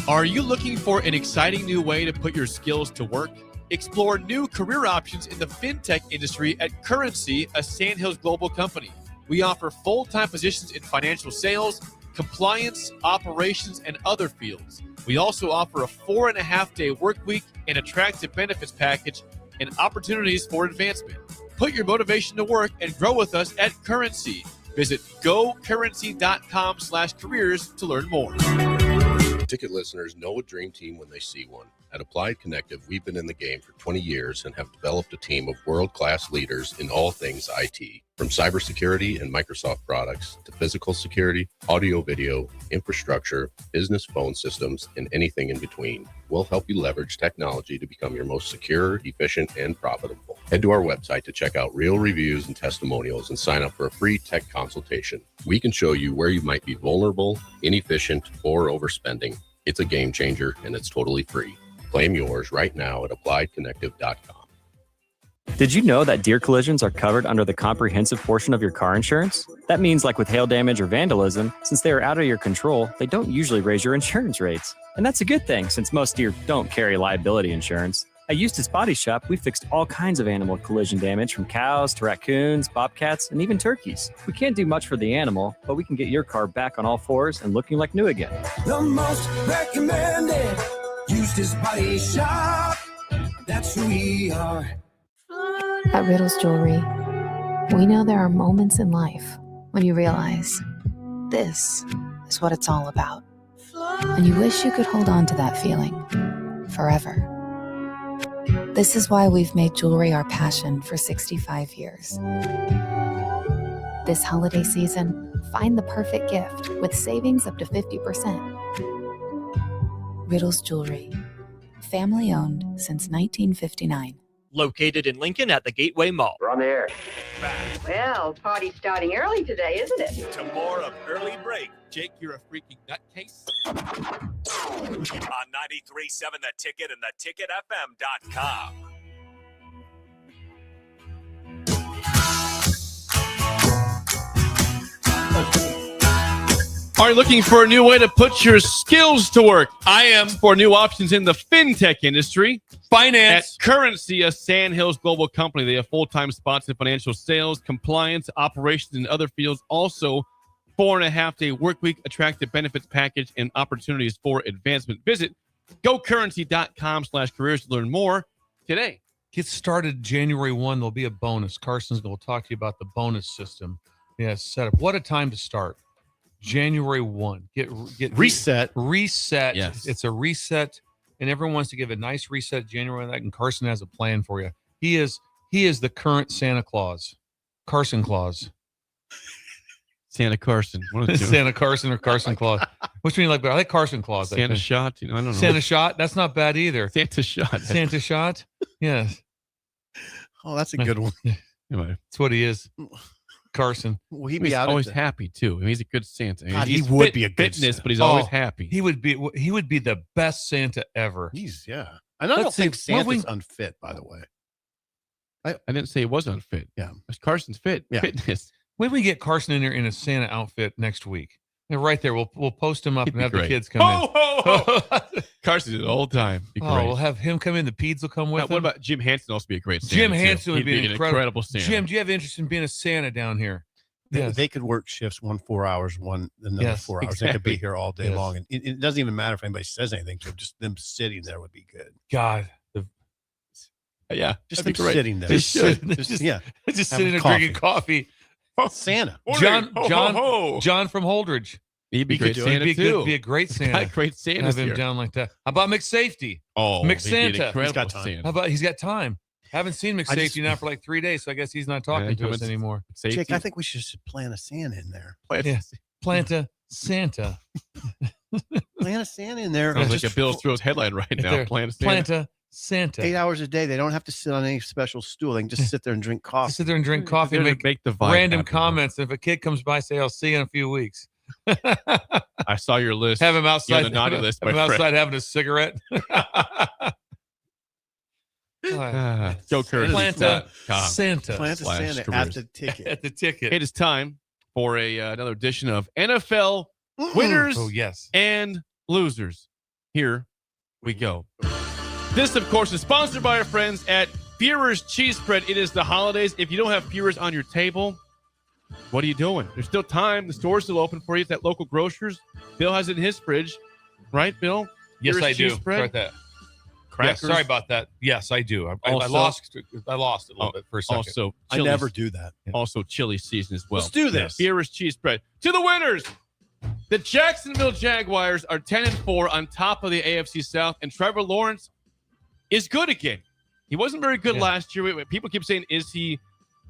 Are you looking for an exciting new way to put your skills to work? Explore new career options in the fintech industry at Currency, a Sandhills Global company. We offer full-time positions in financial sales, compliance, operations, and other fields. We also offer a 4.5-day work week, an attractive benefits package, and opportunities for advancement. Put your motivation to work and grow with us at Currency. Visit gocurrency.com/careers to learn more.
Ticket listeners know a dream team when they see one. At Applied Connective, we've been in the game for 20 years and have developed a team of world-class leaders in all things IT. From cybersecurity and Microsoft products to physical security, audio-video, infrastructure, business phone systems, and anything in between, we'll help you leverage technology to become your most secure, efficient, and profitable. Head to our website to check out real reviews and testimonials and sign up for a free tech consultation. We can show you where you might be vulnerable, inefficient, or overspending. It's a game changer, and it's totally free. Claim yours right now at appliedconnective.com.
Did you know that deer collisions are covered under the comprehensive portion of your car insurance? That means, like with hail damage or vandalism, since they are out of your control, they don't usually raise your insurance rates. And that's a good thing, since most deer don't carry liability insurance. At Eustace Body Shop, we fixed all kinds of animal collision damage, from cows to raccoons, bobcats, and even turkeys. We can't do much for the animal, but we can get your car back on all fours and looking like new again.
The most recommended Eustace Body Shop. That's who we are.
At Riddles Jewelry, we know there are moments in life when you realize this is what it's all about. And you wish you could hold on to that feeling forever. This is why we've made jewelry our passion for 65 years. This holiday season, find the perfect gift with savings up to 50%. Riddles Jewelry, family owned since 1959.
Located in Lincoln at the Gateway Mall.
We're on the air.
Well, party's starting early today, isn't it?
To more of Early Break. Jake, you're a freaking nutcase. On 93.7 The Ticket and theticketfm.com.
Are you looking for a new way to put your skills to work? I am. For new options in the fintech industry.
Finance.
At Currency, a Sandhills global company. They have full-time spots in financial sales, compliance, operations, and other fields. Also, 4.5-day work week, attractive benefits package, and opportunities for advancement. Visit gocurrency.com/careers to learn more today.
Get started January 1. There'll be a bonus. Carson's going to talk to you about the bonus system. Yeah, setup. What a time to start. January 1. Get
reset.
Reset.
Yes.
It's a reset, and everyone wants to give a nice reset January 1, and Carson has a plan for you. He is the current Santa Claus. Carson Claus.
Santa Carson.
Santa Carson or Carson Claus. Which one you like better? I like Carson Claus.
Santa Shot. I don't know.
Santa Shot. That's not bad either.
Santa Shot.
Santa Shot. Yes.
Oh, that's a good one.
Anyway,
that's what he is. Carson.
Well, he'd
he's
be out
always happy too. I mean, he's a good Santa. I mean,
God,
he's
he would be a good
fitness,
Santa.
but he's always happy.
He would be the best Santa ever.
And I don't think Santa's unfit, by the way.
I didn't say he was unfit.
Yeah.
Carson's fit.
Yeah.
Fitness.
When we get Carson in there in a Santa outfit next week, and right there, we'll post him up and have
great.
the kids come
Ho,
in.
ho, ho. Carson did it all the time. Be great.
We'll have him come in. The peds will come with
Now,
him.
what about Jim Hansen? Also be a great Santa.
Jim
too.
Hansen would
He'd
be
an incredible Santa.
Jim, do you have interest in being a Santa down here?
They could work shifts, 4 hours, another 4 hours. They could be here all day long. And it doesn't even matter if anybody says anything to them. Just them sitting there would be good.
God.
Yeah.
Just
that'd
them
be great.
sitting there.
They
Just
Just sitting there drinking coffee.
Santa.
John from Holdridge.
He'd be great Santa too.
Be a great Santa.
Great Santa.
Have him down like that. How about McSafety?
Oh,
McSanta.
He's got time.
How about he's got time? Haven't seen McSafety now for like 3 days, so I guess he's not talking to us anymore.
Jake, I think we should plant a Santa in there.
Plant a Santa.
Plant a Santa in there.
Sounds like a Bill Stroh's headline right now. Plant a Santa.
Plant a Santa.
8 hours a day. They don't have to sit on any special stool. They can just sit there and drink coffee.
Just sit there and drink coffee and make
the vibe
random
happen.
comments. If a kid comes by, say, I'll see you in a few weeks.
I saw your list.
Have him outside.
You're the naughty list,
Have him
my friend.
outside having a cigarette.
Go Curtis.
Plant a Santa.
Plant a Santa at the ticket.
At the ticket.
It is time for another edition of NFL winners and losers. Here we go. This, of course, is sponsored by our friends at Führer's Cheese Spread. It is the holidays. If you don't have Führer's on your table, what are you doing? There's still time. The store's still open for you. It's at local grocers. Bill has it in his fridge. Right, Bill?
Yes,
Führer's
I do.
cheese spread?
Start that.
Crackers.
Yeah, sorry about that. Yes, I do. I lost it a little bit for a second.
Also,
I never do that.
Also, chili season as well.
Let's do this.
Führer's Cheese Spread. To the winners. The Jacksonville Jaguars are 10-4 on top of the AFC South, and Trevor Lawrence is good again. He wasn't very good last year. People keep saying, is he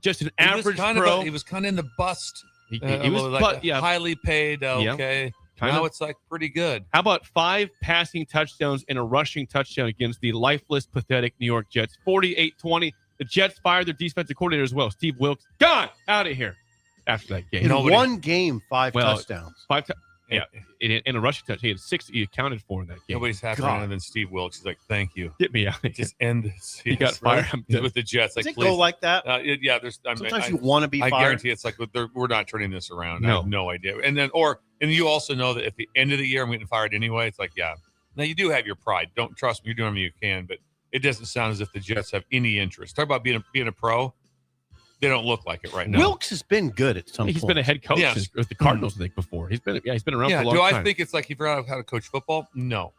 just an average pro?
He was kind of in the bust.
He was
like highly paid. Okay. Now it's like pretty good.
How about 5 passing touchdowns and a rushing touchdown against the lifeless, pathetic New York Jets? 48-20. The Jets fired their defensive coordinator as well. Steve Wilkes, gone out of here after that game.
In one game, 5 touchdowns.
In a rushing touch. He had 6 he accounted for in that game.
Nobody's happier than Steve Wilkes. He's like, thank you.
Get me out of here.
Just end this.
He got fired
with the Jets.
Does
like,
it go like that?
Sometimes
you want to be fired.
I guarantee it's like, we're not turning this around.
No.
I have no idea. And you also know that at the end of the year, I'm getting fired anyway. It's like, yeah. Now, you do have your pride. Don't trust me. You're doing everything you can. But it doesn't sound as if the Jets have any interest. Talk about being a pro. They don't look like it right now.
Wilkes has been good at some point.
He's been a head coach with the Cardinals, I think, before. He's been around for a long time.
Do I think it's like he forgot how to coach football? No.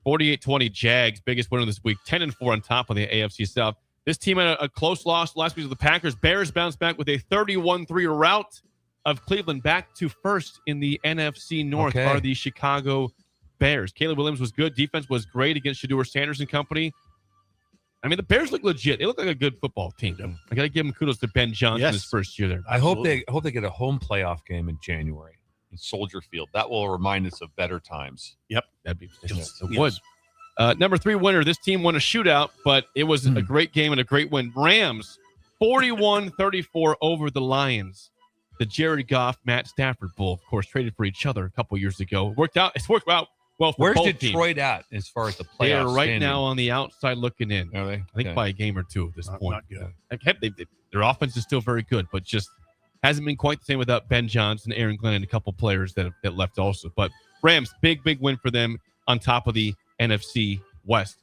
48-20 Jags, biggest winner this week, 10-4 on top of the AFC South. This team had a close loss last week to the Packers. Bears bounced back with a 31-3 rout of Cleveland. Back to first in the NFC North are the Chicago Bears. Caleb Williams was good. Defense was great against Shedeur Sanders and company. I mean, the Bears look legit. They look like a good football team. I got to give them kudos to Ben Johnson his first year there.
I hope they get a home playoff game in January in Soldier Field. That will remind us of better times.
Yep.
That'd be it would. Number 3 winner. This team won a shootout, but it was a great game and a great win. Rams 41-34 over the Lions. The Jared Goff, Matt Stafford Bowl, of course, traded for each other a couple years ago. It's worked out well for
Where's
both
Detroit
teams.
at as far as the playoffs?
They are right
standing?
now on the outside looking in.
Are they?
I think by a game or two at this point.
Not good.
Their offense is still very good, but just hasn't been quite the same without Ben Johnson, Aaron Glenn, and a couple players that left also. But Rams, big win for them on top of the NFC West.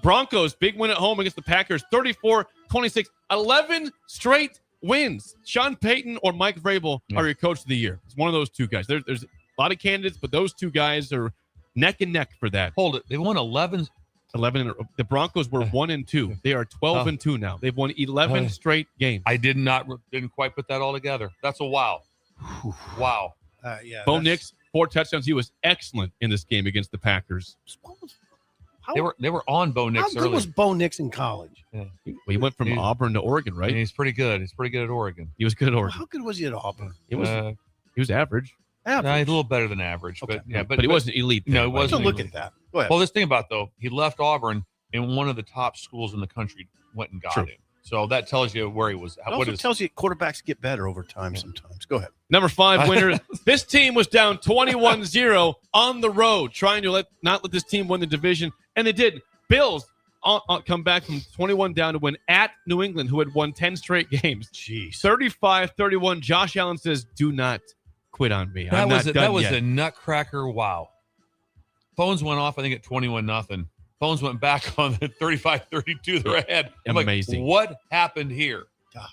Broncos, big win at home against the Packers, 34-26, 11 straight wins. Sean Payton or Mike Vrabel are your coach of the year. It's one of those two guys. There's a lot of candidates, but those two guys are neck and neck for that.
Hold it. They won 11.
The Broncos were 1-2. They are 12-2 now. They've won 11 straight games.
I didn't quite put that all together. That's a wow. Wow.
Bo Nix, 4 touchdowns. He was excellent in this game against the Packers.
They were on Bo Nix
How good
early.
was Bo Nix in college?
Yeah. He went from Auburn to Oregon, right?
And he's pretty good. He's pretty good at Oregon.
He was good at Oregon.
How good was he at Auburn?
He was average.
He's a little better than average,
Okay.
but
he wasn't elite.
No, he
Let's
wasn't.
look
elite.
at that. Go ahead.
Well, this thing about though, he left Auburn, and one of the top schools in the country went and got him. So that tells you where he was.
It also tells you quarterbacks get better over time sometimes. Go ahead.
Number 5 winner. This team was down 21-0 on the road, trying to not let this team win the division, and they did. Bills come back from 21 down to win at New England, who had won 10 straight games.
Jeez.
35-31. Josh Allen says, "Do not quit on me.
That was
yet."
a nutcracker. Wow. Phones went off, I think, at 21-0. Phones went back on the 35-32. They're ahead. I'm
Amazing.
Like, what happened here?
God.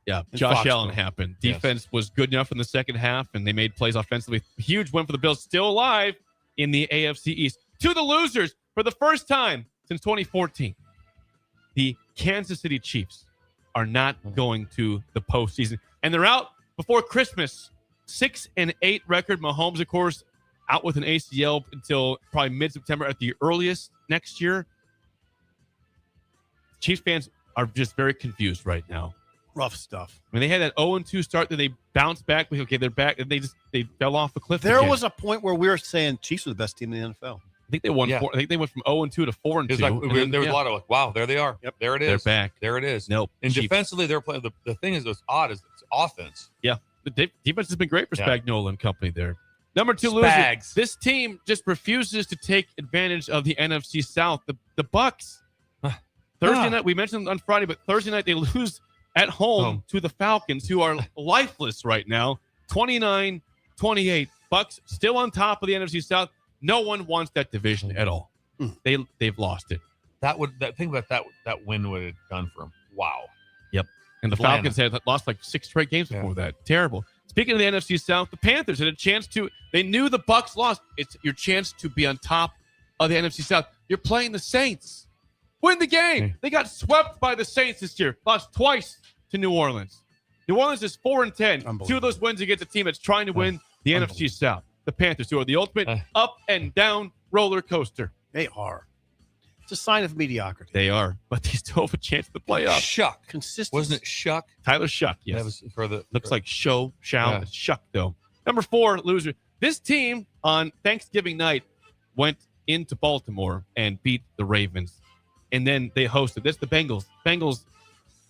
Yeah,
In
Josh
Foxborough.
Allen happened. Defense was good enough in the second half, and they made plays offensively. Huge win for the Bills, still alive in the AFC East. To the losers, for the first time since 2014, the Kansas City Chiefs are not going to the postseason, and they're out before Christmas. 6-8 record. Mahomes, of course, out with an ACL until probably mid-September at the earliest next year. Chiefs fans are just very confused right now.
Rough stuff.
I mean, they had that 0-2 start, then they bounced back. Okay, they're back, and they fell off a cliff.
There
again.
was a point where we were saying Chiefs were the best team in the NFL.
I think they won.
Yeah.
I think they went from 0-2 to 4-2.
It was like, there was a lot of like, wow, there they are. Yep, there it is.
They're back.
There it is.
Nope.
And
Chiefs.
defensively, they're playing. The thing is, what's odd is it's offense.
Yeah, the defense has been great for
Yeah.
Spagnuolo and company there. Number 2
Spags.
loser. This team just refuses to take advantage of the NFC South. The Bucks. Thursday night, we mentioned on Friday, but Thursday night they lose at home to the Falcons, who are lifeless right now. 29-28. Bucks still on top of the NFC South. No one wants that division at all. They've lost it.
That thing about that win would have done for them. Wow.
Yep. And the
Atlanta.
Falcons had lost like 6 straight games before that. Terrible. Speaking of the NFC South, the Panthers had a chance to. They knew the Bucks lost. It's your chance to be on top of the NFC South. You're playing the Saints. Win the game. They got swept by the Saints this year. Lost twice to New Orleans. New Orleans is 4-10. 2 of those wins against a team that's trying to win the NFC South. The Panthers, who are the ultimate up and down roller coaster.
They are. It's a sign of mediocrity.
They are, but they still have a chance at the playoffs.
Shuck.
Consistency.
Wasn't it Shuck?
Tyler Shuck, yes.
That was for the
Looks like shall.
Yeah.
It's Shuck, though. Number 4, loser. This team on Thanksgiving night went into Baltimore and beat the Ravens. And then they hosted. That's the Bengals. Bengals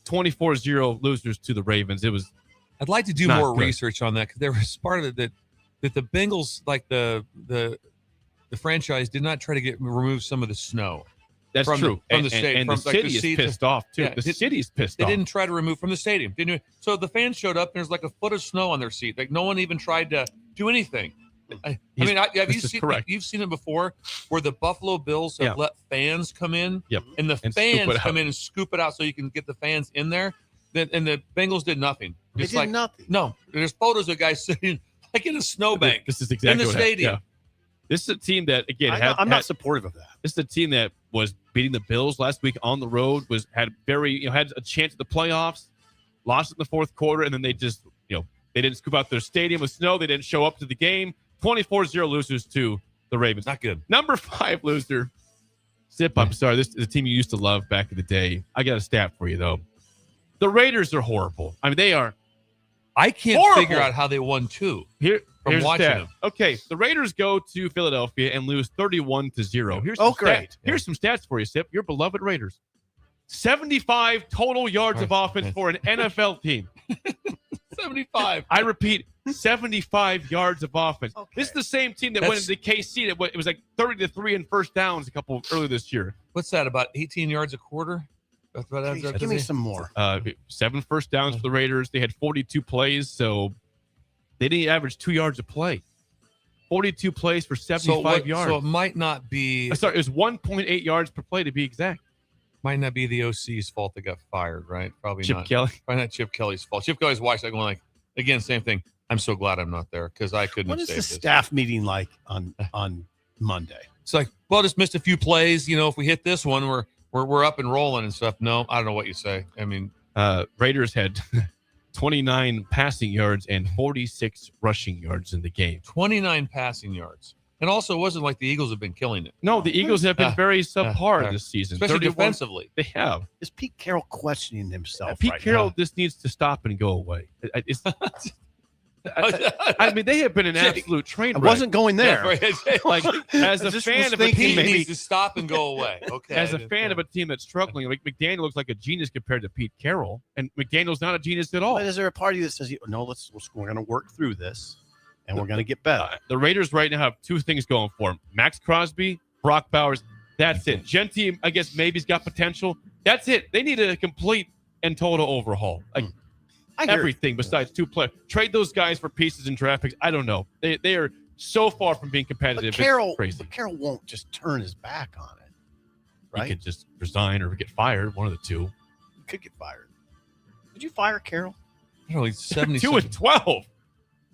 24-0 losers to the Ravens. It was
I'd like to do
not
more
good.
research on that because there was part of it that the Bengals, like the franchise, did not try to remove some of the snow.
That's
from
true.
From the stadium.
And the city is pissed off, too.
Yeah,
the city's pissed off.
They didn't try to remove from the stadium. Didn't. So the fans showed up and there's like a foot of snow on their seat. Like no one even tried to do anything. Have you've seen it before where the Buffalo Bills have let fans come in and the fans come in and scoop it out so you can get the fans in there. And the Bengals did nothing.
They did nothing.
No, there's photos of guys sitting like in a snowbank.
This is exactly
in the
what
stadium.
happened. Yeah. This is a team that, again,
I'm not supportive of that.
This is a team that was beating the Bills last week on the road, had a chance at the playoffs, lost in the fourth quarter, and then they just, they didn't scoop out their stadium with snow. They didn't show up to the game. 24-0 losers to the Ravens.
Not good.
Number 5 loser. Sip, I'm sorry. This is a team you used to love back in the day. I got a stat for you, though. The Raiders are horrible. I mean, they are.
I can't figure out how they won 2
here's
watching
stat.
them.
Okay, the Raiders go to Philadelphia and lose 31-0. Here's some stats for you, Sip. Your beloved Raiders. 75 total yards of offense for an NFL team.
75.
I repeat, 75 yards of offense. Okay. This is the same team that went into KC. It was like 30-3 in first downs earlier this year.
What's that, about 18 yards a quarter?
Give me some more.
7 first downs for the Raiders. They had 42 plays, so they didn't average 2 yards a play. 42 plays for 75 yards.
So it might not be.
Sorry, it was 1.8 yards per play to be exact.
Might not be the OC's fault they got fired, right? Probably
Chip
not.
Kelly.
Probably not Chip Kelly's fault. Chip Kelly's watched that going again, same thing. I'm so glad I'm not there because I couldn't.
What is the staff meeting like on Monday?
It's like, well, just missed a few plays. If we hit this one, we're up and rolling and stuff. No, I don't know what you say. I mean,
Raiders had 29 passing yards and 46 rushing yards in the game.
29 passing yards. And also, it wasn't like the Eagles have been killing it.
No, the Eagles have been very subpar this season.
Especially defensively.
They have.
Is Pete Carroll questioning himself
Pete
right
Carroll
now?
just needs to stop and go away. I mean, they have been an absolute train
I
wreck.
wasn't going there.
Like, as a fan of a team,
he needs to stop and go away. Okay.
As a fan of a team that's struggling, like McDaniel looks like a genius compared to Pete Carroll, and McDaniel's not a genius at all.
But is there a party that says, no, we're going to work through this, and we're going to get better?
The Raiders right now have 2 things going for them: Max Crosby, Brock Bowers. That's it. Gentry, I guess, maybe's got potential. That's it. They need a complete and total overhaul. Like everything besides 2 players. Trade those guys for pieces and draft picks. I don't know. They are so far from being competitive.
But Carroll,
it's crazy.
Carroll won't just turn his back on it, right?
He could just resign or get fired. One of the two.
He could get fired. Did you fire Carroll?
He's 72
2-12.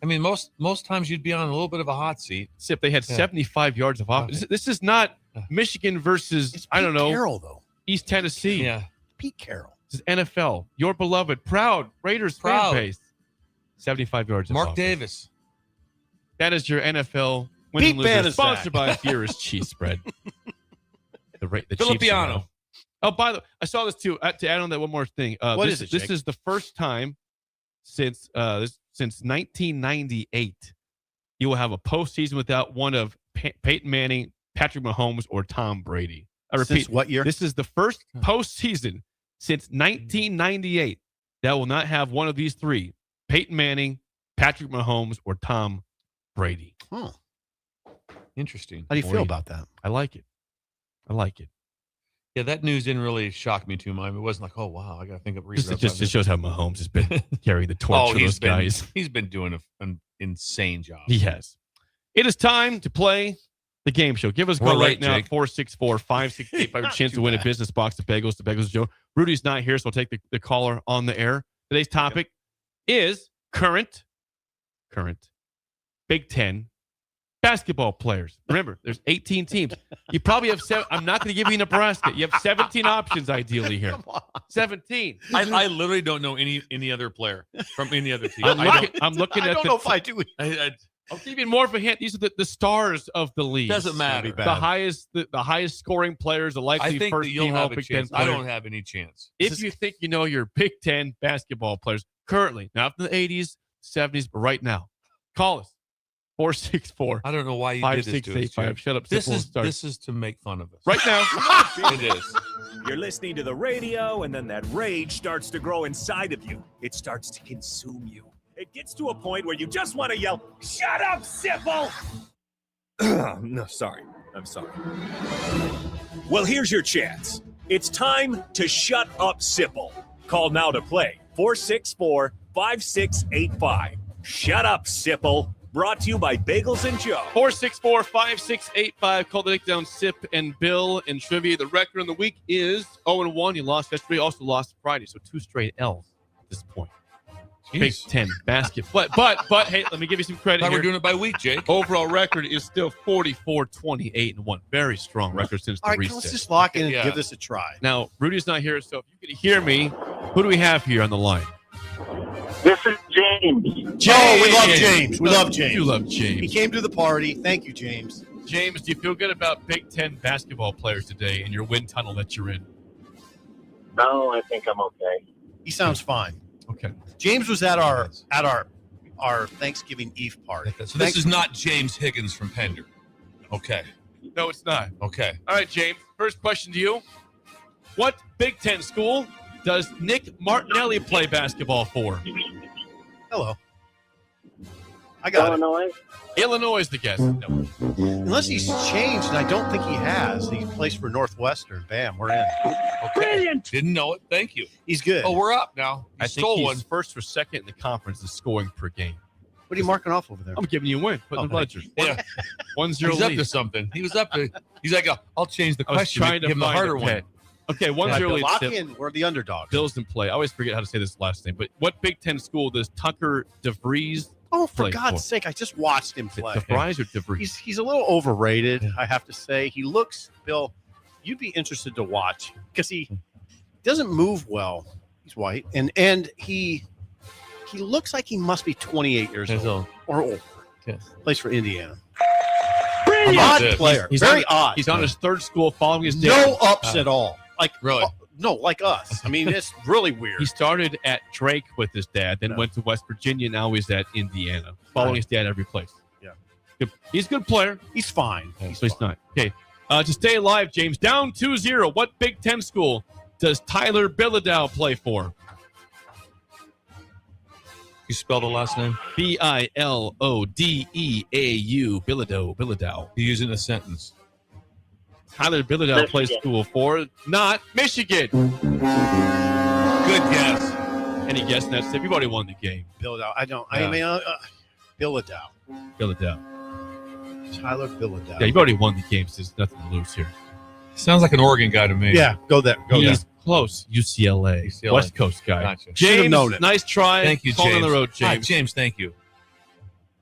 I mean, most times you'd be on a little bit of a hot seat.
Except they had 75 yards of offense. This is not Michigan versus, I don't know,
Carroll, though.
East Tennessee.
Yeah.
Pete Carroll.
This is NFL. Your beloved, proud Raiders fan base. 75 yards of
Mark
offense.
Davis.
That is your NFL winning loser. Sponsored by Furious Cheese Spread. The
Filippiano.
Chiefs. Oh, by the way, I saw this too. To add on that one more thing.
What is it,
This
Jake?
is the first time since 1998 you will have a postseason without one of Peyton Manning, Patrick Mahomes, or Tom Brady. I repeat,
Since what year?
This is the first postseason since 1998 that will not have one of these 3: Peyton Manning, Patrick Mahomes, or Tom Brady.
Oh,
interesting.
How do you feel about that?
I like it.
Yeah, that news didn't really shock me too much. It wasn't like, oh wow, I got to think of reasons.
It just shows how Mahomes has been carrying the torch for those guys.
He's been doing an insane job.
He has. It is time to play the game show. Give us a call right now at 464-5685 for a chance to win a business box of bagels. The Bagels Joe. Rudy's not here, so I'll take the caller on the air. Today's topic is current Big Ten basketball players. Remember, there's 18 teams. You probably have 7. I'm not going to give you Nebraska. You have 17 options ideally here. 17.
I literally don't know any other player from any other team.
I'm looking
I
at
don't know if I do.
I'll give you more of a hint. These are the stars of the league.
Doesn't matter.
The highest scoring players, the likely
I think
first
that you'll
female
have a
Big Ten
chance.
player.
I don't have any chance.
If you think you know your Big Ten basketball players currently, not from the 80s, 70s, but right now, call us. 464.
I don't know why you did this to us, Jim.
Shut up.
This
Simple
is to make fun of us.
right now.
It is.
You're listening to the radio, and then that rage starts to grow inside of you. It starts to consume you. It gets to a point where you just want to yell, "Shut up, Sipple!" No, sorry. I'm sorry. Well, here's your chance. It's time to shut up, Sipple. Call now to play. 464-5685. Shut up, Sipple. Brought to you by Bagels and Joe.
464-5685. Call the Nick Down Sip and Bill and Trivia. The record in the week is 0-1. You lost yesterday, also lost Friday, so 2 straight L's at this point.
Jeez.
Big Ten basket. But hey, let me give you some credit
Thought
here.
we're doing it by week, Jake.
Overall record is still 44-28-1. Very strong record since the
All right,
reset.
let's just lock in and give this a try.
Now, Rudy's not here, so if you can hear me, who do we have here on the line?
This is James.
Oh, we love James. We love James.
You love James.
He came to the party. Thank you, James.
James, do you feel good about Big Ten basketball players today in your wind tunnel that you're in?
No, I think I'm okay.
He sounds fine.
Okay.
James was at our Thanksgiving Eve party.
So this is not James Higgins from Pender. Okay.
No, it's not.
Okay.
All right, James. First question to you. What Big Ten school does Nick Martinelli play basketball for?
Hello. I got
Illinois.
Illinois is the guess. No.
Unless he's changed, and I don't think he has. He plays for Northwestern. Bam, we're in.
Okay. Brilliant. Didn't know it. Thank you.
He's good.
Oh, we're up now.
I think
stole
he's
one.
first or second in the conference in scoring per game.
What are you marking off over there?
I'm giving you a win. Put in the ledger.
Yeah.
1-0
He's up
lead.
to something. He was up to. He's like, I'll change the
I was
question.
trying to
give him the
find
harder
a
one.
pet. Okay, 1-0 lead.
Lock
Sip.
in. We're the underdogs.
Bills in play. I always forget how to say this last name, but what Big Ten school does Tucker DeVries
Oh, for
play
God's sake! I just watched him play.
DeVries or DeVries?
He's a little overrated, I have to say. He looks, Bill, you'd be interested to watch because he doesn't move well. He's white, and he looks like he must be 28 years old or older.
Yes.
Plays for Indiana.
Brilliant.
Odd player. Very odd.
He's on his third school following his dad.
No ups at all. Like
really?
No, like us. I mean, it's really weird.
He started at Drake with his dad, then went to West Virginia. Now he's at Indiana, following his dad every place.
Yeah.
Good. He's a good player.
He's fine.
He's not. Okay. To stay alive, James, down 2-0. What Big Ten school does Tyler Bilodeau play for?
You spell the last name?
Bilodeau. Bilodeau.
You use it in a sentence.
Tyler Bilodeau plays school for not Michigan.
Good guess.
Any guess? That's if you've already won the game.
Bilodeau. I don't. I mean, Bilodeau.
Bilodeau.
Tyler Bilodeau.
Yeah, you've already won the game, so there's nothing to lose here.
Sounds like an Oregon guy to me.
Yeah, go there. Go there.
He's close. UCLA. West Coast guy.
Gotcha.
James,
known it.
nice try.
Thank you,
Call
James.
on the road,
All right,
James.
James, thank you.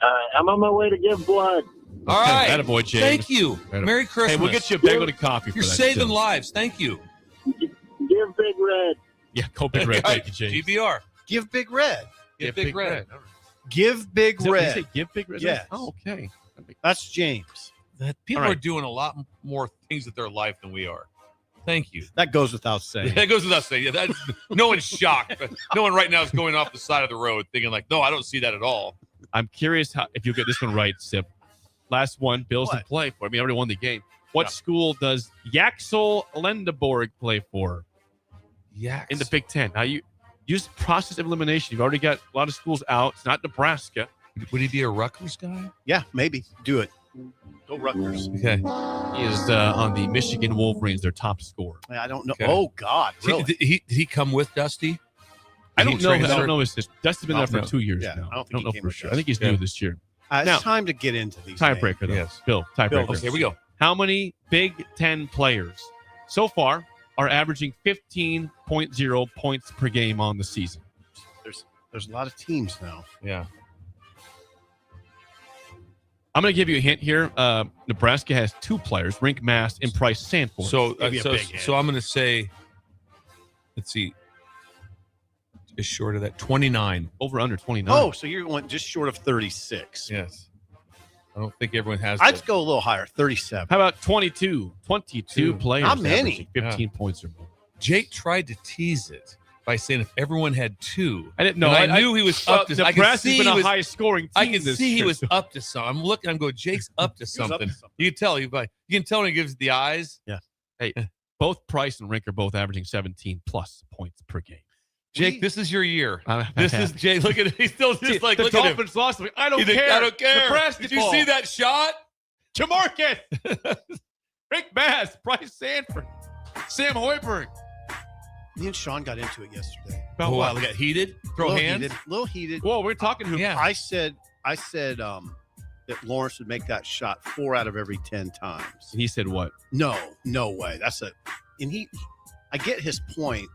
I'm on my way to give blood.
All right.
Attaboy, James.
Thank you.
Attaboy.
Merry Christmas.
Hey, we'll get you a bagel of coffee
You're
for that.
saving
too.
lives. Thank you.
Give Big Red.
Yeah, go Big Red. Thank you, James.
GBR.
Give Big Red.
Give Big Red.
All right.
Give Big
Is that what you
Red.
say? Give Big Red?
Yes.
Oh, okay.
That's James.
People
All right.
are doing a lot more things with their life than we are. Thank you.
That goes without saying.
That goes without saying. Yeah, that's, no one's shocked. But no one right now is going off the side of the road thinking like, no, I don't see that at all.
I'm curious if you'll get this one right, Sip. Last one, Bills in play for. I mean, I already won the game. What school does Yaxel Lendeborg play for? In the Big Ten. Now, you use process of elimination. You've already got a lot of schools out. It's not Nebraska.
Would he be a Rutgers guy?
Yeah, maybe. Do it. Go Rutgers.
Okay.
He is on the Michigan Wolverines, their top scorer.
I don't know.
Okay.
Oh, God. Really?
Did he come with Dusty?
I
Did
don't
he
know.
train
I
there?
don't know. Dusty's been there for
No.
2 years
Yeah,
now.
I don't think
don't
he
know
came
for
with
sure. I
Dusty.
think he's
Yeah.
new this year.
It's
Now-
time to get into these.
Tiebreaker, though.
Yes.
Bill, tiebreaker.
Bill,
Okay, here we go.
How many Big Ten players so far are averaging 15.0 points per game on the season?
There's a lot of teams now.
Yeah.
I'm going to give you a hint here. Nebraska has 2 players, Rink Mast and Price Sanford.
So,
Maybe a
so,
big hit.
so I'm going to say, let's see, just short of that, 29.
Over under 29.
Oh, so you're going just short of 36.
Yes. I don't think everyone has.
I'd go a little higher, 37.
How about 22? 22 players.
Not many.
averaging 15 points or more.
Jake tried to tease it by saying if everyone had 2.
I didn't know.
And I knew he was up to. I could
Nebraska's
see
been
he
a
was,
high-scoring team
I can
this
see he
year.
was up to something. I'm looking. I'm going. Jake's up to something. You can tell. You can tell when he gives the eyes.
Yeah.
Hey, both Price and Rink are both averaging 17 plus points per game.
Jake, this is your year. This is Jake. Look at him. He's still just like,
the
look at him.
Dolphins lost. I don't
He's like,
care.
I don't care.
Nebraska
Did you
ball.
see that shot?
Jamarcus. Rick Bass, Bryce Sanford, Sam Hoiberg.
Me and Sean got into it yesterday.
About what?
We got heated. Throw hands.
Little heated.
Whoa, we're talking who?
Yeah.
I said that Lawrence would make that shot 4 out of every 10 times.
He said what?
No way. I get his point.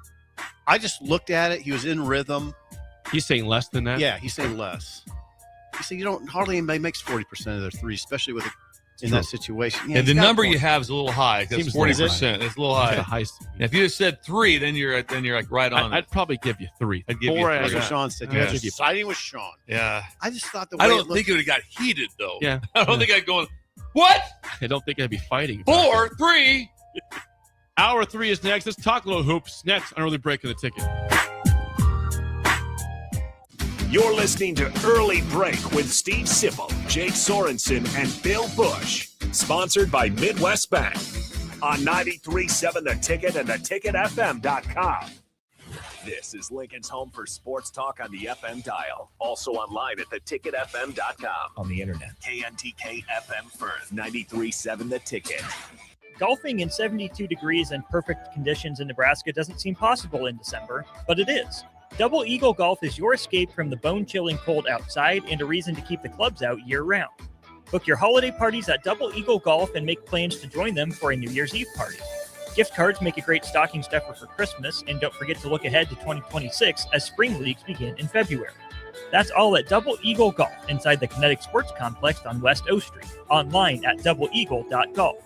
I just looked at it. He was in rhythm.
He's saying less than that?
Yeah, he's saying less. He said hardly anybody makes 40% of their threes, especially in that situation. Yeah,
and the number you have is a little high because 40%. It's a little high. If you just said 3, then you're like right on.
I'd probably give you 3.
I'd give
4
you 3.
That's what Sean said.
Yeah.
Siding with Sean.
Yeah.
I just thought
I don't think it would have got heated though.
Yeah.
I don't think I'd go. What?
I don't think I'd be fighting.
4, 3.
Hour 3 is next. Let's talk a little hoops next on Early Break of the Ticket.
You're listening to Early Break with Steve Sipple, Jake Sorensen, and Bill Busch. Sponsored by Midwest Bank. On 93.7 The Ticket and theticketfm.com. This is Lincoln's home for sports talk on the FM dial. Also online at theticketfm.com.
On the internet.
KNTK FM Firth, 93.7 The Ticket.
Golfing in 72 degrees and perfect conditions in Nebraska doesn't seem possible in December, but it is. Double Eagle Golf is your escape from the bone-chilling cold outside and a reason to keep the clubs out year-round. Book your holiday parties at Double Eagle Golf and make plans to join them for a New Year's Eve party. Gift cards make a great stocking stuffer for Christmas, and don't forget to look ahead to 2026 as spring leagues begin in February. That's all at Double Eagle Golf inside the Kinetic Sports Complex on West O Street. Online at doubleeagle.golf.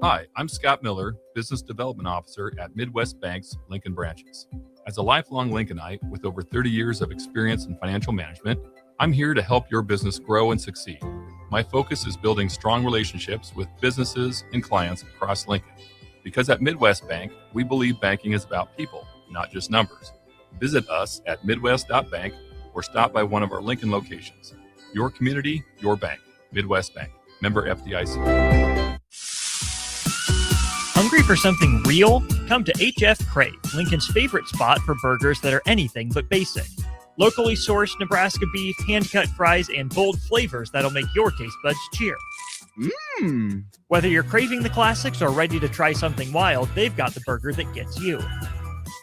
Hi, I'm Scott Miller, Business Development Officer at Midwest Bank's Lincoln branches. As a lifelong Lincolnite with over 30 years of experience in financial management, I'm here to help your business grow and succeed. My focus is building strong relationships with businesses and clients across Lincoln. Because at Midwest Bank, we believe banking is about people, not just numbers. Visit us at midwest.bank or stop by one of our Lincoln locations. Your community, your bank. Midwest Bank. Member FDIC.
Hungry for something real? Come to HF Crave, Lincoln's favorite spot for burgers that are anything but basic. Locally sourced Nebraska beef, hand-cut fries, and bold flavors that'll make your taste buds cheer. Whether you're craving the classics or ready to try something wild, they've got the burger that gets you.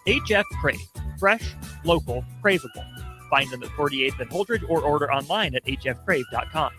HF Crave. Fresh, local, craveable. Find them at 48th and Holdridge or order online at hfcrave.com.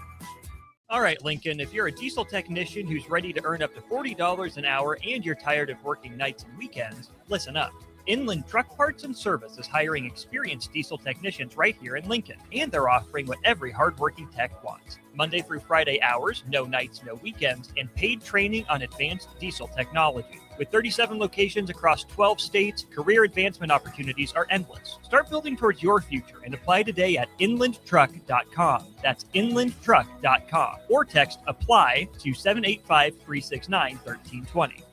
All right, Lincoln, if you're a diesel technician who's ready to earn up to $40 an hour and you're tired of working nights and weekends, listen up. Inland Truck Parts and Service is hiring experienced diesel technicians right here in Lincoln, and they're offering what every hardworking tech wants. Monday through Friday hours, no nights, no weekends, and paid training on advanced diesel technology. With 37 locations across 12 states, career advancement opportunities are endless. Start building towards your future and apply today at inlandtruck.com. That's inlandtruck.com. Or text APPLY to 785-369-1320.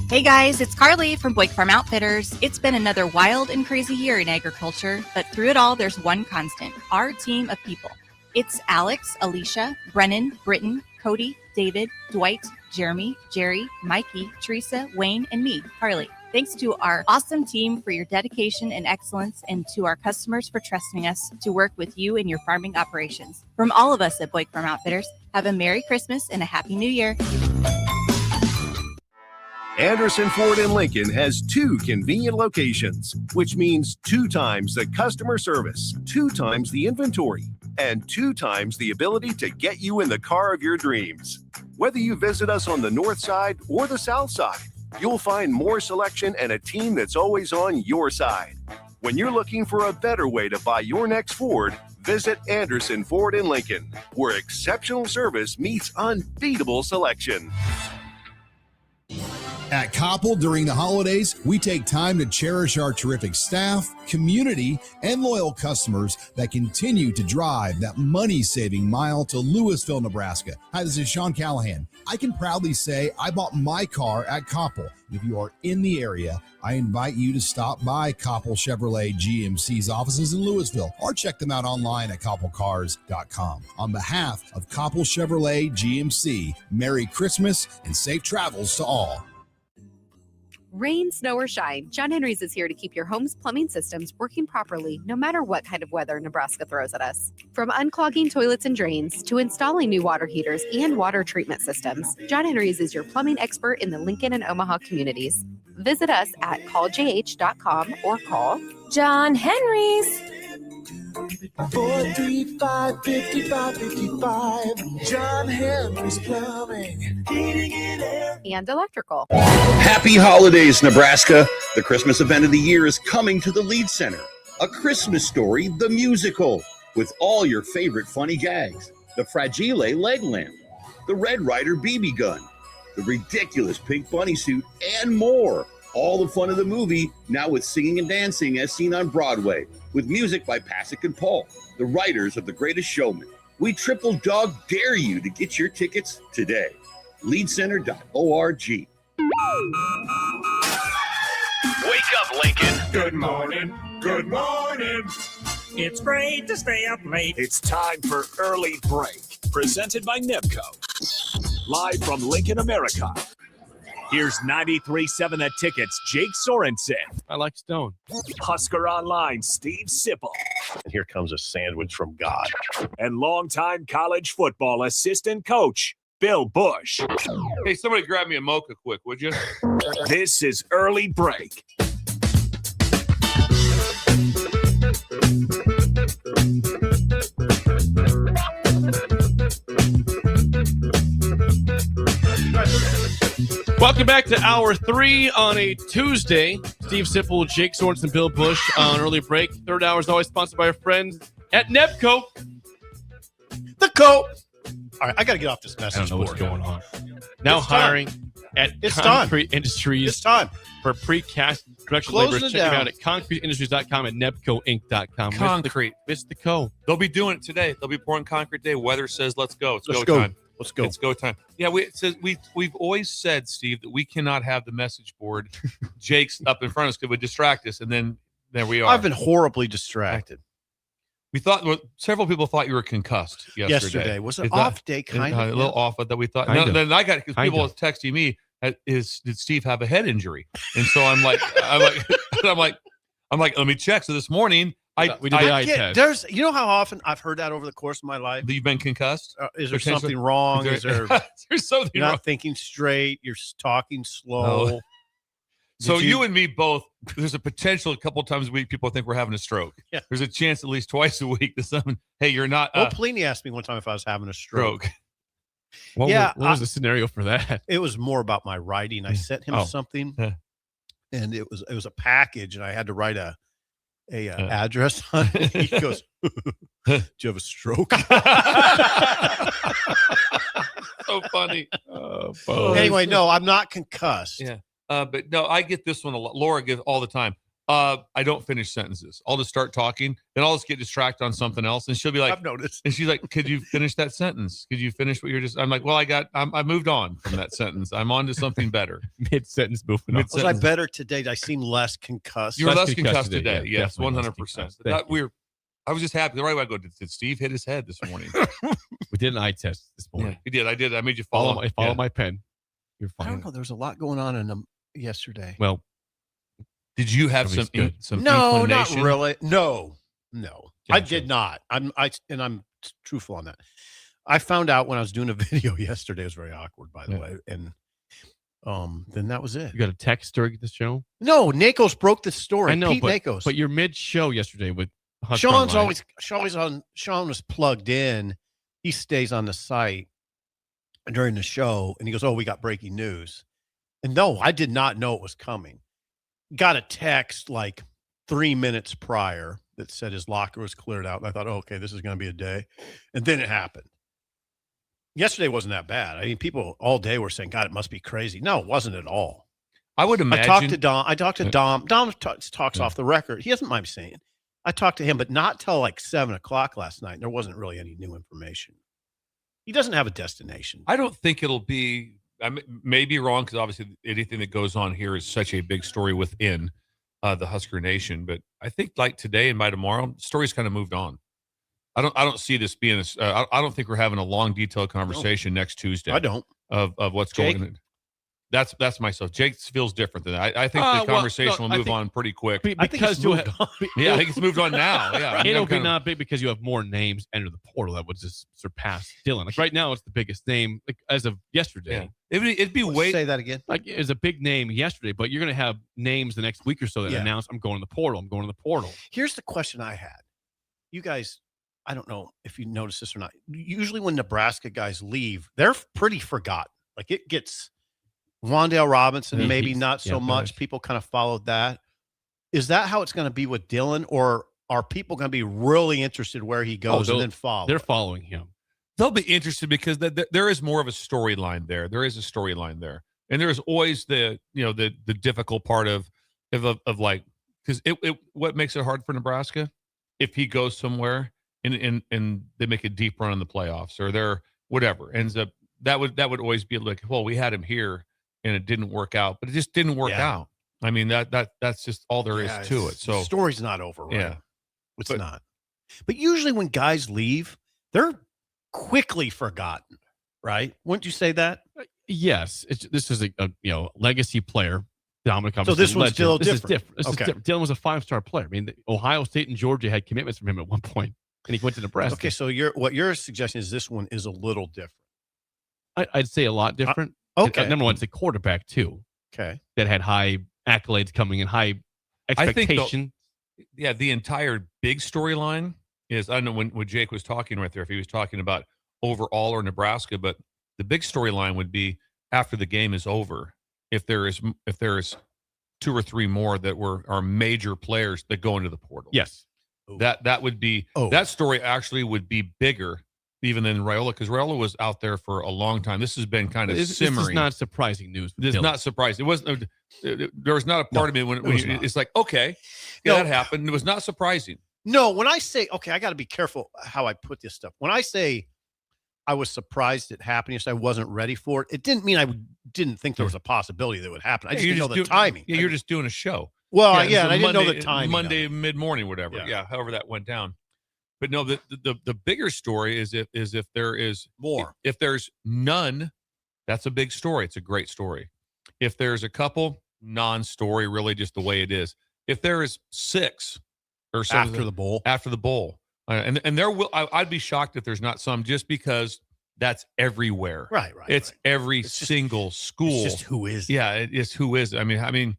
Hey guys, it's Carly from Boyk Farm Outfitters. It's been another wild and crazy year in agriculture, but through it all, there's one constant, our team of people. It's Alex, Alicia, Brennan, Britton, Cody, David, Dwight, Jeremy, Jerry, Mikey, Teresa, Wayne, and me, Carly. Thanks to our awesome team for your dedication and excellence, and to our customers for trusting us to work with you in your farming operations. From all of us at Boyk Farm Outfitters, have a Merry Christmas and a Happy New Year.
Anderson Ford in Lincoln has 2 convenient locations, which means 2 times the customer service, 2 times the inventory, and 2 times the ability to get you in the car of your dreams. Whether you visit us on the north side or the south side, you'll find more selection and a team that's always on your side. When you're looking for a better way to buy your next Ford, visit Anderson Ford in Lincoln, where exceptional service meets unbeatable selection.
At
At Koppel, during the holidays, we take time to cherish our terrific staff, community, and loyal customers that continue to drive that money-saving mile to Louisville, Nebraska. Hi, this is Sean Callahan. I can proudly say I bought my car at Koppel. If you are in the area, I invite you to stop by Koppel Chevrolet GMC's offices in Louisville or check them out online at koppelcars.com. On behalf of Koppel Chevrolet GMC, Merry Christmas and safe travels to all.
Rain, snow, or shine, John Henry's is here to keep your home's plumbing systems working properly no matter what kind of weather Nebraska throws at us. From unclogging toilets and drains to installing new water heaters and water treatment systems, John Henry's is your plumbing expert in the Lincoln and Omaha communities. Visit us at calljh.com or call John Henry's.
435-5555. John Henry's Plumbing. Heating and air.
And electrical.
Happy holidays, Nebraska. The Christmas event of the year is coming to the Lead Center. A Christmas Story, the musical, with all your favorite funny gags. The Fragile leg lamp, the Red Ryder BB gun, the ridiculous pink bunny suit, and more. All the fun of the movie, now with singing and dancing as seen on Broadway, with music by Pasek and Paul, the writers of The Greatest Showman. We triple dog dare you to get your tickets today. Leadcenter.org.
Wake up, Lincoln.
Good morning. Good morning. It's great to stay up late.
It's time for Early Break, presented by NEPCO. Live from Lincoln, America. Here's 93.7 The Ticket's Jake Sorensen.
I like Stone.
Husker Online, Steve Sipple.
And here comes a sandwich from God.
And longtime college football assistant coach, Bill Busch.
Hey, somebody grab me a mocha quick, would you?
This is Early Break.
Welcome back to Hour 3 on a Tuesday. Steve Sipple, Jake Sorensen, Bill Busch on Early Break. Third hour is always sponsored by our friends at NEPCO.
The Co. All right, I got to get off this message
I don't know
board.
what's going on. Now
It's
hiring
time.
at
It's
Concrete
time.
Industries.
It's time.
For precast production
Closing
laborers.
it
Check them
down.
out at concreteindustries.com and nepcoinc.com.
Concrete.
It's the Co.
They'll be doing it today. They'll be pouring concrete today. Weather says let's go. It's
Let's
go
go.
time.
Let's go.
It's go time. Yeah, we've always said, Steve, that we cannot have the message board Jake's up in front of us because it would distract us, and then there we are.
I've been horribly distracted.
We thought several people thought you were concussed yesterday.
Was an
They thought-
off day, kind
a
of.
little off, but that we thought.
Kind
No,
of.
then I got because
Kind
people
of.
were texting me, did Steve have a head injury? And so I'm like, let me check. So this morning,
we did the eye
Yeah,
test.
there's, you know how often I've heard that over the course of my life?
You've been concussed.
Is there
Potentially-
something wrong? Is there
there's something
you're
wrong?
not thinking straight? You're talking slow.
No. So
Did
you and me both. There's a potential a couple times a week people think we're having a stroke.
Yeah.
There's a chance at least twice a week that someone, hey, you're not
Well, Pliny asked me one time if I was having a stroke.
stroke.
What
Yeah,
was, what was the scenario for that?
It was more about my writing. I sent him
Oh.
something,
Yeah.
and it was a package, and I had to write a address on it. He goes, "Do you have a stroke?"
So funny.
Anyway, no, I'm not concussed.
Yeah. But no, I get this one a lot. Laura gives all the time. I don't finish sentences. I'll just start talking, then I'll just get distracted on something else, and she'll be like,
I've noticed.
and she's like, "Could you finish that sentence? Could you finish what you're just?" I'm like, "Well, I moved on from that sentence. I'm on to something better."
Mid-sentence moving on.
Was I better today? Did I seem less concussed?
You're less concussed today. Yes,
Definitely less
100%.
concussed.
That
Thank you.
I was just happy. The right way I go. Did Steve hit his head this morning?
We did an eye test this morning.
Yeah, he did. I did. I made you
Follow
follow.
my pen. You're
I
fine.
don't know. There's a lot going on in them yesterday.
Well,
Did you have
Somebody's
some
good.
some
No, not
inclination?
really. No. I
Gotcha.
did not. I'm truthful on that. I found out when I was doing a video yesterday. It was very awkward, by the
Yeah.
way. And then that was it.
you got a text during the show?
No, Nakos broke the story.
I know,
Pete
but,
Nakos.
but you're mid-show yesterday with Husker
Sean's
Online.
always on. Sean was plugged in. He stays on the site during the show, and he goes, "Oh, we got breaking news." And no, I did not know it was coming. Got a text like 3 minutes prior that said his locker was cleared out, and I thought, "Oh, okay, this is going to be a day," and then it happened. Yesterday wasn't that bad. I mean, people all day were saying, "God, it must be crazy." No, it wasn't at all.
I would imagine.
I talked to Dom. Dom talks off the record. He doesn't mind me saying it. I talked to him, but not till like 7 o'clock last night. And there wasn't really any new information. He doesn't have a destination.
I don't think it'll be. I may be wrong because obviously anything that goes on here is such a big story within the Husker Nation. But I think like today and by tomorrow, the story's kind of moved on. I don't see this being. I don't think we're having a long, detailed conversation next Tuesday.
I don't.
Of what's
Jake?
going on. That's myself. Jake feels different than that. I think the conversation will move on pretty quick.
Because
I think it's moved on now. Yeah,
it'll be not big because you have more names enter the portal that would just surpass Dylan. Like right now, it's the biggest name as of yesterday.
Yeah. It'd be way.
Say that again.
Like it's a big name yesterday, but you're going to have names the next week or so that announce I'm going to the portal. I'm going to the portal.
Here's the question I had. You guys, I don't know if you noticed this or not. Usually when Nebraska guys leave, they're pretty forgotten. Like it gets Wan'Dale Robinson, maybe not so much. People kind of followed that. Is that how it's going to be with Dylan, or are people going to be really interested where he goes and then follow?
They're following him.
They'll be interested because there is more of a storyline there. There is a storyline there, and there's always the difficult part of like, because what makes it hard for Nebraska if he goes somewhere and they make a deep run in the playoffs or they're whatever ends up that would always be like, well, we had him here and it didn't work out, but it just didn't work out. I mean, that's just all there is to it. So
the story's not over, right?
Yeah.
It's not. But usually when guys leave, they're quickly forgotten, right? Wouldn't you say that?
Yes. This is a legacy player. Dominic,
so this one's still
different.
different.
This is different. Dylan was a 5-star player. I mean, Ohio State and Georgia had commitments from him at one point, and he went to Nebraska.
Okay, so what you're suggesting is this one is a little different.
I'd say a lot different.
Okay.
Number one, it's a quarterback too.
Okay.
That had high accolades coming in, high expectation.
The entire big storyline is, I don't know when Jake was talking right there, if he was talking about overall or Nebraska, but the big storyline would be after the game is over, if there is 2 or 3 more that are major players that go into the portal.
Yes.
That would be that story actually would be bigger even than RAIOLA, because RAIOLA was out there for a long time. This has been kind of simmering.
This is not surprising news.
This is not surprising. It wasn't. There was not a part of me when it's like, okay, that happened. It was not surprising.
No, when I say, okay, I got to be careful how I put this stuff. When I say I was surprised it happened, I wasn't ready for it. It didn't mean I didn't think there was a possibility that would happen. I just didn't know the timing.
Yeah, you're just doing a show.
Well, and I didn't know the timing.
Monday mid-morning, whatever. Yeah, however that went down. But no, the bigger story is if there is
more.
If there's none, that's a big story. It's a great story. If there's a couple, non-story, really just the way it is. If there is 6 or 7
after the
bowl, and there will, I'd be shocked if there's not some, just because that's everywhere.
Right.
It's every single school.
It's just who is.
Yeah, it's who is. I mean,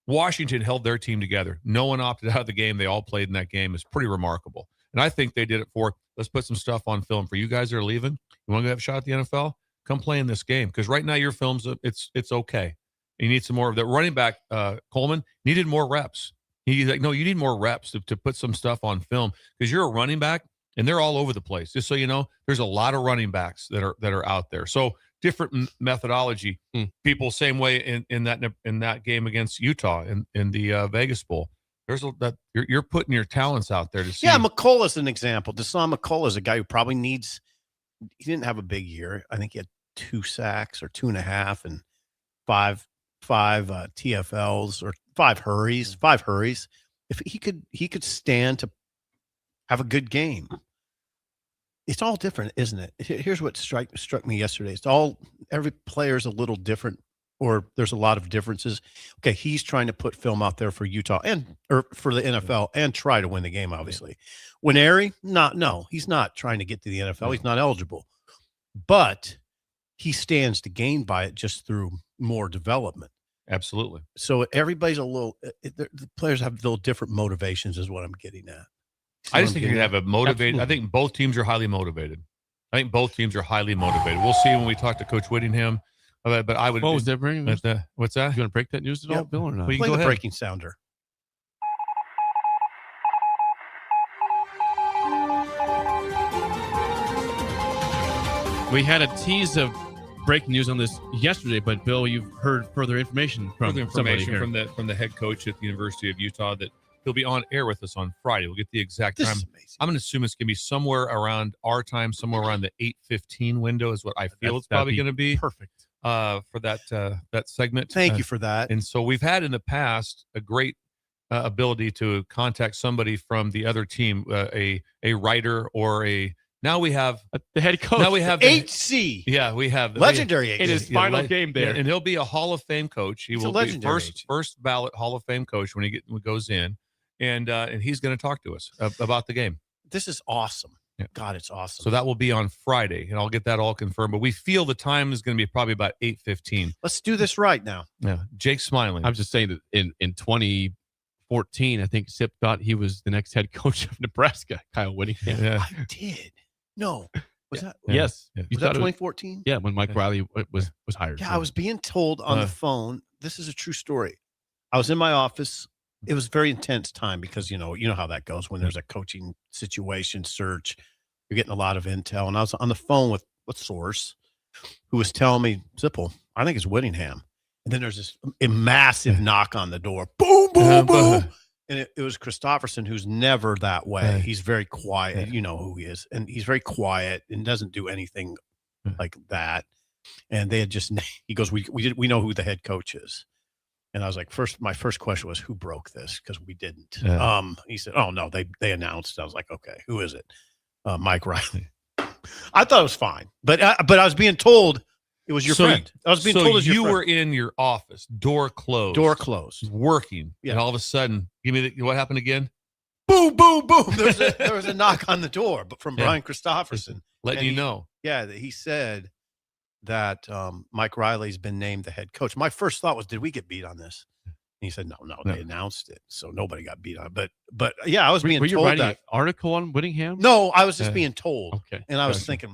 Washington held their team together. No one opted out of the game. They all played in that game. It's pretty remarkable. And I think they did it for, let's put some stuff on film for you guys that are leaving. You want to have a shot at the NFL? Come play in this game. Because right now your film's, it's okay. You need some more of that. Running back, Coleman, needed more reps. He's like, no, you need more reps to put some stuff on film, because you're a running back and they're all over the place. Just so you know, there's a lot of running backs that are out there. So different methodology. People same way in that game against Utah in the Vegas Bowl. There's you're putting your talents out there to see.
Yeah, McCullough's an example. Deshaun McCullough is a guy who probably needs. He didn't have a big year. I think he had 2 sacks or 2.5 and 5 TFLs or 5 hurries. 5 hurries. If he could stand to have a good game. It's all different, isn't it? Here's what struck me yesterday. It's all, every player's a little different, or there's a lot of differences. Okay, he's trying to put film out there for Utah or for the NFL and try to win the game, obviously. Nwaneri, no, he's not trying to get to the NFL. He's not eligible. But he stands to gain by it just through more development.
Absolutely.
So everybody's the players have little different motivations is what I'm getting at.
I just think you have a motivated. I think both teams are highly motivated. We'll see when we talk to Coach Whittingham. But I would.
What was that bringing?
What's that?
You want to break that news at all, Bill, or not?
Play the breaking sounder.
We had a tease of breaking news on this yesterday, but Bill, you've heard further information from
from the head coach at the University of Utah that he'll be on air with us on Friday. We'll get the exact time. I'm going to assume it's going to be somewhere around our time, somewhere around the 8:15 window is what I feel it's probably going to be.
Perfect.
For that segment.
Thank you for that.
And so we've had in the past a great ability to contact somebody from the other team, a writer or now we have
the head coach.
Now we have
HC.
Yeah, we have
legendary HC.
In his final game there.
Yeah, and he'll be a Hall of Fame coach. He will be first ballot Hall of Fame coach when he goes in, and he's going to talk to us about the game.
This is awesome.
Yeah.
God, it's awesome.
So that will be on Friday, and I'll get that all confirmed. But we feel the time is going to be probably about 8:15.
Let's do this right now.
Yeah, Jake's smiling.
I was just saying that in 2014, I think Sip thought he was the next head coach of Nebraska, Kyle Whittingham.
Yeah.
I did. No. Was that?
Yes.
Yeah.
Was that 2014?
Yeah, when Mike Riley was hired.
Yeah, I was being told on the phone. This is a true story. I was in my office. It was a very intense time because you know how that goes when there's a coaching situation search. You're getting a lot of intel, and I was on the phone with source who was telling me, Sipple, I think it's Whittingham. And then there's this massive knock on the door. Boom, boom, boom. And it was Christopherson, who's never that way. He's very quiet. You know who he is. And he's very quiet and doesn't do anything like that. And they had he goes, we know who the head coach is. And I was like, my first question was, who broke this? Because we didn't. He said, oh, no, they announced. I was like, okay, who is it? Mike Riley. I thought it was fine. But I was being told it was your friend. I was being told it was your friend.
You were in your office, door closed. Working.
Yeah.
And all of a sudden, what happened again?
Boom, boom, boom. There was a knock on the door, but from Brian Christopherson.
Letting you know.
Yeah, he said that Mike Riley's been named the head coach. My first thought was, did we get beat on this? And he said, no, they announced it, so nobody got beat on. But yeah, I was being
told
you writing
that an article on Whittingham.
No, I was just being told.
Okay,
and I was thinking,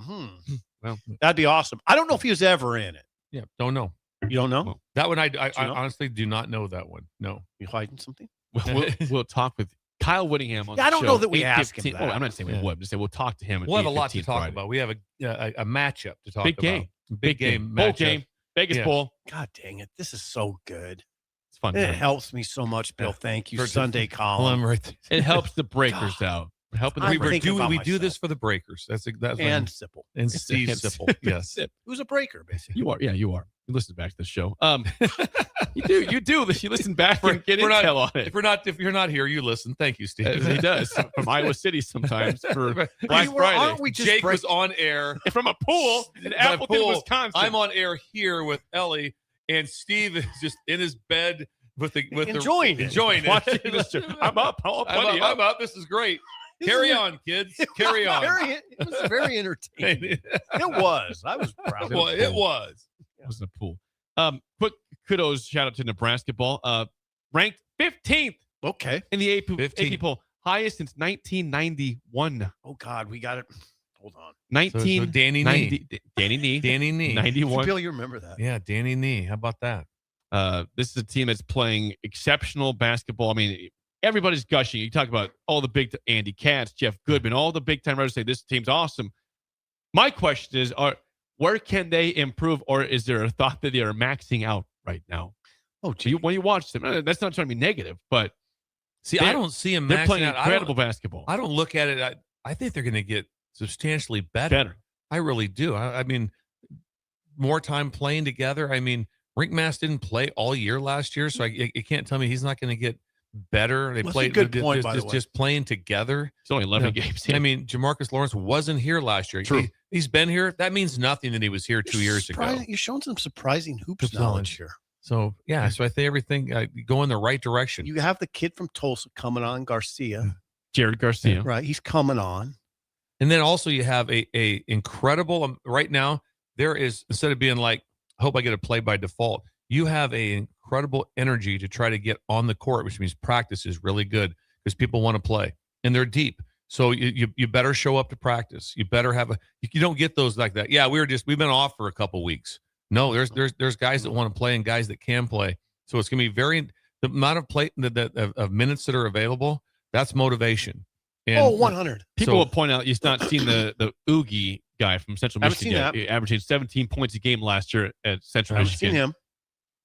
well, that'd be awesome. I don't know if he was ever in it.
Yeah, don't know.
You don't know?
Well, that one, I honestly do not know that one. No,
you hiding something?
We'll talk with Kyle Whittingham on.
Yeah, I don't know that we ask him that.
Oh, I'm not saying we would. Just say we'll talk to him.
We'll have a lot to talk about. We have a matchup to talk about. Big game.
Bowl game. Vegas Bowl.
God dang it! This is so good.
It's fun.
It helps me so much, Bill. Thank you. Sunday column.
Right there.
It helps the breakers out. We're helping
we do this for the breakers. That's
and Sipple.
And Steve Sipple. Yes.
Who's a breaker, basically?
You are. Yeah, you are. You listen back to the show. You do. You listen back and get intel on it.
If you're not here, you listen. Thank you, Steve.
He does from Iowa City sometimes for Black Friday.
Aren't we just
Jake was on air
from a pool in Appleton, Wisconsin.
I'm on air here with Ellie, and Steve is just in his bed
enjoying
it.
I'm up.
I'm up. This is great. Carry on, kids. Carry on.
It was very entertaining. It was. I was proud.
Well, it was.
It was a pool. Quick kudos, shout out to Nebraska ball. Ranked 15th.
Okay.
In the AP poll, highest since 1991.
Oh God, we got it. Hold on.
19. So Danny Nee.
Danny Nee.
Danny Nee.
91.
Bill, you remember that?
Yeah, Danny Nee. How about that?
This is a team that's playing exceptional basketball. I mean, everybody's gushing. You talk about all the big Andy Katz, Jeff Goodman, all the big time writers say this team's awesome. My question is, where can they improve, or is there a thought that they are maxing out right now?
Oh, gee.
When you watch them, that's not trying to be negative, but
see, I don't see them.
They're playing
out.
incredible basketball.
I don't look at it. I think they're going to get substantially better. I really do. I mean, more time playing together. I mean, Rinkmass didn't play all year last year, so you can't tell me he's not going to get better. They played
a good point, by the way.
Just playing together.
It's only 11 games.
I mean, Jamarcus Lawrence wasn't here last year.
True.
He's been here. That means nothing that he was here 2 years ago.
You're showing some surprising hoops knowledge here.
So, yeah. So I think everything go in the right direction.
You have the kid from Tulsa coming on, Garcia.
Jared Garcia.
Right. He's coming on.
And then also you have a incredible, right now, there is, instead of being like, I hope I get a play by default, you have a incredible energy to try to get on the court, which means practice is really good because people want to play and they're deep. So you better show up to practice. You better have you don't get those like that. Yeah, we've been off for a couple weeks. No, there's guys that want to play and guys that can play. So it's going to be the amount of play of minutes that are available. That's motivation. And
100.
People will point out he's not seen the Oogie guy from Central
Haven't
Michigan.
seen that.
Averaging 17 points a game last year at Central
Haven't
Michigan.
seen him.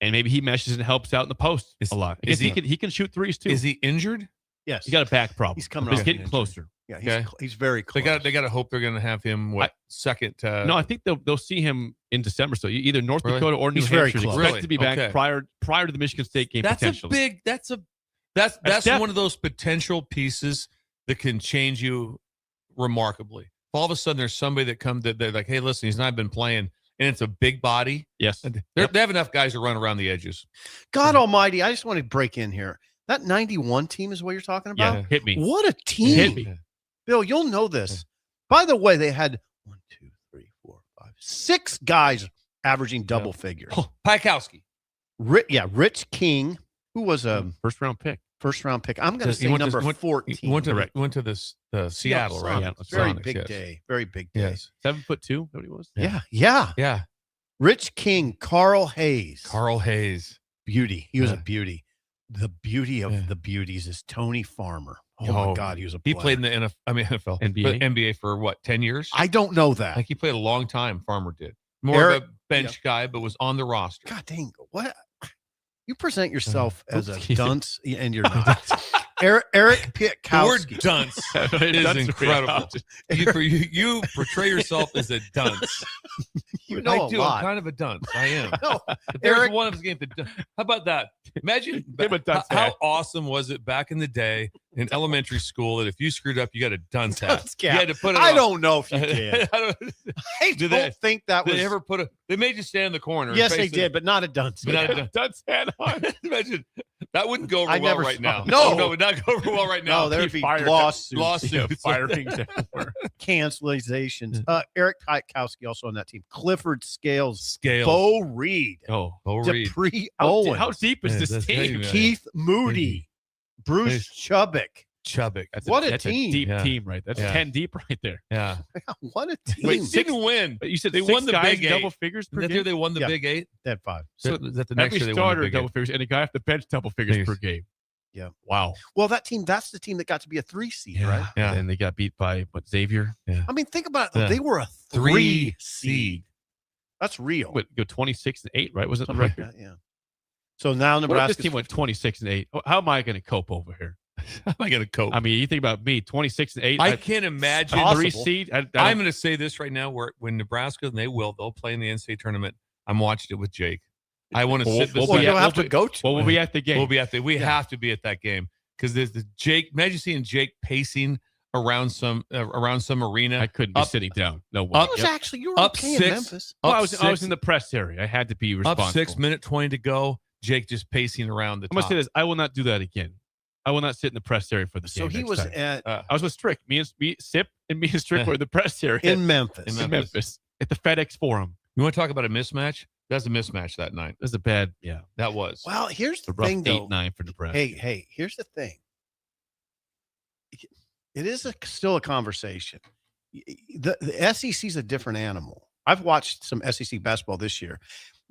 And maybe he meshes and helps out in the post a lot. I guess he can shoot threes too.
Is he injured?
Yes.
He got a back problem.
He's coming
He's
off
getting
an
closer.
Yeah, he's very close.
They got to hope they're going to have him second.
No, I think they'll see him in December. So either North
Really?
Dakota or New
He's very
Hampshire.
close.
Expect
Really?
to be back
Okay.
prior to the Michigan State game.
That's
potentially.
That's one of those potential pieces that can change you remarkably. If all of a sudden there's somebody that comes that they're like, hey, listen, he's not been playing, and it's a big body.
Yes,
they have enough guys to run around the edges.
God Almighty! I just want to break in here. That 91 team is what you're talking about.
Yeah, hit me.
What a team!
Hit me,
Bill. You'll know this. By the way, they had 1, 2, 3, 4, 5, 6 guys averaging double figures.
Oh, Pikowski.
Rich King, who was a
first round pick.
I'm going to say number 14.
He went to the Seattle, right?
Yeah, very big day. Very big day.
Yes.
7'2", what he was?
Yeah. Rich King, Carl Hayes. Beauty. He was a beauty. The beauty of the beauties is Tony Farmer. Oh my God, he was a player.
He played in the NFL, NBA for what, 10 years?
I don't know that.
Like he played a long time. Farmer did more of a bench guy, but was on the roster.
God dang, what? You present yourself as a dunce, and you're not. Eric Pitkowski.
The word dunce is incredible. You portray yourself as a dunce.
You know
I do.
lot.
I'm kind of a dunce. I am.
No,
There's
Eric,
one of his games. How about that? Imagine
dunce
how
hat.
awesome was it back in the day in elementary school that if you screwed up, you got a dunce hat.
Dunce
You
cap.
had to put it
I
on.
don't know if you did. I
Do
don't think that
Did
was.
they ever put a? They made you stand in the corner. and
Yes, they
face
did, but not a dunce.
But not a
cap.
dunce hat on. Imagine that wouldn't go over
I
well
never
right
saw-
now.
No.
it would not go over well right now.
No, there'd be
Fired-
lawsuits.
lawsuits.
Firings everywhere.
Cancelizations. Eric Pitkowski also on that team. Clifford Scales.
Scales.
Bo Reed.
Oh, Bo Reed.
Dupree
How
Owen.
deep is this
that's
team?
heavy, man.
Keith Moody. Bruce Chubbuck.
Chubbuck.
What a
That's
team.
a deep
Yeah.
team, right? That's
Yeah.
10 deep right there.
Yeah.
What a team.
Wait, didn't win.
But you said
They
six
won the
guys
Big Eight.
double figures per
That
game.
year they won the
Yeah.
Big Eight.
That 5.
So is that the next
Every
year they won the
starter
Big
double
Eight?
figures, and a guy off the bench double figures
Figures.
per game.
Yeah.
Wow.
Well, that team, that's the team that got to be a 3 seed, right?
Yeah.
And they got beat by Xavier.
I mean, think about it.
Yeah.
They were a 3 seed. That's real.
What, go 26-8, right? Was it the
Something like
record?
that, yeah. So now
What if
Nebraska.
this team went 26-8? How am I going to cope over here?
How am I going to cope?
I mean, you think about me, 26-8.
I can't imagine.
a 3 seed.
I'm going to say this right now: when Nebraska and they'll play in the NCAA tournament. I'm watching it with Jake. I want to sit beside.
Well, you'll have to go to.
Well, we'll be at the game.
We'll be at the. We have to be at that game because there's the Jake. Imagine seeing Jake pacing around some arena.
I couldn't be
Up-
sitting down. No way.
It was actually, you were
Up
okay in
6.
Memphis.
Well,
Up
I was
6,
in the press area. I had to be responsible.
up 6, minute 20 to go. Jake just pacing around the
I'm going
top.
to say this. I will not do that again. I will not sit in the press area for the
So
game.
he
next
was
time.
at
I was with Strick. Me, Sip, and me and Strick were in the press area
in Memphis.
In
in Memphis at the FedEx Forum.
You want to talk about a mismatch? That's a mismatch that night.
It was a bad, yeah.
That was.
Well, here's
The
the
rough
thing, though.
8-9 for Nebraska.
Hey, here's the thing. It is still a conversation. The SEC is a different animal. I've watched some SEC basketball this year.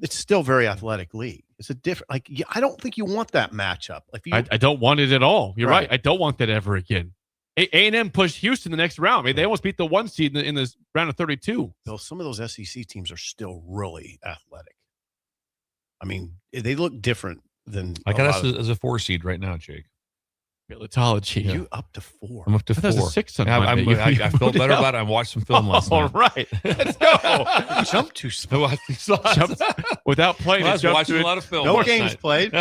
It's still very athletic league. It's a different, I don't think you want that matchup. Like
I don't want it at all. You're right.
Right.
I don't want that ever again. A&M pushed Houston the next round. I mean, they almost beat the 1 seed in this round of 32.
Though some of those SEC teams are still really athletic. I mean, they look different than
I
a
got
lot
us
of-
as a 4 seed right now, Jake.
Militology.
You up to 4.
I'm up to
I thought it
4.
was a 6 on
Yeah,
Monday.
I felt better about it. I watched some film last
All
night.
right. Let's go.
Jump to
I watched these slots.
Jump- without playing
Well, I
it,
was
jump
watching
to
a
it.
lot of film.
No
last
games
night.
played.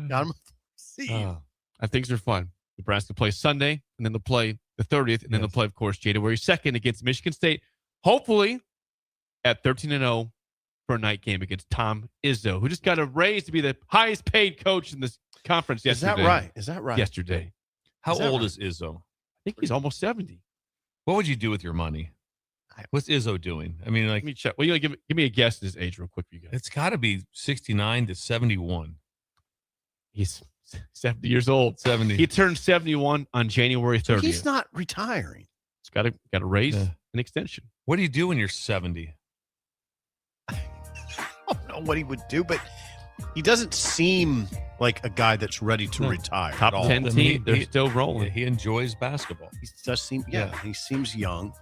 Got him.
Things are fun. Nebraska plays Sunday, and then they'll play the 30th, and then they'll play, of course, January 2nd against Michigan State. Hopefully at 13-0 for a night game against Tom Izzo, who just got a raise to be the highest paid coach in this conference
Is
yesterday.
that right? Is that right?
Yesterday.
How
Is that
old
right?
is Izzo?
I think he's almost 70.
What would you do with your money? What's Izzo doing? I mean, like,
Let me check. Well, give me a guess at his age real quick for you guys.
it's got to be 69 to 71.
He's 70 years old.
70.
He turned 71 on January 30th.
So he's not retiring.
He's got a raise,
Yeah.
an extension.
What do you do when you're 70?
I don't know what he would do, but He doesn't seem like a guy that's ready to retire.
Top
at all.
10 team. They're still rolling.
He enjoys basketball.
He does seem, he seems young.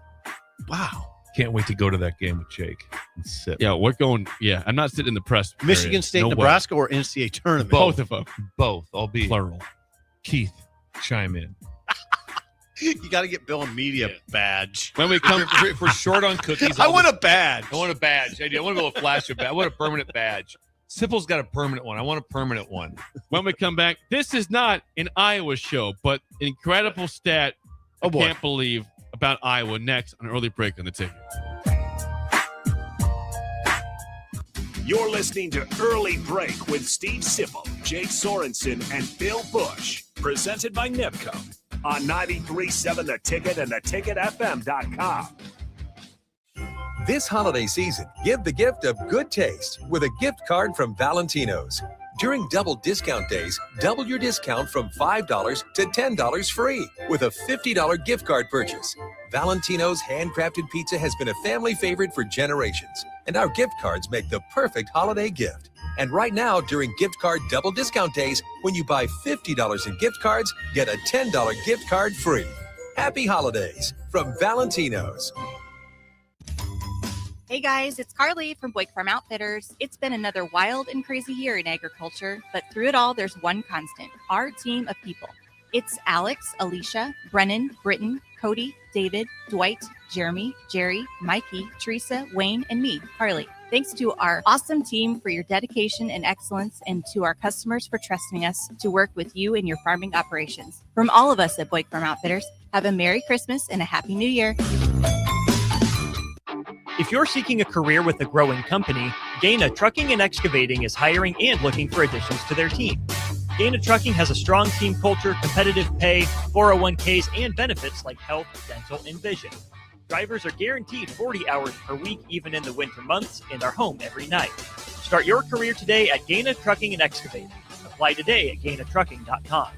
Wow.
Can't wait to go to that game with Jake and sit.
Yeah, we're going. Yeah, I'm not sitting in the press.
Michigan
area.
State,
No way.
Nebraska, or NCAA tournament?
Both of them.
Both. I'll be
Plural.
Keith, chime in.
You got to get Bill a media badge.
When we come,
if we're short on cookies,
I want a badge.
I want a badge. I want to go flash a badge. I want a permanent badge. Sipple's got a permanent one. I want a permanent one.
When we come back, this is not an Iowa show, but incredible stat. I can't believe about Iowa next on Early Break on the Ticket.
You're listening to Early Break with Steve Sipple, Jake Sorensen, and Bill Busch. Presented by Nepco on 93.7 The Ticket and theticketfm.com.
This holiday season, give the gift of good taste with a gift card from Valentino's. During double discount days, double your discount from $5 to $10 free with a $50 gift card purchase. Valentino's handcrafted pizza has been a family favorite for generations, and our gift cards make the perfect holiday gift. And right now, during gift card double discount days, when you buy $50 in gift cards, get a $10 gift card free. Happy holidays from Valentino's.
Hey guys, it's Carly from Buick Farm Outfitters. It's been another wild and crazy year in agriculture, but through it all, there's one constant, our team of people. It's Alex, Alicia, Brennan, Britton, Cody, David, Dwight, Jeremy, Jerry, Mikey, Teresa, Wayne, and me, Carly. Thanks to our awesome team for your dedication and excellence, and to our customers for trusting us to work with you in your farming operations. From all of us at Buick Farm Outfitters, have a Merry Christmas and a Happy New Year.
If you're seeking a career with a growing company, Gaina Trucking and Excavating is hiring and looking for additions to their team. Gaina Trucking has a strong team culture, competitive pay, 401ks, and benefits like health, dental, and vision. Drivers are guaranteed 40 hours per week, even in the winter months, and are home every night. Start your career today at Gaina Trucking and Excavating. Apply today at GainaTrucking.com.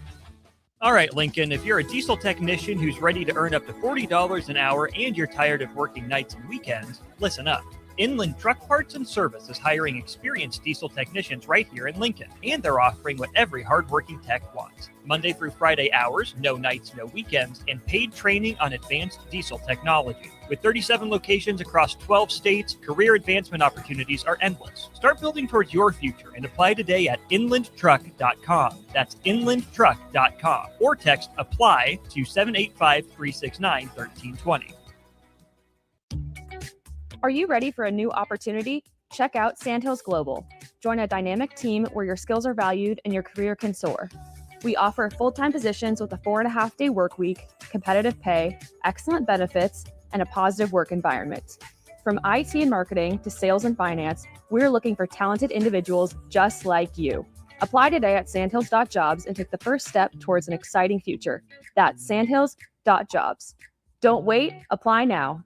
All right, Lincoln, if you're a diesel technician who's ready to earn up to $40 an hour and you're tired of working nights and weekends, listen up. Inland Truck Parts and Service is hiring experienced diesel technicians right here in Lincoln, and they're offering what every hardworking tech wants. Monday through Friday hours, no nights, no weekends, and paid training on advanced diesel technology. With 37 locations across 12 states, career advancement opportunities are endless. Start building towards your future and apply today at inlandtruck.com. That's inlandtruck.com. Or text APPLY to 785-369-1320.
Are you ready for a new opportunity? Check out Sandhills Global. Join a dynamic team where your skills are valued and your career can soar. We offer full-time positions with a 4.5-day work week, competitive pay, excellent benefits, and a positive work environment. From IT and marketing to sales and finance, we're looking for talented individuals just like you. Apply today at sandhills.jobs and take the first step towards an exciting future. That's sandhills.jobs. Don't wait, apply now.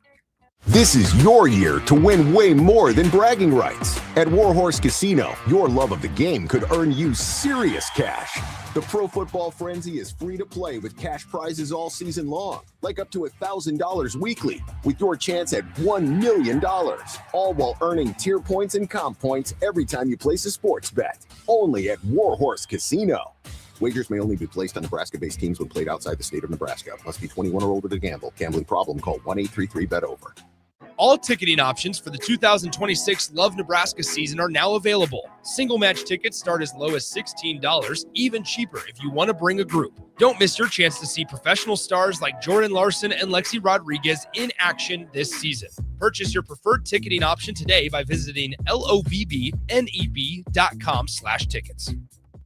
This is your year to win way more than bragging rights. At Warhorse Casino, your love of the game could earn you serious cash. The Pro Football Frenzy is free to play with cash prizes all season long, like up to $1,000 weekly, with your chance at $1 million, all while earning tier points and comp points every time you place a sports bet. Only at Warhorse Casino. Wagers may only be placed on Nebraska-based teams when played outside the state of Nebraska. Must be 21 or older to gamble. Gambling problem? Call 1-833-BET-OVER.
All ticketing options for the 2026 Love Nebraska season are now available. Single match tickets start as low as $16, even cheaper if you want to bring a group. Don't miss your chance to see professional stars like Jordan Larson and Lexi Rodriguez in action this season. Purchase your preferred ticketing option today by visiting lovneb.com/tickets.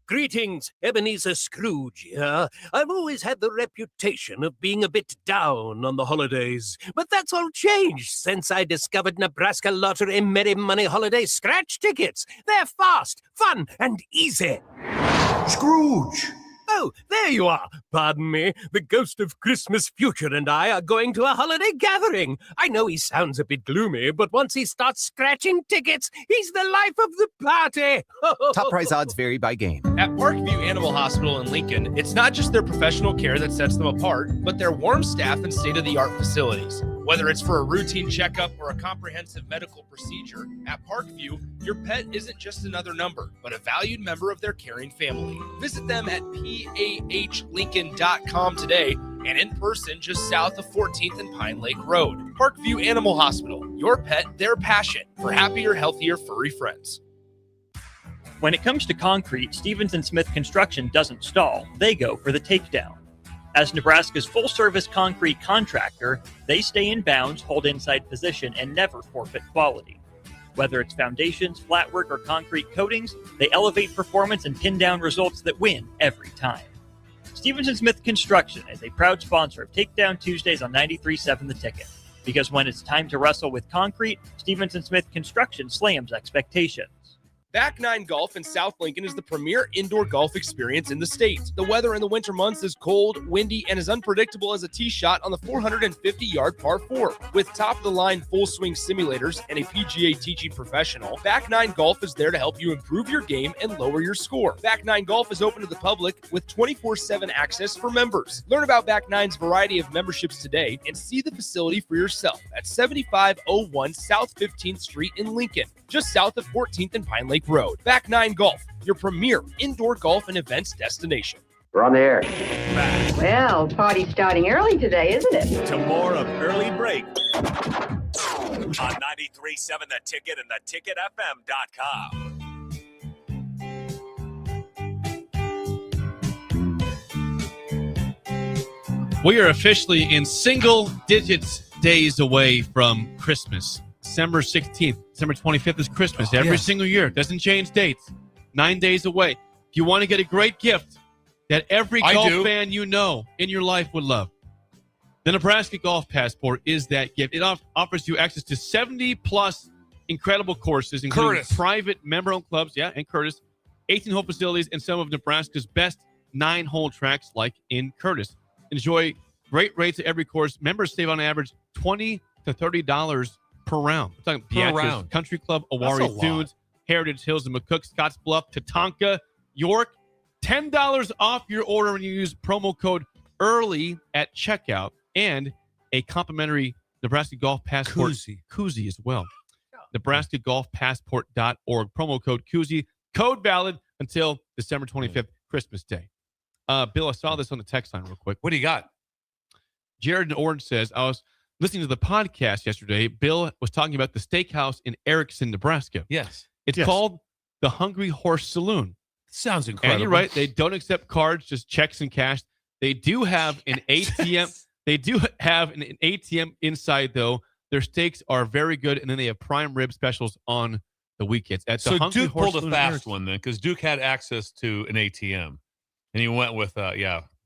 Greetings, Ebenezer Scrooge here. I've always had the reputation of being a bit down on the holidays, but that's all changed since I discovered Nebraska Lottery Merry Money Holiday Scratch tickets. They're fast, fun, and easy. Scrooge! Oh, there you are. Pardon me. The ghost of Christmas future and I are going to a holiday gathering. I know he sounds a bit gloomy, but once he starts scratching tickets, he's the life of the party.
Top prize odds vary by game.
At Parkview Animal Hospital in Lincoln, it's not just their professional care that sets them apart, but their warm staff and state-of-the-art facilities. Whether it's for a routine checkup or a comprehensive medical procedure, at Parkview, your pet isn't just another number, but a valued member of their caring family. Visit them at PAHLincoln.com today and in person just south of 14th and Pine Lake Road. Parkview Animal Hospital, your pet, their passion for happier, healthier, furry friends.
When it comes to concrete, Stevens & Smith Construction doesn't stall. They go for the takedown. As Nebraska's full-service concrete contractor, they stay in bounds, hold inside position, and never forfeit quality. Whether it's foundations, flatwork, or concrete coatings, they elevate performance and pin down results that win every time. Stevens & Smith Construction is a proud sponsor of Takedown Tuesdays on 93.7 The Ticket. Because when it's time to wrestle with concrete, Stevens & Smith Construction slams expectations.
Back Nine Golf in South Lincoln is the premier indoor golf experience in the state. The weather in the winter months is cold, windy, and as unpredictable as a tee shot on the 450-yard par 4. With top-of-the-line full-swing simulators and a PGA teaching professional, Back Nine Golf is there to help you improve your game and lower your score. Back Nine Golf is open to the public with 24/7 access for members. Learn about Back Nine's variety of memberships today and see the facility for yourself at 7501 South 15th Street in Lincoln, just south of 14th and Pine Lake Road. Back Nine Golf, your premier indoor golf and events destination.
We're on the air. Well, party's starting early today, isn't it?
To more of Early Break on 93.7 The Ticket and theticketfm.com.
We are officially in single digits days away from Christmas. December 16th, December 25th is Christmas every single year. Doesn't change dates. 9 days away. If you want to get a great gift that every golf fan you know in your life would love, the Nebraska Golf Passport is that gift. It offers you access to 70-plus incredible courses, including private member-owned clubs, and Curtis, 18-hole facilities, and some of Nebraska's best 9-hole tracks like in Curtis. Enjoy great rates at every course. Members save on average $20 to $30 per round. We're talking Beatrice, Country Club, Awari, Dunes, Heritage Hills, and McCook, Scottsbluff, Tatanka, York. $10 off your order when you use promo code EARLY at checkout, and a complimentary Nebraska Golf Passport koozie as well. NebraskaGolfPassport.org. Promo code koozie. Code valid until December 25th, Christmas Day. Bill, I saw this on the text line real quick.
What do you got?
Jared in Orange says, I was listening to the podcast yesterday. Bill was talking about the steakhouse in Erickson, Nebraska.
Yes.
It's called the Hungry Horse Saloon.
Sounds incredible.
And you're right. They don't accept cards, just checks and cash. They do have an ATM. They do have an ATM inside, though. Their steaks are very good, and then they have prime rib specials on the weekends.
So Duke pulled a fast one then, because Duke had access to an ATM, and he went with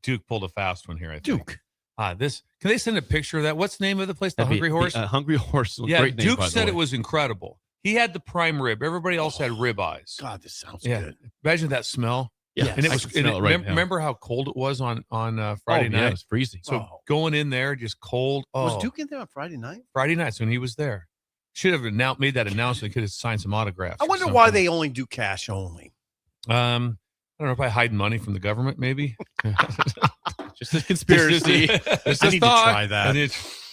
Duke pulled a fast one here. I think.
Duke.
Can they send a picture of that? What's the name of the place? The Hungry Horse?
Hungry Horse.
Yeah,
great name,
Duke said it was incredible. He had the prime rib. Everybody else had rib eyes.
God, this sounds good.
Imagine that smell.
Yeah,
and it was. Remember how cold it was on Friday night?
Yeah, it was freezing.
So going in there, just cold.
Was Duke in there on Friday night?
Friday nights when he was there. Should have made that announcement. Could have signed some autographs.
I wonder why they only do cash only.
I don't know, probably hiding money from the government, maybe.
Just a conspiracy.
I need to try that.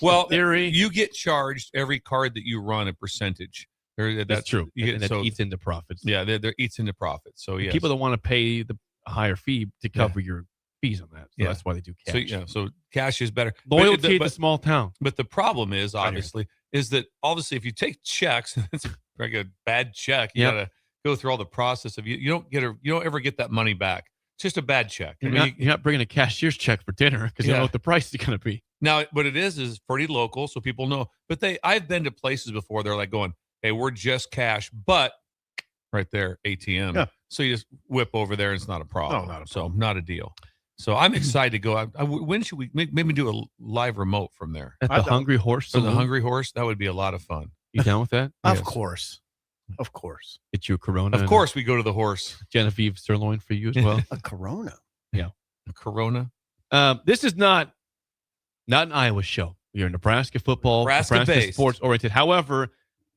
You get charged every card that you run a percentage.
That's true. And that eats into profits.
Yeah, that eats into profits. So yeah,
people that want to pay the higher fee to cover your fees on that. So that's why they do cash.
So cash is better.
Loyalty to small town.
But the problem is is that obviously if you take checks, it's like a bad check. You gotta go through all the process of you don't ever get that money back. It's just a bad check.
You're not bringing a cashier's check for dinner because you don't know what the price is going to be.
Now, what it is pretty local, so people know. But I've been to places before. They're like going, "Hey, we're just cash," but right there, ATM. Yeah. So you just whip over there, and it's not a problem.
No,
So not a deal. So I'm excited to go. When should we maybe do a live remote from there
at the Hungry Horse?
So the Hungry Horse, that would be a lot of fun.
You down with that?
Of course.
Get you a Corona.
Of course, we go to the horse.
Genevieve sirloin for you as well.
A Corona.
Yeah,
a Corona.
This is not an Iowa show. You're Nebraska football, Nebraska sports oriented. However,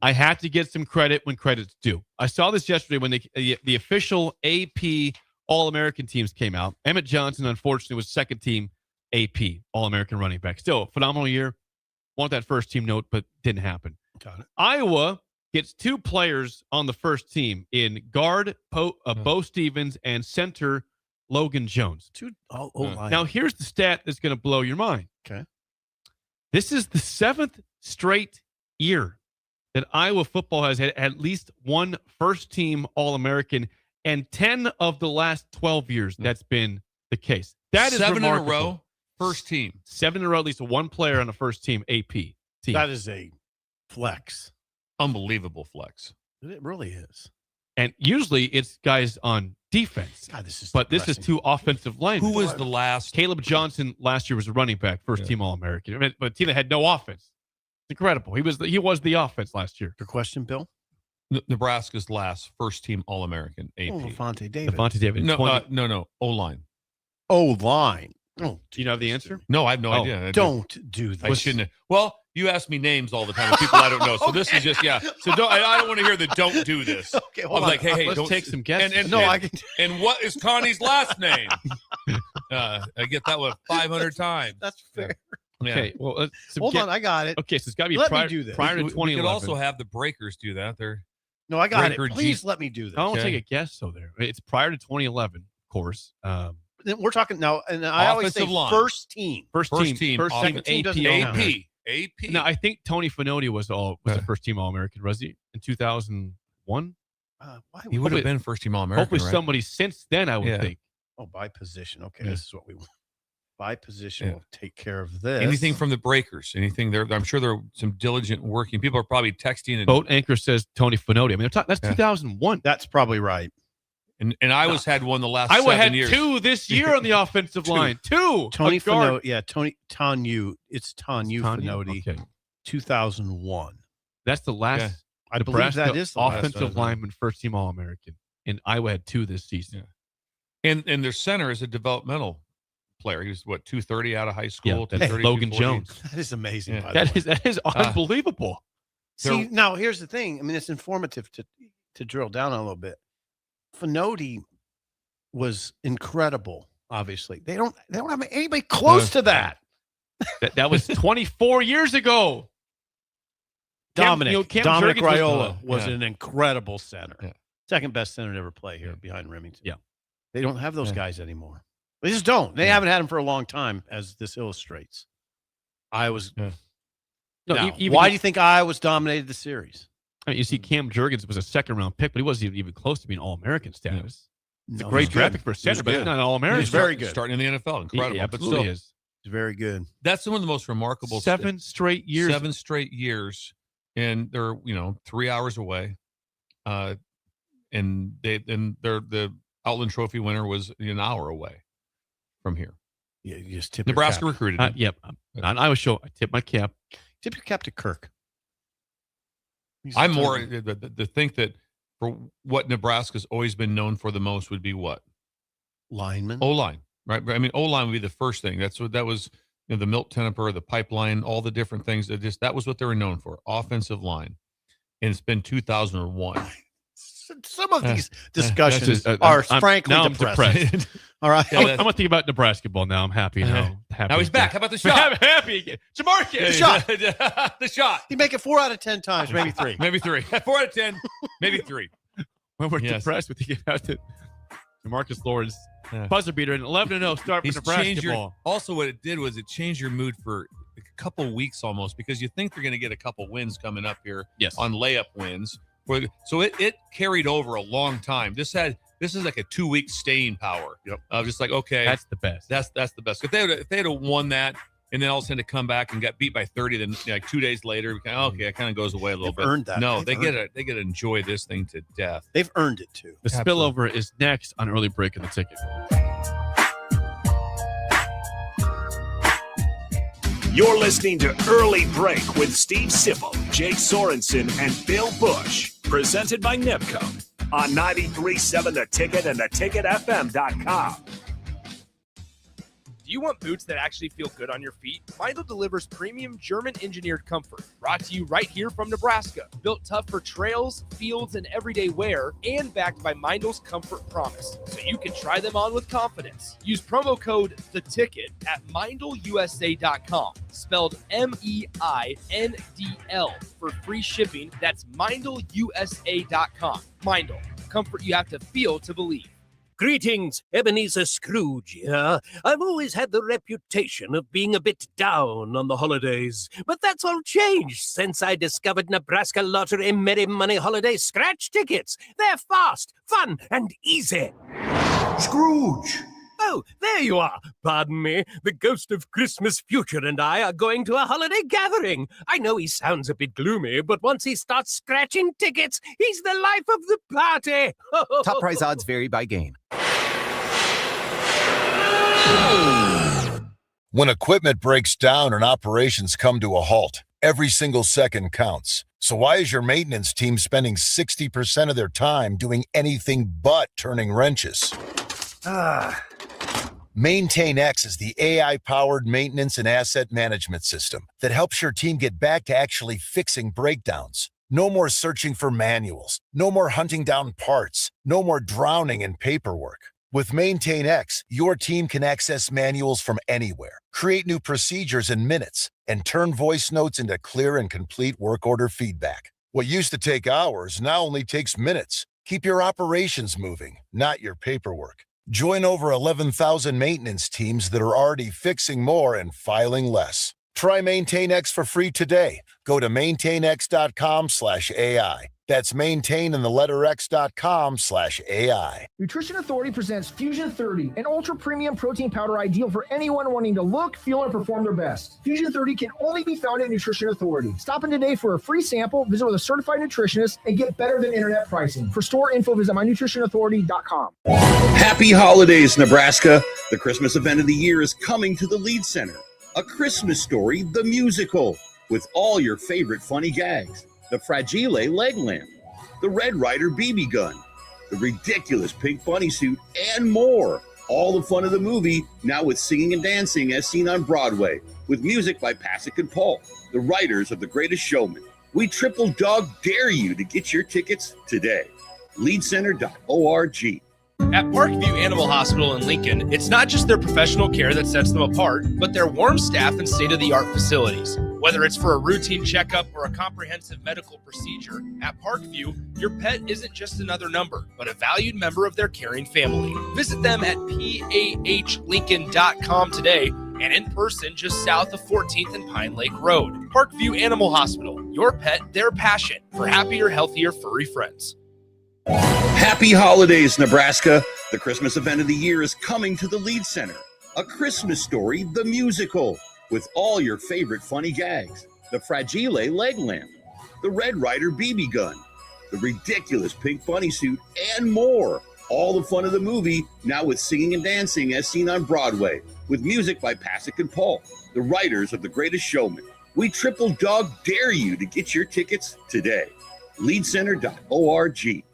I had to get some credit when credit's due. I saw this yesterday when the official AP All-American teams came out. Emmett Johnson, unfortunately, was second team AP All-American running back. Still, a phenomenal year. want that first team note, but didn't happen.
Got it.
Iowa gets 2 players on the first team in guard Bo Stevens and center Logan Jones. Now, here's the stat that's going to blow your mind.
Okay.
This is the 7th straight year that Iowa football has had at least one first-team All-American, and 10 of the last 12 years that's been the case. That is
7
remarkable.
in a row, first team.
7 in a row, at least one player on the first team AP team.
That is a flex.
Unbelievable flex.
It really is.
And usually it's guys on defense.
God, this is
this is 2 offensive linemen.
Who was the last?
Caleb Johnson last year was a running back, first team All-American. But a team that had no offense. It's incredible. He was the offense last year.
Your question, Bill?
Nebraska's last first team All-American AP.
Levante David.
Levante David.
No. O-line.
O-line.
Oh, do you know the answer?
No, I have no idea.
Don't do that.
I shouldn't have. Well, you ask me names all the time of people I don't know. So this is just, So I don't want to hear the don't do this.
Okay,
I'm like, hey,
let's
don't
take some guesses.
And what is Connie's last name? I get that one 500 times.
That's fair.
Yeah.
Okay, well,
hold on, I got it.
Okay, so it's got to be
Let
prior,
me do this.
prior to
We
2011.
could also have the Breakers do that.
No, I got
Breaker
it. Please let me do this.
I want to take a guess, though. It's prior to 2011, of course.
We're talking now, and I always say
line.
first team.
First team,
second team doesn't count.
AP.
No, I think Tony Finoti was the first team All-American, was he, in 2001?
He would have been first team All-American.
Hopefully
right?
somebody since then, I would think.
Oh, by position. Okay, this is what we want. By position, we'll take care of this.
Anything from the Breakers? Anything there? I'm sure there are some diligent working people are probably texting. And
Boat Anchor says Tony Finoti. I mean, that's 2001.
That's probably right.
And Iowa's had one the last
Iowa
7
had
years.
2 this year on the offensive line. 2.
Tony Finoti. Yeah, Tanu. It's Tanu Finoti.
Okay.
2001.
That's the last.
I believe that is the
offensive
last
lineman, first team All-American, and Iowa had 2 this season.
And their center is a developmental player. He was 230 out of high school.
Yeah, that's Logan Jones.
That is amazing.
Yeah.
That is unbelievable.
See, now here's the thing. I mean, it's informative to drill down on a little bit. Finoti was incredible. Obviously, they don't have anybody close to that.
That was 24 years ago.
Dominic
Jurgens
RAIOLA was an incredible center. Yeah. Second best center to ever play here behind Remington.
Yeah.
They don't have those guys anymore. They just don't. They haven't had them for a long time, as this illustrates. I was.
No,
now, why do you think Iowa's dominated the series?
I mean, you see, Cam Jurgens was a second-round pick, but he wasn't even close to being All-American status. It's a great draft pick for a center, but he's not an All-American.
He's very good.
Starting in the NFL. Incredible.
He absolutely is.
He's very good.
That's one of the most remarkable.
7 straight years.
7 straight years. And they're, 3 hours away. And the Outland Trophy winner was an hour away from here.
Yeah, you just tip
Nebraska recruited him.
Yep. On Iowa show, I tip my cap.
Tip your cap to Kirk.
I'm more to think that for what Nebraska's always been known for the most would be what?
Lineman.
O-line, right? I mean, O-line would be the first thing. That was the Milt Teneper, the pipeline, all the different things that was what they were known for. Offensive line. And it's been 2001.
Some of these discussions are frankly depressing. All right.
I'm going to think about Nebraska ball now. I'm happy now.
Now he's back. How about the shot?
I'm happy again. Jamarcus.
The shot.
The shot.
You make it 4 out of 10 times, maybe 3.
Maybe 3. 4 out of 10, maybe 3.
When we're depressed, we think about the Jamarcus Lawrence buzzer beater and 11-0 start for Nebraska ball.
Also, what it did was it changed your mood for a couple weeks almost, because you think they're going to get a couple wins coming up here on layup wins. So it carried over a long time. This is like a 2-week staying power. Of just like, okay,
that's the best.
That's the best. If they had won that and then all of a sudden to come back and got beat by 30, then like 2 days later, it kind of goes away a little bit.
Earned that.
No, they get to enjoy this thing to death.
They've earned it too.
The spillover is next on Early Break in the Ticket.
You're listening to Early Break with Steve Sipple, Jake Sorensen, and Bill Busch. Presented by NIPCO on 93.7 The Ticket and theticketfm.com.
you want boots that actually feel good on your feet, Mindel delivers premium German-engineered comfort. Brought to you right here from Nebraska. Built tough for trails, fields, and everyday wear, and backed by Mindel's Comfort Promise, so you can try them on with confidence. Use promo code THETICKET at MindelUSA.com, spelled MEINDL, for free shipping. That's MindelUSA.com. Mindel, comfort you have to feel to believe.
Greetings, Ebenezer Scrooge here. I've always had the reputation of being a bit down on the holidays, but that's all changed since I discovered Nebraska Lottery Merry Money Holiday Scratch tickets. They're fast, fun, and easy.
Scrooge!
Oh, there you are. Pardon me. The ghost of Christmas future and I are going to a holiday gathering. I know he sounds a bit gloomy, but once he starts scratching tickets, he's the life of the party.
Top prize odds vary by game.
When equipment breaks down and operations come to a halt, every single second counts. So why is your maintenance team spending 60% of their time doing anything but turning wrenches? MaintainX is the AI-powered maintenance and asset management system that helps your team get back to actually fixing breakdowns. No more searching for manuals. No more hunting down parts. No more drowning in paperwork. With MaintainX, your team can access manuals from anywhere, create new procedures in minutes, and turn voice notes into clear and complete work order feedback. What used to take hours now only takes minutes. Keep your operations moving, not your paperwork. Join over 11,000 maintenance teams that are already fixing more and filing less. Try MaintainX for free today. Go to maintainx.com/AI. That's maintain and the letter x.com/AI.
Nutrition Authority presents Fusion 30, an ultra premium protein powder ideal for anyone wanting to look, feel, and perform their best. Fusion 30 can only be found at Nutrition Authority. Stop in today for a free sample, visit with a certified nutritionist, and get better than internet pricing. For store info, visit mynutritionauthority.com.
Happy holidays, Nebraska. The Christmas event of the year is coming to the Lead Center. A Christmas Story, the musical, with all your favorite funny gags. The Fragile leg lamp, the Red Ryder BB gun, the ridiculous pink bunny suit, and more. All the fun of the movie, now with singing and dancing as seen on Broadway, with music by Pasek and Paul, the writers of The Greatest Showman. We triple dog dare you to get your tickets today. Leadcenter.org.
At Parkview Animal Hospital in Lincoln, it's not just their professional care that sets them apart, but their warm staff and state-of-the-art facilities. Whether it's for a routine checkup or a comprehensive medical procedure, at Parkview, your pet isn't just another number, but a valued member of their caring family. Visit them at pahlincoln.com today and in person just south of 14th and Pine Lake Road. Parkview Animal Hospital, your pet, their passion for happier, healthier, furry friends.
Happy holidays, Nebraska. The Christmas event of the year is coming to the Lead Center. A Christmas Story, the musical, with all your favorite funny gags. The Fragile leg lamp, the Red Ryder BB gun, the ridiculous pink bunny suit, and more. All the fun of the movie, now with singing and dancing as seen on Broadway, with music by Pasek and Paul, the writers of The Greatest Showman. We triple dog dare you to get your tickets today. Leadcenter.org.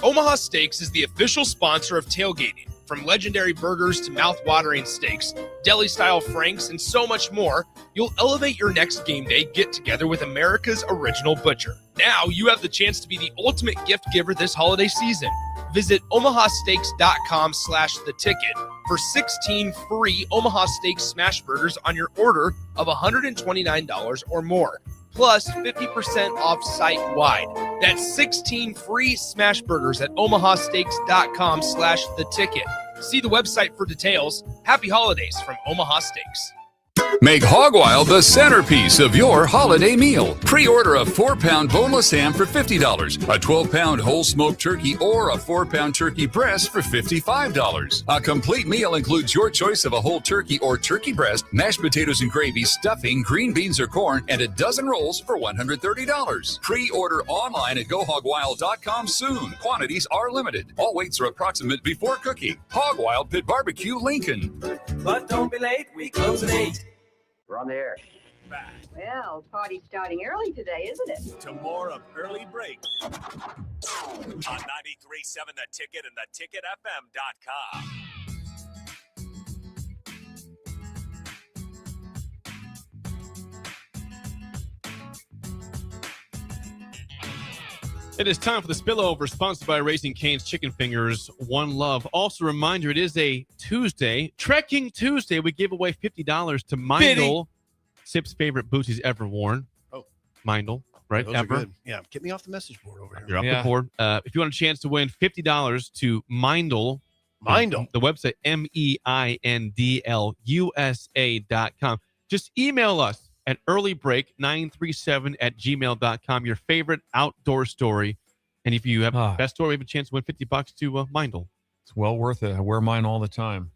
Omaha Steaks is the official sponsor of tailgating. From legendary burgers to mouth-watering steaks, deli-style franks, and so much more, you'll elevate your next game day get-together with America's original butcher. Now you have the chance to be the ultimate gift giver this holiday season. Visit omahasteaks.com/theticket for 16 free Omaha Steaks smash burgers on your order of $129 or more. Plus 50% off site-wide. That's 16 free smash burgers at omahasteaks.com/theticket. See the website for details. Happy holidays from Omaha Steaks.
Make Hog Wild the centerpiece of your holiday meal. Pre-order a 4-pound boneless ham for $50, a 12-pound whole smoked turkey, or a 4-pound turkey breast for $55. A complete meal includes your choice of a whole turkey or turkey breast, mashed potatoes and gravy, stuffing, green beans or corn, and a dozen rolls for $130. Pre-order online at GoHogWild.com soon. Quantities are limited. All weights are approximate before cooking. Hog Wild Pit Barbecue, Lincoln.
But don't be late, we close at 8.
We're on the air.
Well, party's starting early today, isn't it?
To more of Early Break on 93.7 The Ticket and theticketfm.com.
It is time for the spillover, sponsored by Raising Cane's Chicken Fingers. One love. Also, a reminder: it is a Tuesday, Trekking Tuesday. We give away $50 to Mindel, Sip's favorite boots he's ever worn.
Oh,
Mindel, right?
Those
Ever.
are good. Yeah, get me off the message board over here.
You're off the board. If you want a chance to win $50 to Mindel, the website MEINDLUSA.com. Just email us at earlybreak937@gmail.com, your favorite outdoor story. And if you have the best story, we have a chance to win $50 to Mindel.
It's well worth it. I wear mine all the time.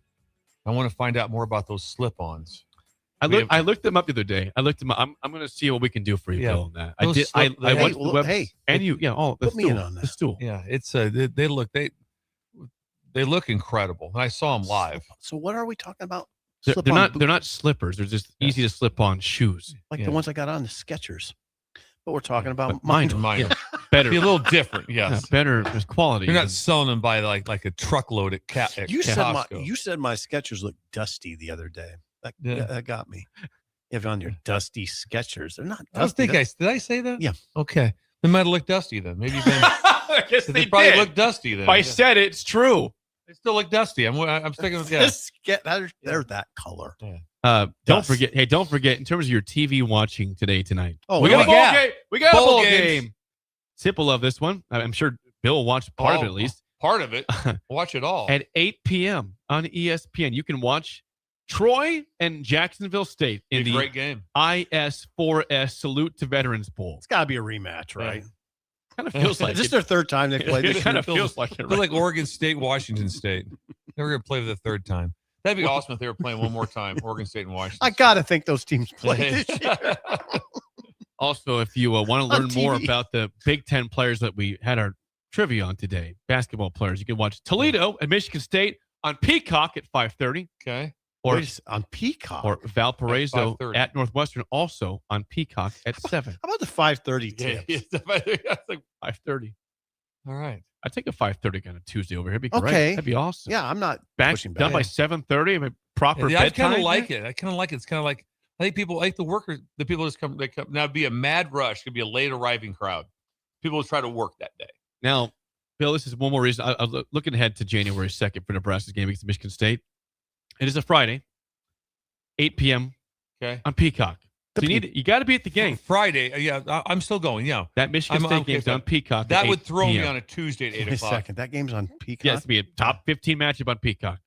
I want to find out more about those slip-ons.
I looked them up the other day. I'm going to see what we can do for you, Bill, on that. I went to the web, and you,
put me in on that.
The stool.
Yeah, it's they look incredible. And I saw them live.
So what are we talking about?
They're not slippers. They're just easy to slip on shoes.
Like the ones I got on the Skechers. But we're talking about
mine.
Yeah.
Better.
Be a little different, yes.
Yeah, better. There's quality.
You're not selling them by like a truckload at
You
Costco.
said my Skechers looked dusty the other day. That got me. You have on your dusty Skechers. They're not dusty.
Did I say that?
Yeah.
Okay. They might have looked dusty then. Maybe then.
I guess
they probably look dusty then.
If I said it, it's true.
They still look dusty. I'm sticking with
They're that color.
Don't forget. Hey, don't forget in terms of your TV watching tonight.
Oh,
we got a ball game. We got a ball game. Sip will love this one. I'm sure Bill will watch part of it at least.
Part of it. Watch it all.
At 8 p.m. on ESPN. You can watch Troy and Jacksonville State in the
great game.
IS4S Salute to Veterans Bowl.
It's got to be a rematch, right?
Kind of feels like
Is this their third time they played this?
It kind of feels like it.
Right? Like Oregon State, Washington State. They were going to play for the third time. That'd be awesome if they were playing one more time, Oregon State and Washington.
I got to think those teams play this year.
Also, if you want to learn more about the Big Ten players that we had our trivia on today, basketball players, you can watch Toledo and Michigan State on Peacock at 5:30.
Okay.
Or
on Peacock.
Or Valparaiso at Northwestern, also on Peacock at 7.
How about the 5:30 tips?
Yeah, that's like 5:30.
All right.
I'd take a 5:30 on a Tuesday over here. It'd be great.
Okay.
That'd be awesome.
Yeah, I'm not
pushing back. Done by 7:30. I mean, proper
I
bedtime.
kind of like it. It's kind of like, I think people, like the workers, the people just come, now it'd be a mad rush. It'd be a late arriving crowd. People will try to work that day.
Now, Bill, this is one more reason. I'm looking ahead to January 2nd for Nebraska's game against Michigan State. It is a Friday, 8 p.m.
Okay.
on Peacock. So you got to be at the game.
Friday, yeah, I'm still going, yeah.
That Michigan State game's on Peacock.
That
at
would
8
throw me
p.m.
on a Tuesday at 8
Wait a
o'clock.
second. That game's on Peacock?
Yes, to be a top 15 matchup on Peacock.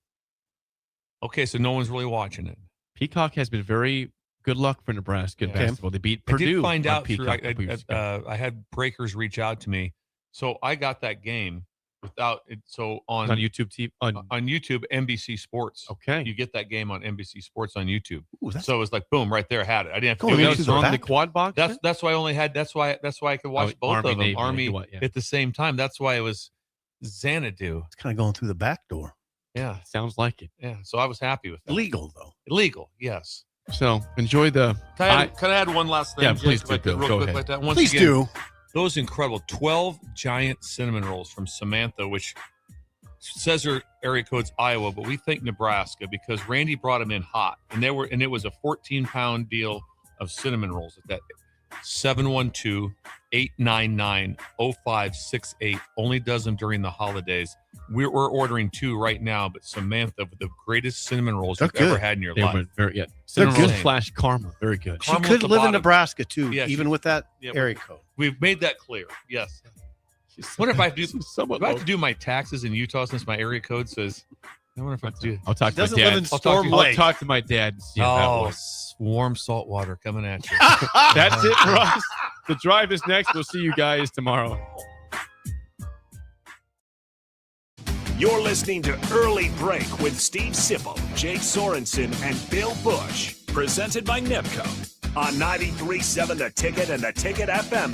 Okay, so no one's really watching it.
Peacock has been very good luck for Nebraska in basketball. They beat Purdue.
I did find
on
out through,
Peacock.
I had breakers reach out to me. So I got that game without it. So on
YouTube TV
on YouTube, NBC Sports.
Okay.
You get that game on NBC Sports on YouTube.
Ooh,
so it was like boom, right there, I had it. I didn't have to
It
do
was on the quad box.
That's why I only had that's why I could watch both
Army,
of them.
Navy,
Army
yeah.
at the same time. That's why it was Xanadu.
It's kind of going through the back door.
Yeah.
Sounds like it.
Yeah. So I was happy with that.
Legal, though.
Illegal, yes.
So enjoy the.
Can I add one last thing?
Yeah,
Jake,
please
if I
do,
could,
Bill.
real
Go
quick
ahead.
like that? Once
Please
again,
do.
Those incredible 12 giant cinnamon rolls from Samantha, which says her area code's Iowa, but we think Nebraska because Randy brought them in hot, and it was a 14-pound deal of cinnamon rolls at that. 712-899-0568 only does them during the holidays. We're ordering 2 right now, but Samantha with the greatest cinnamon rolls you've ever had in your life.
Cinnamon rolls / caramel, very good.
She could live in Nebraska too, even with that area code.
We've made that clear. Yes. What if I do my taxes in Utah since my area code says? I wonder if I have to do.
I'll talk to my
Doesn't live
dad.
in Storm
I'll
Lake.
talk to my dad and see if that works.
Warm salt water coming at you.
That's it for us. The drive is next. We'll see you guys tomorrow.
You're listening to Early Break with Steve Sipple, Jake Sorensen, and Bill Busch. Presented by Nebco on 93.7 The Ticket and theticketfm.com.